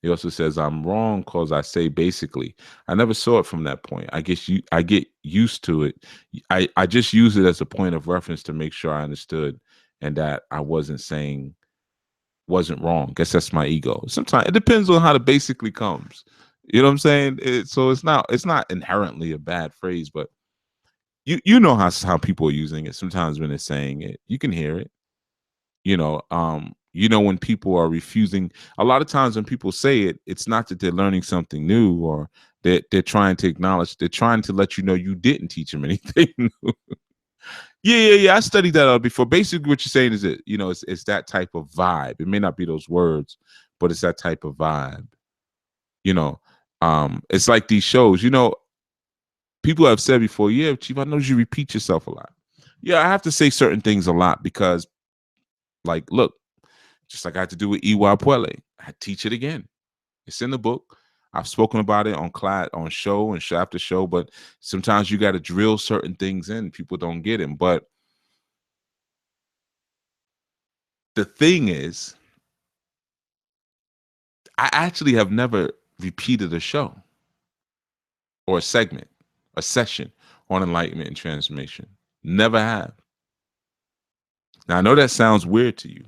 He also says I'm wrong because I say basically. I never saw it from that point. I get used to it. I just use it as a point of reference to make sure I understood and that I wasn't wrong. Guess that's my ego. Sometimes it depends on how the basically comes. You know what I'm saying? So it's not inherently a bad phrase, but you know how people are using it. Sometimes when they're saying it, you can hear it. When people are refusing, a lot of times when people say it, it's not that they're learning something new or they're trying to acknowledge, they're trying to let you know you didn't teach them anything new. Yeah. I studied that out before. Basically, what you're saying is that, it's that type of vibe. It may not be those words, but it's that type of vibe. It's like these shows, people have said before, yeah, Chief, I know you repeat yourself a lot. Yeah, I have to say certain things a lot because, like, look, just like I had to do with Iwa Puele, I teach it again. It's in the book. I've spoken about it on class, on show and show after show, but sometimes you got to drill certain things in. People don't get them. But the thing is, I actually have never repeated a show or a segment, a session on enlightenment and transformation. Never have. Now, I know that sounds weird to you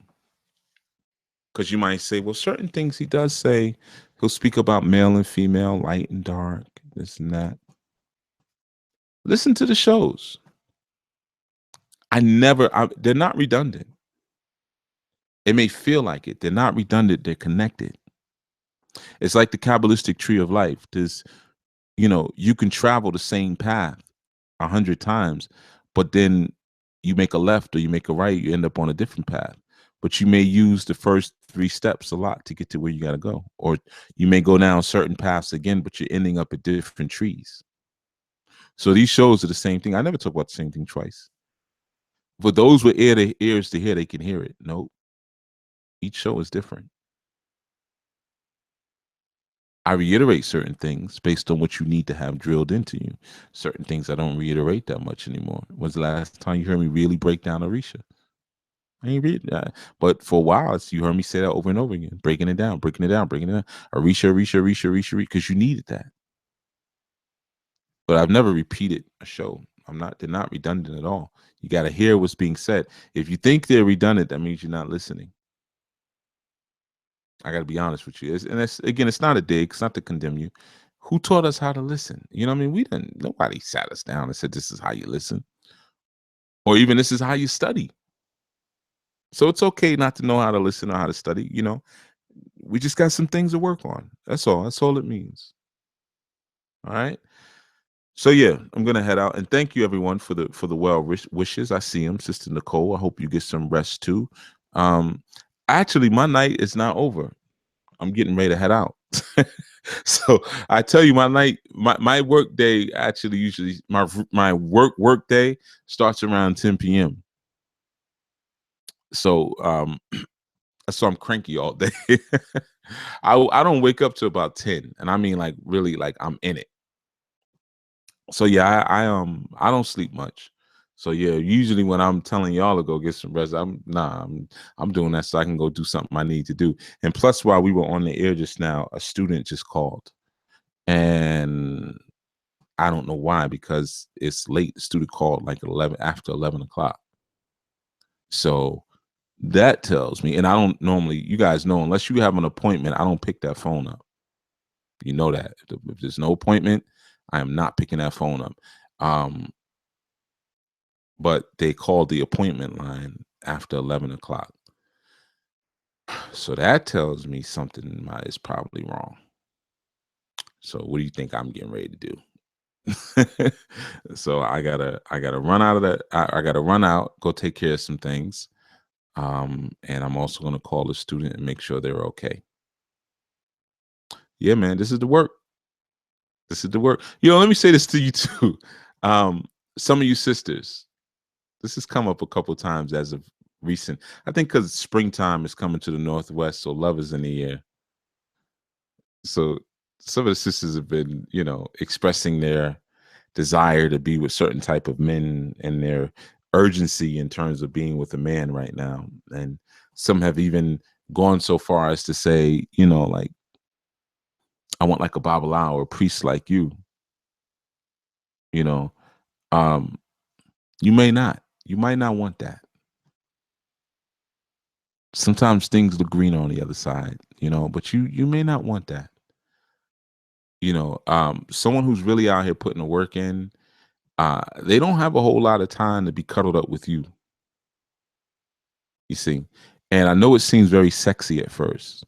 because you might say, well, certain things he does say, he'll speak about male and female, light and dark, this and that. Listen to the shows. They're not redundant. It may feel like it. They're not redundant. They're connected. It's like the Kabbalistic tree of life. You can travel the same path 100 times, but then you make a left or you make a right, you end up on a different path. But you may use the first 3 steps a lot to get to where you got to go. Or you may go down certain paths again, but you're ending up at different trees. So these shows are the same thing. I never talk about the same thing twice. For those with ears to hear, they can hear it. Nope. Each show is different. I reiterate certain things based on what you need to have drilled into you. Certain things I don't reiterate that much anymore. When's the last time you heard me really break down Orisha? I ain't read that. But for a while, you heard me say that over and over again, breaking it down, breaking it down, breaking it down. Orisha, because you needed that. But I've never repeated a show. They're not redundant at all. You got to hear what's being said. If you think they're redundant, that means you're not listening. I got to be honest with you. It's not a dig. It's not to condemn you. Who taught us how to listen? You know what I mean? Nobody sat us down and said, this is how you listen. Or even this is how you study. So it's okay not to know how to listen or how to study. We just got some things to work on. That's all. That's all it means. All right. So yeah, I'm gonna head out and thank you everyone for the well wishes. I see them, Sister Nicole. I hope you get some rest too. Actually, my night is not over. I'm getting ready to head out. So I tell you, my work day actually usually my work day starts around 10 p.m. So so I'm cranky all day. I don't wake up till about 10, and I mean like really like I'm in it. So yeah, I don't sleep much. So yeah, usually when I'm telling y'all to go get some rest, I'm doing that so I can go do something I need to do. And plus, while we were on the air just now, a student just called, and I don't know why because it's late. The student called like 11 after 11 o'clock. So that tells me, and I don't normally, you guys know, unless you have an appointment, I don't pick that phone up. You know that if there's no appointment, I am not picking that phone up. Um, but they called the appointment line after 11 o'clock. So that tells me something is probably wrong. So what do you think I'm getting ready to do? So I gotta run out of that. I gotta run out, go take care of some things. And I'm also gonna call the student and make sure they're okay. Yeah, man, this is the work. This is the work. Let me say this to you too. Um, some of you sisters, this has come up a couple times as of recent. I think because springtime is coming to the Northwest, so love is in the air. So some of the sisters have been, expressing their desire to be with certain type of men and their urgency in terms of being with a man right now. And some have even gone so far as to say, like, I want like a Babala or a priest like you, you know. Um, you may not. You might not want that. Sometimes things look greener on the other side, but you may not want that. Someone who's really out here putting the work in, they don't have a whole lot of time to be cuddled up with you. You see, and I know it seems very sexy at first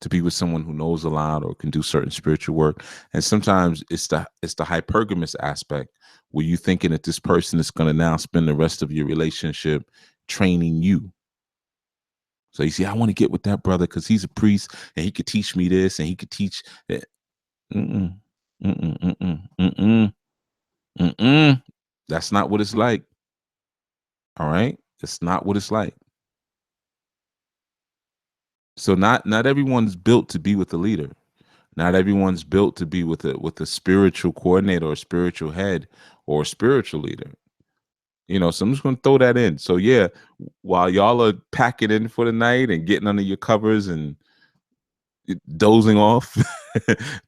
to be with someone who knows a lot or can do certain spiritual work, and sometimes it's the hypergamous aspect where you thinking that this person is going to now spend the rest of your relationship training you. So you see, I want to get with that brother because he's a priest and he could teach me this and he could teach that. Mm-mm, mm-mm, mm-mm, mm-mm, mm-mm. That's not what it's like. All right, it's not what it's like. So not everyone's built to be with a leader. Not everyone's built to be with a spiritual coordinator or spiritual head or a spiritual leader. So I'm just gonna throw that in. So yeah, while y'all are packing in for the night and getting under your covers and dozing off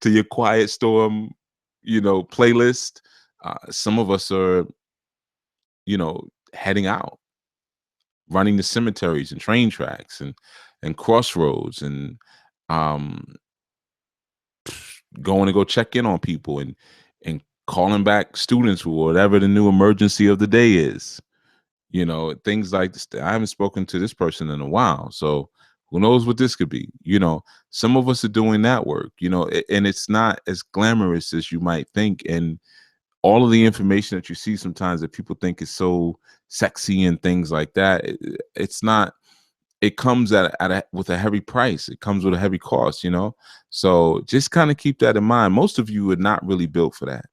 to your quiet storm, playlist, some of us are, heading out, running the cemeteries and train tracks and crossroads and um going to go check in on people and calling back students for whatever the new emergency of the day is. Things like this. I haven't spoken to this person in a while, so who knows what this could be. Some of us are doing that work. And it's not as glamorous as you might think. And all of the information that you see sometimes that people think is so sexy and things like that, it's not. It comes with a heavy price. It comes with a heavy cost. So just kind of keep that in mind. Most of you are not really built for that.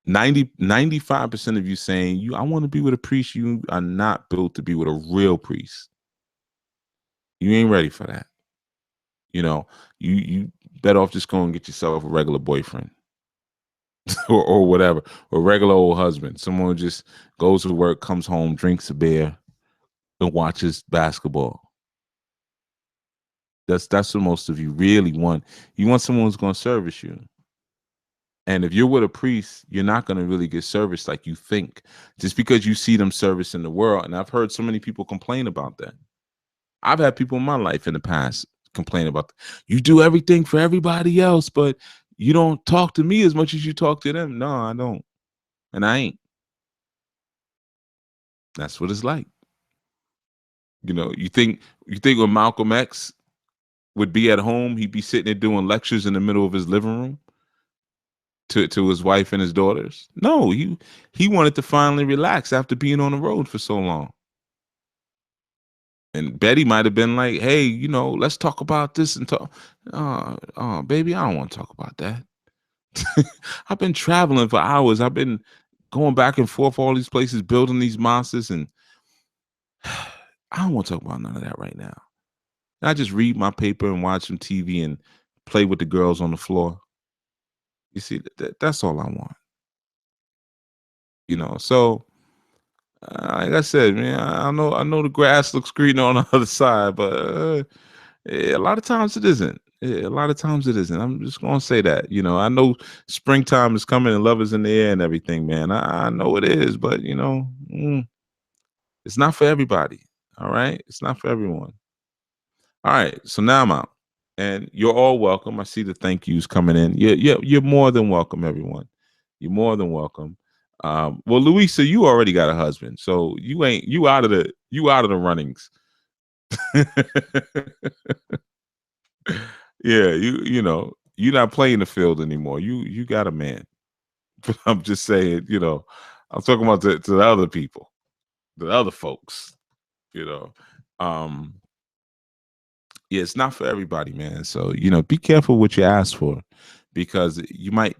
95% of you saying I want to be with a priest, you are not built to be with a real priest. You ain't ready for that. You better off just go and get yourself a regular boyfriend or whatever, or regular old husband. Someone who just goes to work, comes home, drinks a beer, and watches basketball. That's what most of you really want. You want someone who's going to service you. And if you're with a priest, you're not going to really get service like you think, just because you see them service in the world. And I've heard so many people complain about that. I've had people in my life in the past complain about that. You do everything for everybody else, but you don't talk to me as much as you talk to them. No, I don't. And I ain't. That's what it's like. You think when Malcolm X would be at home, he'd be sitting there doing lectures in the middle of his living room to his wife and his daughters. No, he wanted to finally relax after being on the road for so long. And Betty might have been like, "Hey, let's talk about this and talk." Baby, I don't want to talk about that. I've been traveling for hours. I've been going back and forth all these places, building these monsters, and I don't want to talk about none of that right now. I just read my paper and watch some TV and play with the girls on the floor. You see, that's all I want. So like I said, man, I know the grass looks green on the other side, but a lot of times it isn't. A lot of times it isn't. I'm just gonna say that. I know springtime is coming and love is in the air and everything, man. I know it is, but it's not for everybody. All right, it's not for everyone. All right, so now I'm out, and you're all welcome. I see the thank yous coming in. You're more than welcome, everyone. You're more than welcome. Well, Louisa, you already got a husband, so you out of the runnings. Yeah, you're not playing the field anymore. You got a man. I'm just saying, I'm talking about to the other people, the other folks. You know, um, yeah, it's not for everybody, man. So be careful what you ask for, because you might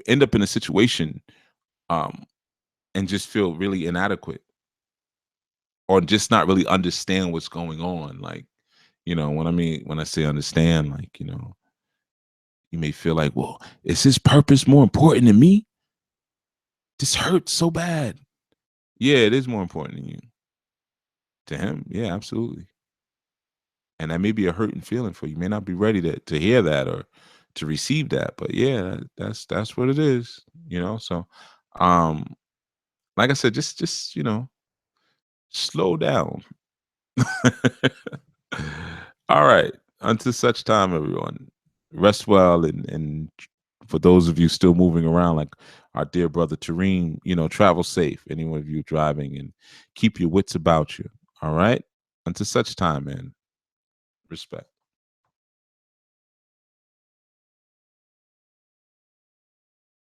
end up in a situation, um, and just feel really inadequate, or just not really understand what's going on. Like, what I mean when I say understand, like, you may feel like, well, is his purpose more important than me? This hurts so bad. Yeah, it is more important than you. To him, yeah, absolutely. And that may be a hurting feeling for you. You may not be ready to hear that or to receive that. But yeah, that's what it is. So um, like I said, just slow down. All right. Until such time, everyone. Rest well, and for those of you still moving around, like our dear brother Tareem, travel safe. Anyone of you driving, and keep your wits about you. All right. Until such time, man. Respect.